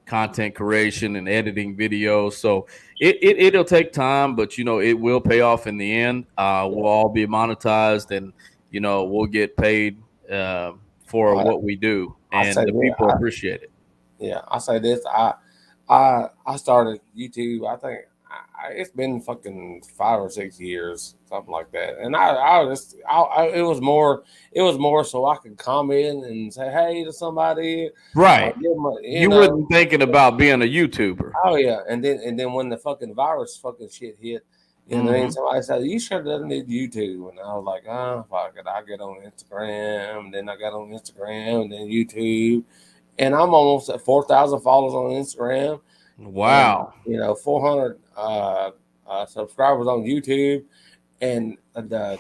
content creation and editing videos. So it'll take time, but it will pay off in the end. We'll all be monetized, and we'll get paid for I, what we do, I and say the this. people appreciate it. Yeah, I say this. I started YouTube. I think it's been fucking 5 or 6 years, something like that. And it was more, so I could comment and say hey to somebody, or Right. give them You weren't thinking about being a YouTuber. oh yeah. And then when the fucking virus fucking shit hit, what I mean, Hmm. somebody said you sure doesn't need YouTube, and I was like, oh fuck it, I get on Instagram, and then I got on Instagram, and then YouTube, and I'm almost at 4,000 followers on Instagram, and Wow. 400 subscribers on YouTube, and the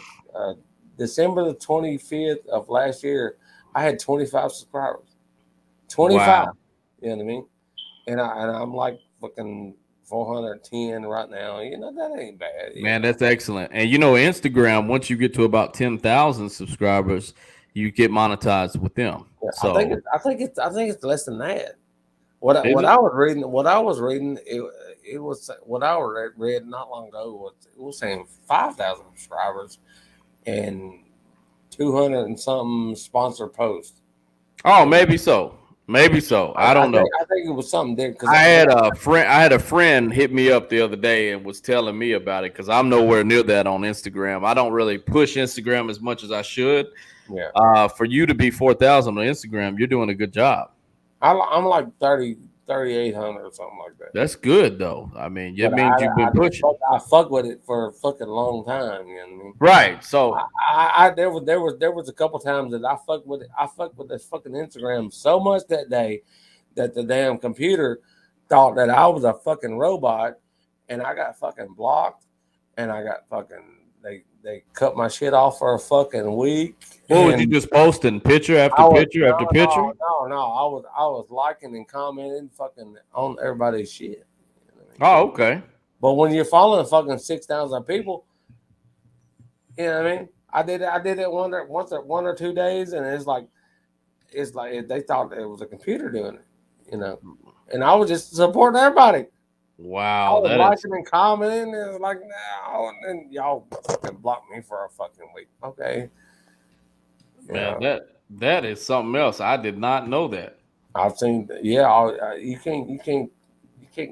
December the 25th of last year, I had 25 subscribers. 25. Wow. You know what I mean? And I'm like fucking 410 right now. That ain't bad. Man, that's excellent. And Instagram, once you get to about 10,000 subscribers, you get monetized with them. Yeah, So, I think it's less than that. What I, is what it? I was reading, it was what I read not long ago was saying 5,000 subscribers and 200 and something sponsored posts. Oh, And maybe so. Maybe so. I, I I don't think know. I think it was something there because I had a friend. I had a friend hit me up the other day and was telling me about it because I'm nowhere near that on Instagram. I don't really push Instagram as much as I should. yeah, For you to be 4,000 on Instagram, you're doing a good job. I'm like 3,800 or something like that. That's good though. I mean, it But means you've been pushing. I fuck with it for a fucking long time. You know what I mean? Right. So There was a couple times that I fucked with it. I fucked with this fucking Instagram so much that day that the damn computer thought that I was a fucking robot, and I got fucking blocked, and I got fucking they cut my shit off for a fucking week, what was you and just posting picture after I was picture after picture? no, I was liking and commenting fucking on everybody's shit. You know what I mean? Oh, okay. But when you're following fucking 6,000 people, you know what I mean? I did it one or 2 days, and it's like they thought it was a computer doing it, you know. And I was just supporting everybody. I Wow, was that is liking and commenting, and it's like, no, and then y'all fucking blocked me for a fucking week. Okay, man. yeah, That is something else. I did not know that. I've seen. Yeah, you can't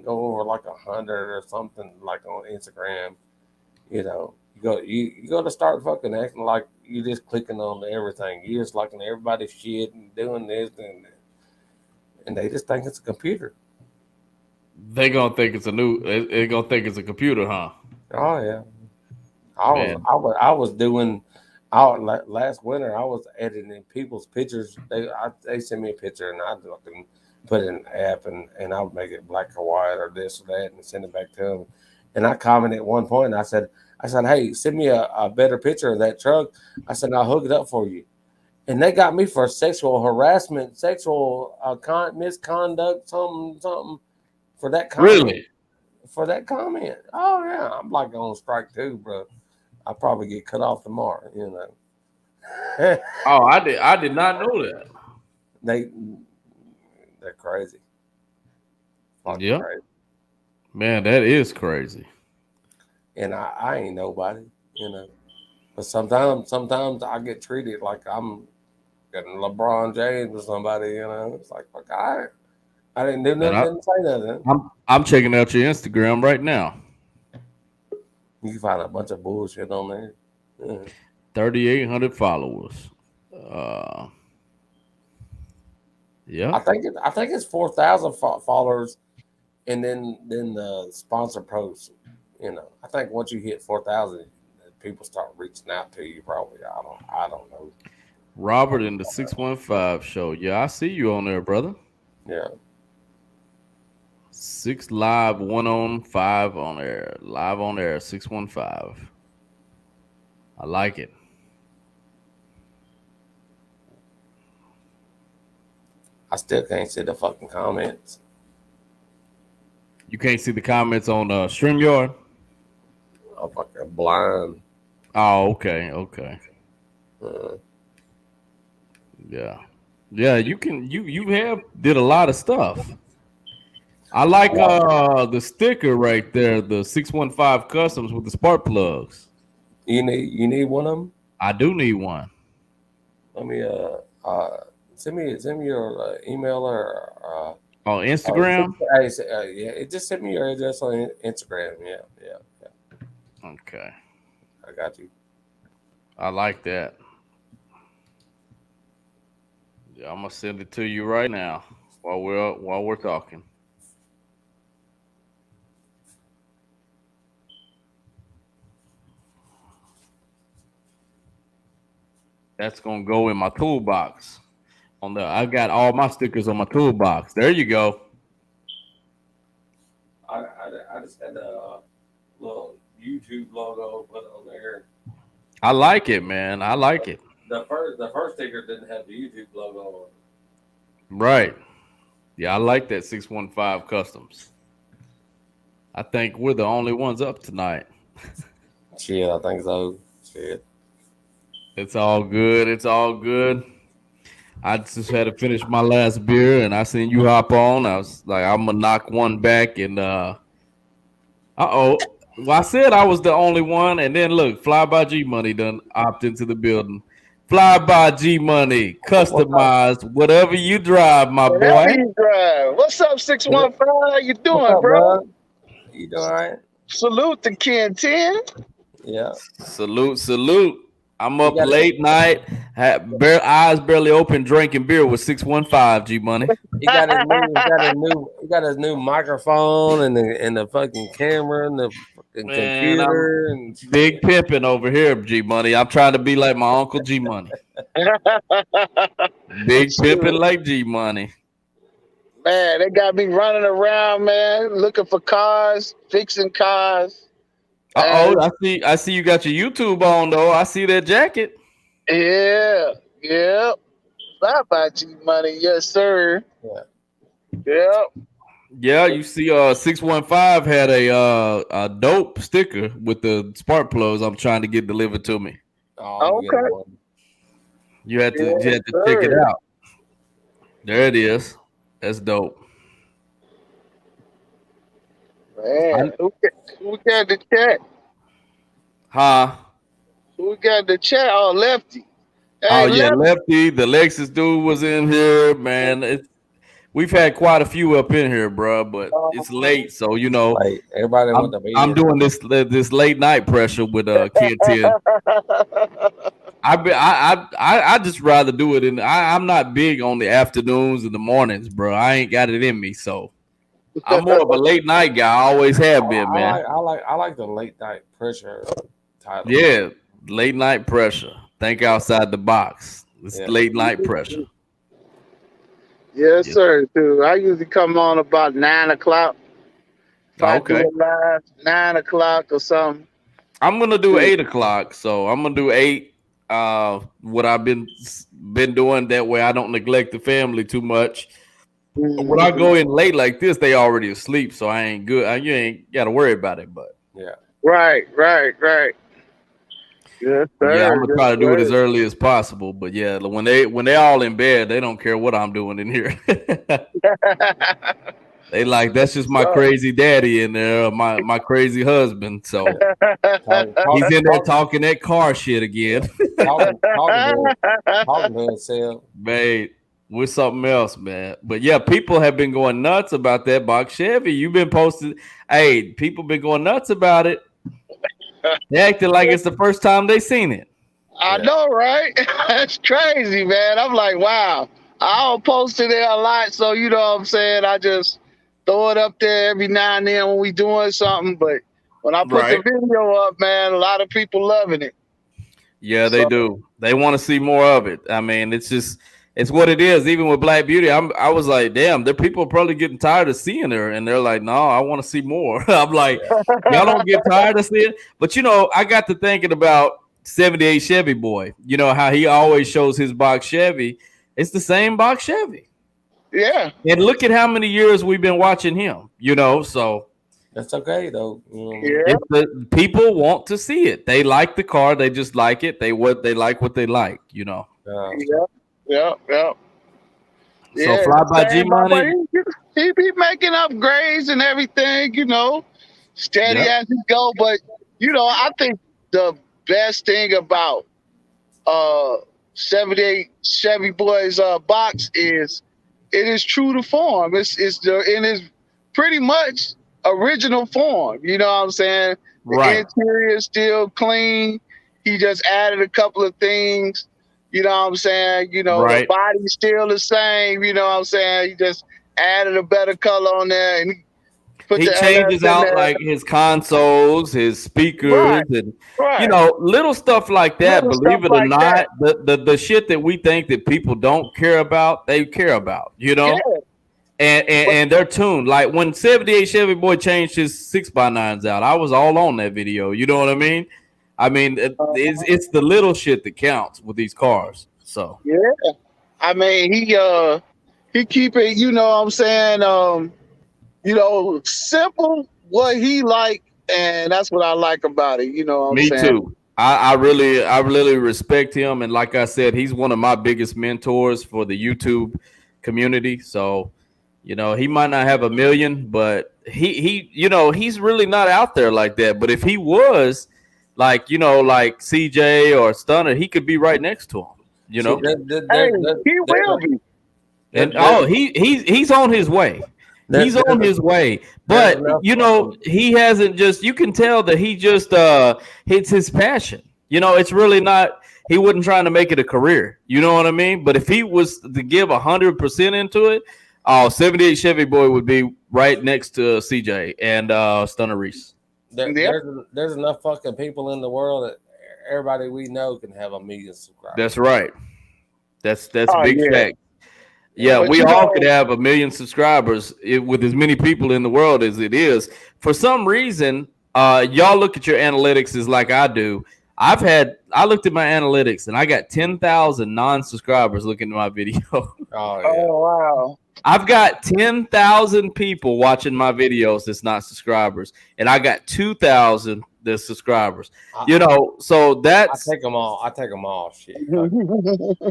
go over like 100 or something like on Instagram. You go to start fucking acting like you just clicking on everything. You just liking everybody's shit and doing this and they just think it's a computer. They gonna think it's a new. They gonna think it's a computer, huh? Oh yeah, Man, I was doing. Last winter I was editing people's pictures. They send me a picture and I fucking put it in an app and I would make it black or white or this or that and send it back to them. And I commented at one point. I said, hey, send me a better picture of that truck. I said, I'll hook it up for you. And they got me for sexual harassment, sexual misconduct, something for that comment. really? For that comment. Oh yeah, I'm like on strike too, bro. I'll probably get cut off tomorrow. Oh, I did not know that. they they're crazy, fucking Yep, crazy. man, that is crazy. And I ain't nobody, you know. But sometimes I get treated like I'm getting LeBron James or somebody, you know. It's like fuck, I didn't do Man, nothing, didn't say nothing. I'm checking out your Instagram right now. You can find a bunch of bullshit on there. Yeah. 3,800 followers. Uh, I yep. think it's 4,000 followers, and then the sponsor posts. I think once you hit 4,000, people start reaching out to you. Probably, I don't know. Robert in the 615 show. Yeah, I see you on there, brother. Yeah, Six live, one on five on air. Live on air, 615. I like it. I still can't see the fucking comments. You can't see the comments on StreamYard? I'm fucking blind. Oh, okay, okay. Uh, Yeah. Yeah, you have did a lot of stuff. I like the sticker right there, the 615 customs with the spark plugs. you need one of them. I do need one. Let me send me your email On or Instagram? yeah, just send me your address on Instagram. Yeah. Okay. I got you. I like that. Yeah, I'm gonna send it to you right now while we're talking. That's gonna go in my toolbox. I got all my stickers on my toolbox. There you go. I just had a little YouTube logo put on there. I like it, man. I like it. The first sticker didn't have the YouTube logo on it. Right. Yeah, I like that 615 customs. I think we're the only ones up tonight. Shit, I think so. Shit. It's all good. It's all good. I just had to finish my last beer and I seen you hop on. I was like, I'm gonna knock one back and oh. Well, I said I was the only one, and then look, Fly by G Money done opt into the building. Fly by G Money, What's up? customized, whatever you drive, my Whatever boy. you drive. What's up, 615? How you What's doing, up, bro? bro? You doing all right? Salute to Ken-Tenn. Yeah. Salute, salute. I'm up You got late night, eyes barely open, drinking beer with 615 G Money. He got his new microphone and the fucking camera and the fucking Man, I'm computer and big shit. pimping over here, G Money. I'm trying to be like my uncle G Money. Big pimping Shoot. like G Money. Man, they got me running around, man, looking for cars, fixing cars. Uh And oh, I see you got your YouTube on though. I see that jacket. yeah. Bye bye, G Money. Yes, sir. Yeah. Yeah. Yeah, you see 615 had a dope sticker with the spark plugs I'm trying to get delivered to me. Oh, I'm getting Okay. one. You Yes, had to check it sir. out. There it is. That's dope. Man, I, who got the chat? huh? Who got the chat? Oh, Lefty. Oh Hey, yeah, Lefty. Lefty, the Lexus dude was in here, man. We've had quite a few up in here, bro, but it's late, so Like everybody want to be I'm here. doing this late night pressure with Ken-Tenn. I just rather do it I'm not big on the afternoons and the mornings, bro. I ain't got it in me, so I'm more of a late night guy. I always have been, man. I like the late night pressure title. Yeah, late night pressure. Think outside the box. It's Yeah. late night pressure. Yes, Yeah. sir. Too. I usually come on about 9 o'clock. If I do Okay. it live, 9 o'clock or something. I'm gonna do 8 o'clock, so I'm gonna do 8. What I've been doing that way I don't neglect the family too much. When I Mhm. go in late like this, they already asleep, so I ain't good. You ain't got to worry about it. But Yeah. Right. Yes, yeah, I'm sir. gonna Yes, try to do it as sir. early as possible. But yeah, when they all in bed, they don't care what I'm doing in here. They like that's just my So- crazy daddy in there, my crazy husband. So Talking, he's talk, in there talk, talking that car shit again. talking to himself. Man, we're something else, man. But yeah, people have been going nuts about that box Chevy. You've been posted. Hey, people been going nuts about it. They acted like it's the first time they seen it. I Yeah. know, right? That's crazy, man. I'm like, wow. I don't post it there a lot, so you know what I'm saying. I just throw it up there every now and then when we doing something. But when I put the Right. video up, man, a lot of people loving it. Yeah, they So do. They want to see more of it. I mean, it's what it is. Even with Black Beauty, I was like, damn, the people are probably getting tired of seeing her, and they're like, no, I want to see more. I'm like, y'all don't get tired of seeing it. But I got to thinking about 78 Chevy Boy. You know how he always shows his box Chevy. It's the same box Chevy. Yeah. And look at how many years we've been watching him. So That's okay though. Yeah. it's the people want to see it. They like the car. They just like it. They like what they like. Yeah. Yeah. Yeah. So Yeah. fly by G Same, but Money. he be making upgrades and everything, steady Yep. as he go. But I think the best thing about uh 78 Chevy Boys box is it is true to form. It's in its pretty much original form. You know what I'm saying? The Right. interior is still clean. He just added a couple of things. You know what I'm saying? The Right. body's still the same. You know what I'm saying? He just added a better color on there and he put He the LS changes in out there. like his consoles, his speakers, Right, and right. little stuff like that. Little stuff Believe it or like that. not, the shit that we think that people don't care about, they care about. Yeah. And they're tuned. Like when 78 Chevy Boy changed his 6x9s out, I was all on that video. You know what I mean? It's the little shit that counts with these cars. So Yeah. I mean, he keep it, what I'm saying, simple what he like, and that's what I like about it. You know what I'm me saying? too. I really respect him, and like I said, he's one of my biggest mentors for the YouTube community. So, he might not have a million, but he's really not out there like that. But if he was, like CJ or Stunner, he could be right next to him. See, Hey, he will be. And he's on his way. He's on his way. But he hasn't just, you can tell that he just hits his passion. It's really not, he wasn't trying to make it a career. You know what I mean? But if he was to give 100% into it, 78 Chevy Boy would be right next to CJ and Stunner Reese. There's enough fucking people in the world that everybody we know can have 1 million subscribers. That's right. That's big yeah. fact. Yeah, But we all could have 1 million subscribers with as many people in the world as it is. For some reason, y'all look at your analytics as like I do. I looked at my analytics and I got 10,000 non-subscribers looking at my video. Oh, yeah. Oh, wow. I've got 10,000 people watching my videos that's not subscribers, and I got 2,000 that's subscribers. So that's I take them all. Shit.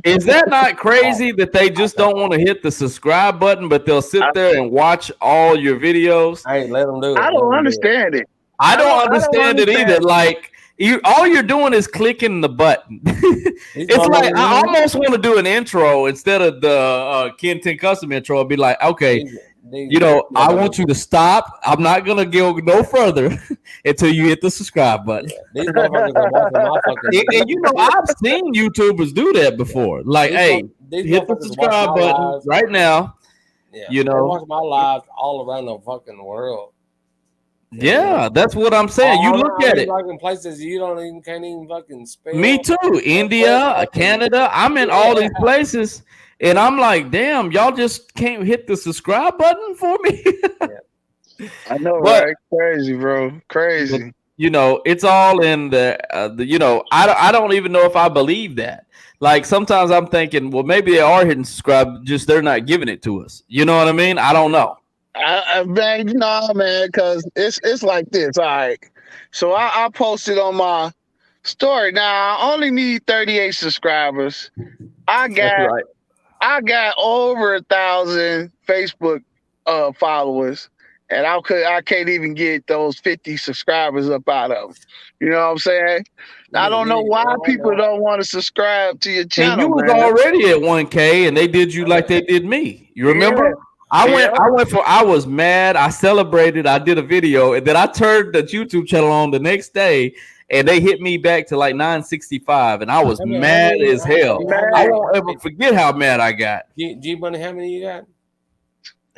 Is that not crazy that they just don't want to hit the subscribe button, but they'll sit there and watch all your videos? I ain't let them do it. I don't understand it. I don't understand it either. Like all you're doing is clicking the button. It's like I almost want to do an intro instead of the Ken-Tenn custom intro. I'd be like, okay, I want you to stop. I'm not gonna go no further until you hit the subscribe button. These motherfuckers are watching my fucking. And I've seen YouTubers do that before. Like, hit the subscribe button right now. Yeah, they watch my lives all around the fucking world. Yeah, that's what I'm saying. You look at it. Like in places you can't even fucking spell. Me too. India, Canada. I'm in all these places, and I'm like, damn, y'all just can't hit the subscribe button for me. I know, right? Crazy, bro. Crazy. But, it's all in the I don't even know if I believe that. Like sometimes I'm thinking, well, maybe they are hitting subscribe, just they're not giving it to us. You know what I mean? I don't know. Man, because it's like this. All right. So I posted on my story. Now I only need 38 subscribers. I got over 1,000 Facebook followers, and I can't even get those 50 subscribers up out of them. You know what I'm saying? I don't know why people don't want to subscribe to your channel. And you was already at 1K, and they did you like they did me. You remember? Yeah. I was mad. I celebrated. I did a video, and then I turned the YouTube channel on the next day, and they hit me back to like 965, and I was mad as hell. I won't ever forget how mad I got. G Money, how many you got?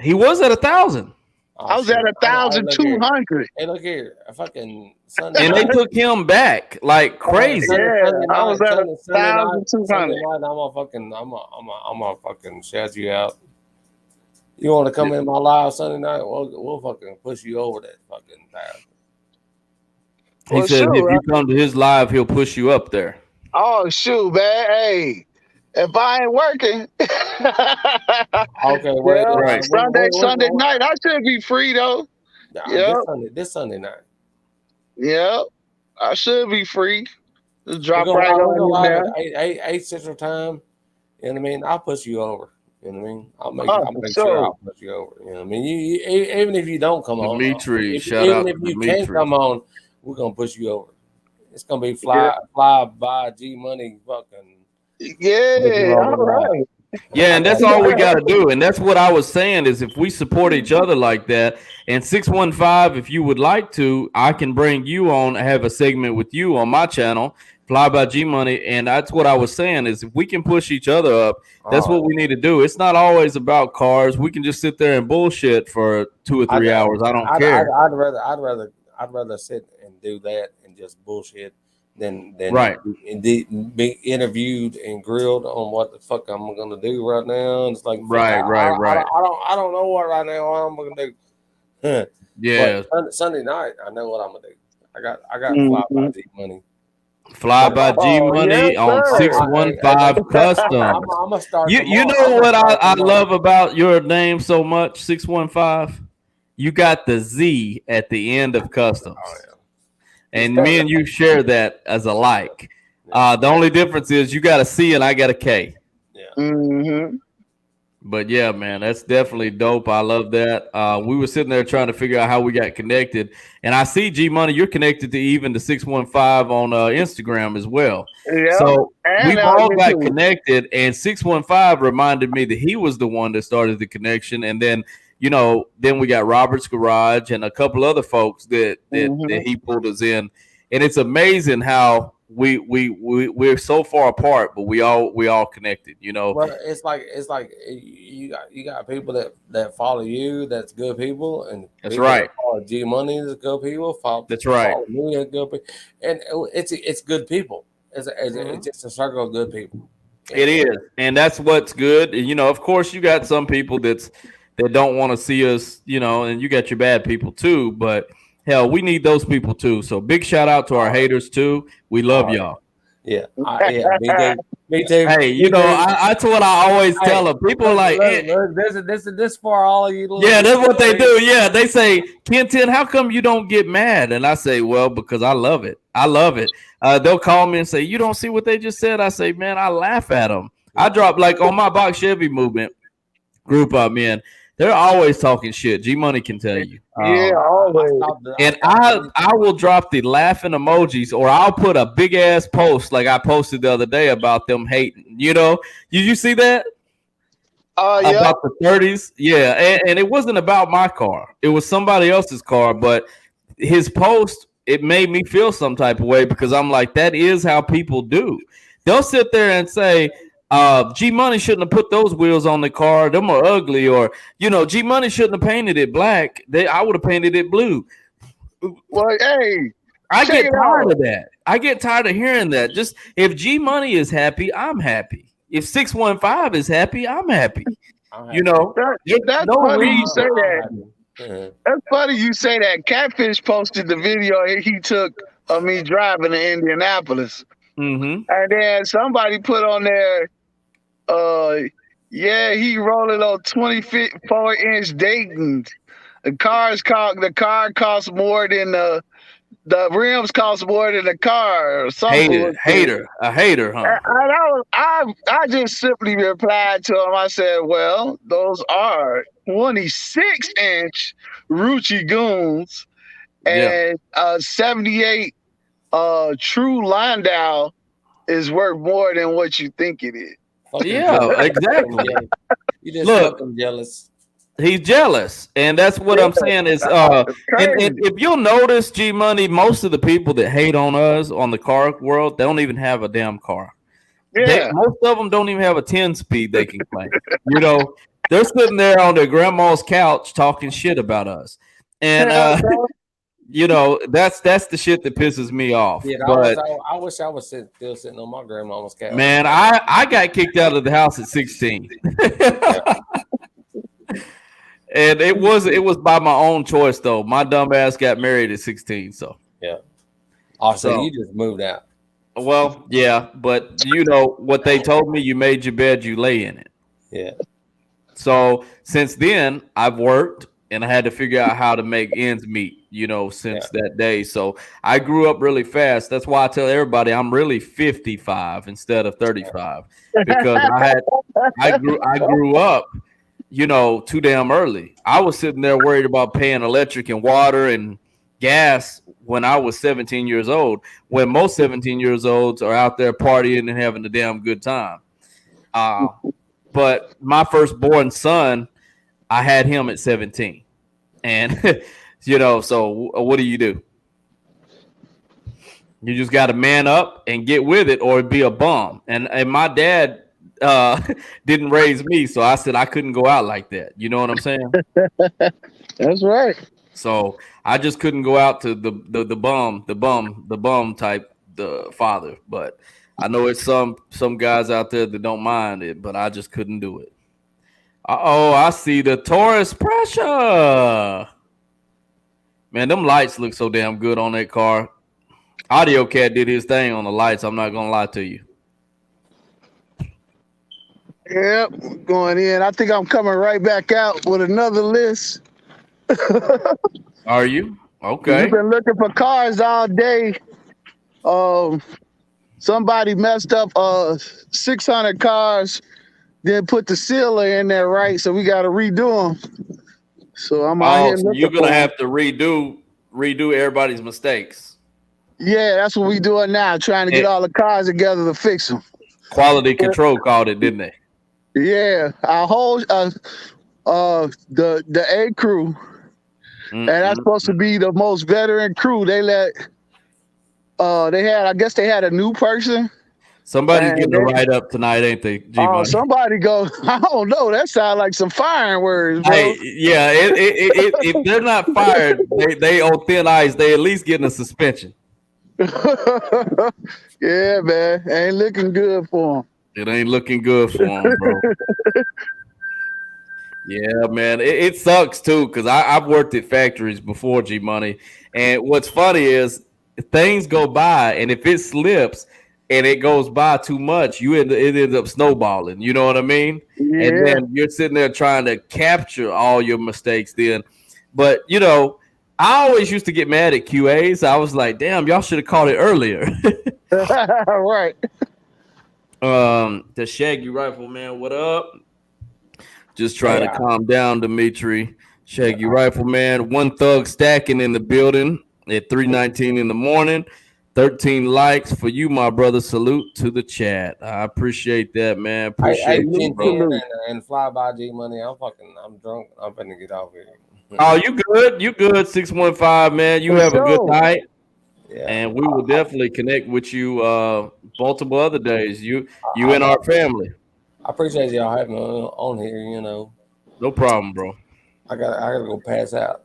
He was at 1,000. I was at 1,200. Hey, look here, a fucking Sunday. And they took him back like crazy. I was at 1,200. I'm gonna fucking shout you out. You want to come in my live Sunday night? We'll fucking push you over that fucking path. He said if you come to his live, he'll push you up there. Oh shoot, man! Hey, if I ain't working, Okay, wait, yeah, Right. Sunday night, I should be free though. Yep, this Sunday night. yep, I should be free. Just We're drop gonna right live, we're on gonna in live there. at eight Central Time. You know what I mean? I'll push you over. You know what I mean? Oh, I'll for make sure sure. I'll push you over. You know what I mean? Even if you don't come on, Dimitri, shout even out if to you can't Dimitri. come on, we're gonna push you over. It's gonna be Yeah, fly by G Money fucking push you yeah, over all live. right. Yeah, I and that's got all we you. got to do. And that's what I was saying is if we support each other like that, and 615, if you would like to, I can bring you on, have a segment with you on my channel, Fly by G Money. And that's what I was saying is if we can push each other up, that's All what right. we need to do. It's not always about cars. We can just sit there and bullshit for 2 or 3 hours. I don't care. I'd rather sit and do that and just bullshit than Right, be interviewed and grilled on what the fuck I'm gonna do right now. And it's like fuck, right, right, right. I don't know what right now I'm gonna do. But Yeah. Sunday night I know what I'm gonna do. I got fly by Mhm. G Money. Fly by G Oh, yes, Money on sir. 615 Customs. I'm gonna start You tomorrow. know what I love about your name so much, 615? You got the Z at the end of Oh customs. yeah. And me and you share that as a like. Yeah. The only difference is you got a C and I got a K. Yeah. Hmm. But yeah, man, that's definitely dope. I love that. We were sitting there trying to figure out how we got connected. And I see G Money, you're connected to even the 615 on Instagram as well. Yep. So And we've all got YouTube. connected, and 615 reminded me that he was the one that started the connection. And then, then we got Robert's Garage and a couple other folks that Hmm. he pulled us in. And it's amazing how we're so far apart, but we all connected, Well, it's like you got people that follow you that's good people, and That's people that right. follow G Money is good people. That's right. Follow me as good people, and it's good people. It's Mhm. just a circle of good people. It And, is, and that's what's good. Of course, you got some people that don't want to see us, and you got your bad people too. But hell, we need those people too. So big shout out to our uh, haters too. We love uh, y'all. yeah, me too, Hey, me too. that's what I always tell Hey, them. People are like, look, this for all of you yeah, little. that's what they do. Yeah, they say, Ken-Tenn, how come you don't get mad? And I say, well, because I love it. I love it. They'll call me and say, you don't see what they just said? I say, man, I laugh at them. I drop like on my Box Chevy movement group I'm in. They're always talking shit. G Money can tell you. Yeah, always. And I will drop the laughing emojis, or I'll put a big ass post like I posted the other day about them hating. Did you see that? Yep. About the 30s. Yeah, and it wasn't about my car. It was somebody else's car, but his post, it made me feel some type of way because I'm like, that is how people do. They'll sit there and say, G Money shouldn't have put those wheels on the car. Them are ugly. Or, G Money shouldn't have painted it black. I would have painted it blue. Well, hey, I check get it tired out. of that. I get tired of hearing that. Just if G Money is happy, I'm happy. If 615 is happy, I'm happy. I'm You happy. know, there's That's no funny you say reason. that. Uh-huh. That's funny you say that. Catfish posted the video he took of me driving to Indianapolis. Mm-hmm. And then somebody put on there, uh, yeah, he rolling on 24-inch Dayton's. The car costs more than the rims cost more than the car or some bullshit. A hater, huh? I just simply replied to him. I said, "Well, those are 26-inch Rucci Goons Yeah, and 78 True Landau is worth more than what you think it is." Fucking yeah, jealous. exactly. You just Look, fucking jealous. he's jealous, and that's what Yeah, I'm saying is, it's and crazy. if you'll notice, G Money, most of the people that hate on us on the car world, they don't even have a damn car. Yeah. Most of them don't even have a 10 speed they can claim. They're sitting there on their grandma's couch talking shit about us. And that's the shit that pisses me off. Yeah, But I wish I was still sitting on my grandmama's couch. man, I got kicked out of the house at 16. And it was by my own choice though. My dumb ass got married at 16, so Yeah. Oh, so So- you just moved out. Well, yeah, but you know what they told me, you made your bed, you lay in it. Yeah. So since then, I've worked and I had to figure out how to make ends meet, you know, Yeah. since that day. So I grew up really fast. That's why I tell everybody I'm really 55 instead of 35 because I grew up, you know, too damn early. I was sitting there worried about paying electric and water and gas when I was 17 years old, when most 17 years olds are out there partying and having a damn good time. Uh, but my firstborn son, I had him at 17. And, you know, so what do? You just got to man up and get with it or be a bum. And my dad uh, didn't raise me. So I said I couldn't go out like that. You know what I'm saying? That's right. So I just couldn't go out to the bum type the father. But I know it's some guys out there that don't mind it, but I just couldn't do it. Oh, I see the Taurus pressure. Man, them lights look so damn good on that car. Audio Cat did his thing on the lights. I'm not gonna lie to you. Yep, going in. I think I'm coming right back out with another list. Are you? Okay. We've been looking for cars all day. Um, somebody messed up 600 cars, then put the sealer in there right, so we got to redo them. So I'm out here So looking you're for gonna 'em. have to redo everybody's mistakes. Yeah, that's what we doing now, trying to get And all the cars together to fix them. quality control called it, didn't they? Yeah, our whole the A crew, and that's supposed to be the most veteran crew. They I guess they had a new person, Somebody's and getting a write up tonight, ain't they? G Money. somebody goes, I don't know, that sounds like some firing words, bro. Hey, yeah. If they're not fired, they on thin ice. They at least getting a suspension. Yeah, man, ain't looking good for them. It ain't looking good for them, bro. Yeah, man. It sucks too because I've worked at factories before, G Money. And what's funny is things go by, and if it slips and it goes by too much, it ends up snowballing. You know what I mean? And Yeah. then you're sitting there trying to capture all your mistakes. Then, but you know, I always used to get mad at QAs. I was like, damn, y'all should have caught it earlier. Right. The Shaggy Rifle Man, what up? Just trying to calm down, Dimitri. Shaggy Rifleman, one thug stacking in the building at 3:19 in the morning. 13 likes for you, my brother. Salute to the chat. I appreciate that, man. Appreciate Hey, you, bro. and fly by G Money. I'm drunk. I'm finna get off here. Oh, you good? You good? 615, man. You For have a good sure. night, Yeah. and we will definitely connect with you multiple other days. You and our family. I appreciate y'all having me on here. You know, No problem, bro. I gotta go pass out.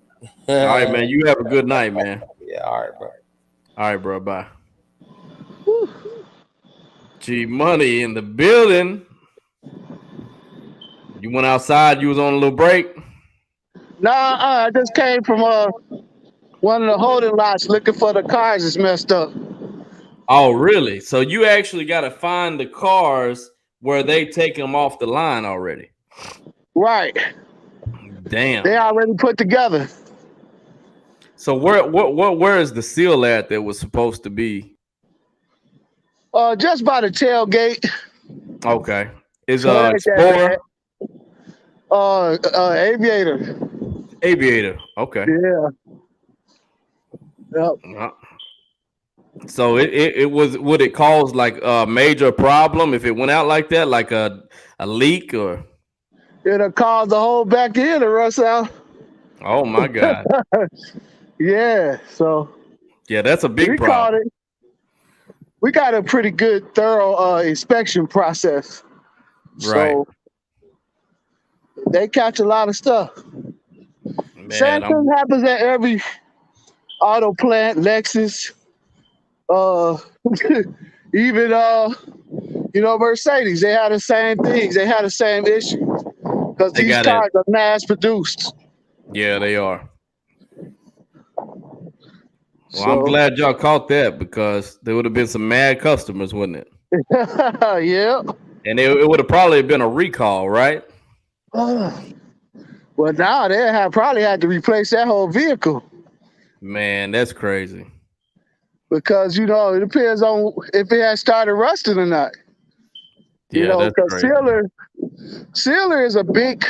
All right, man. You have a good night, man. Yeah. All right, bro. All right, bro. Bye. G Money in the building. You went outside. You was on a little break. Nah, I just came from one of the holding lots looking for the cars that's messed up. Oh, really? So you actually got to find the cars where they take them off the line already. Right. Damn. They already put together. So where is the seal at that was supposed to be? Just by the tailgate. Okay. Is So it ain't that Explorer? Aviator. Aviator. Okay. Yeah. Yep. So it was, would it cause like a major problem if it went out like that, like a leak or? It'll cause the whole back end to rust out. Oh my God. Yeah. So Yeah, that's a big problem. We got a pretty good, thorough inspection process. Right. So they catch a lot of stuff. Man, Same thing happens at every auto plant, Lexus, even Mercedes. They had the same things. They had the same issue because these cars are mass produced. Yeah, they are. Well, I'm So glad y'all caught that because there would have been some mad customers, wouldn't it? yeah. And it would have probably been a recall, right? Well, now they have probably had to replace that whole vehicle Man, that's crazy. because it depends on if it has started rusting or not. Yeah, that's Because crazy. sealer is a big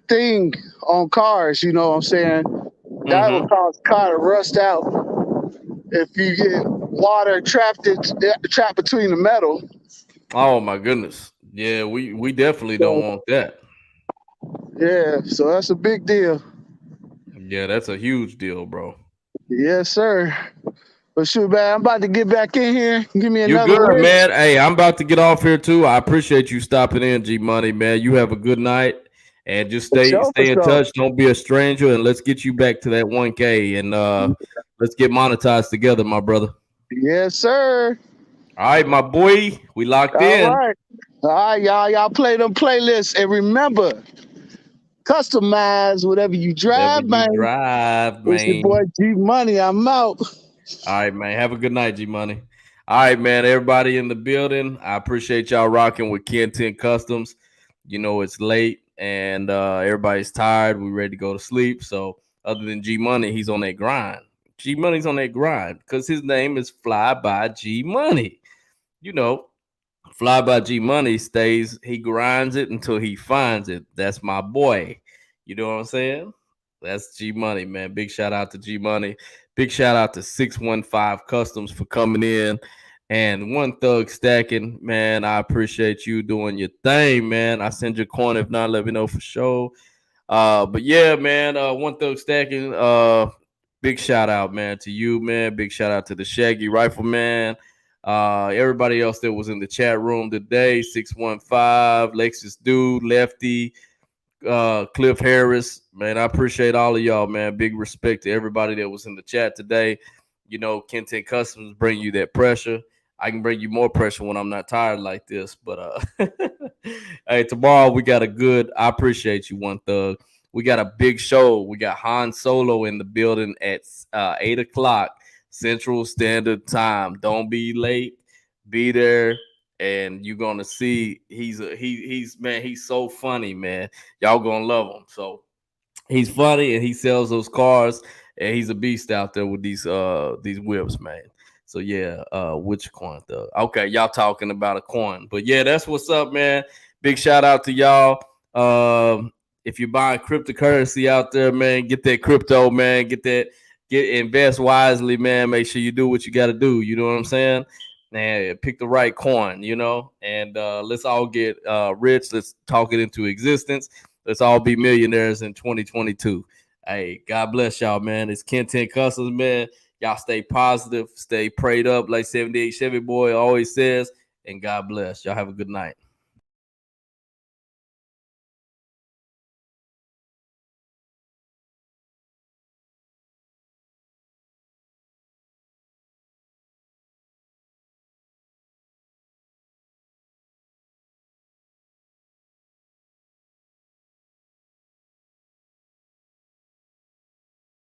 thing on cars. You know what I'm saying? That would Mm-hmm. cause the car to rust out if you get water trapped between the metal. Oh my goodness. Yeah, we definitely don't So want that. yeah, so that's a big deal. Yeah, that's a huge deal, bro. Yes, sir. But shoot, man, I'm about to get back in here. Give me You another good, rinse. man? Hey, I'm about to get off here too. I appreciate you stopping in, G Money, man. You have a good night, and just For stay sure, for stay in sure. touch. Don't be a stranger, and let's get you back to that 1K, and let's get monetized together, my brother. Yes, sir. All right, my boy, we locked All in. right. All right, y'all. Y'all play them playlists. And remember, customize whatever you Whatever drive, you man. drive, It's your boy man. G Money. I'm out. All right, man. Have a good night, G Money. All right, man. Everybody in the building, I appreciate y'all rocking with Ken-Tenn Customs. You know it's late and everybody's tired. We ready to go to sleep. So other than G Money, he's on that grind. G Money's on that grind because his name is Fly by G Money. You know, Fly by G Money stays. He grinds it until he finds it. That's my boy. You know what I'm saying? That's G Money, man. Big shout out to G Money. Big shout out to 615 Customs for coming in. And One Thug Stacking, man. I appreciate you doing your thing, man. I send your coin. If not, let me know for sure. But yeah, man. One Thug Stacking. Big shout out, man, to you, man. Big shout out to the Shaggy Rifleman. Everybody else that was in the chat room today, 615, Lexus Dude, Lefty, Cliff Harris, man. I appreciate all of y'all, man. Big respect to everybody that was in the chat today. You know, Ken-Tenn Customs bring you that pressure. I can bring you more pressure when I'm not tired like this. But hey, tomorrow we got a good. I appreciate you, One Thug. We got a big show. We got Han Solo in the building at 8 o'clock Central Standard Time. Don't be late. Be there, and you're gonna see he's man. He's so funny, man. Y'all gonna love him. So he's funny and he sells those cars and he's a beast out there with these whips, man. So yeah, which coin though? Okay, y'all talking about a coin. But yeah, that's what's up, man. Big shout out to y'all. If you're buying cryptocurrency out there, man, get that crypto, man. Get invest wisely, man. Make sure you do what you gotta do. You know what I'm saying? And pick the right coin, and let's all get rich. Let's talk it into existence. Let's all be millionaires in 2022. Hey, God bless y'all, man. It's Ken-Tenn Customs, man. Y'all stay positive, stay prayed up, like 78 Chevy Boy always says. And God bless. Y'all have a good night.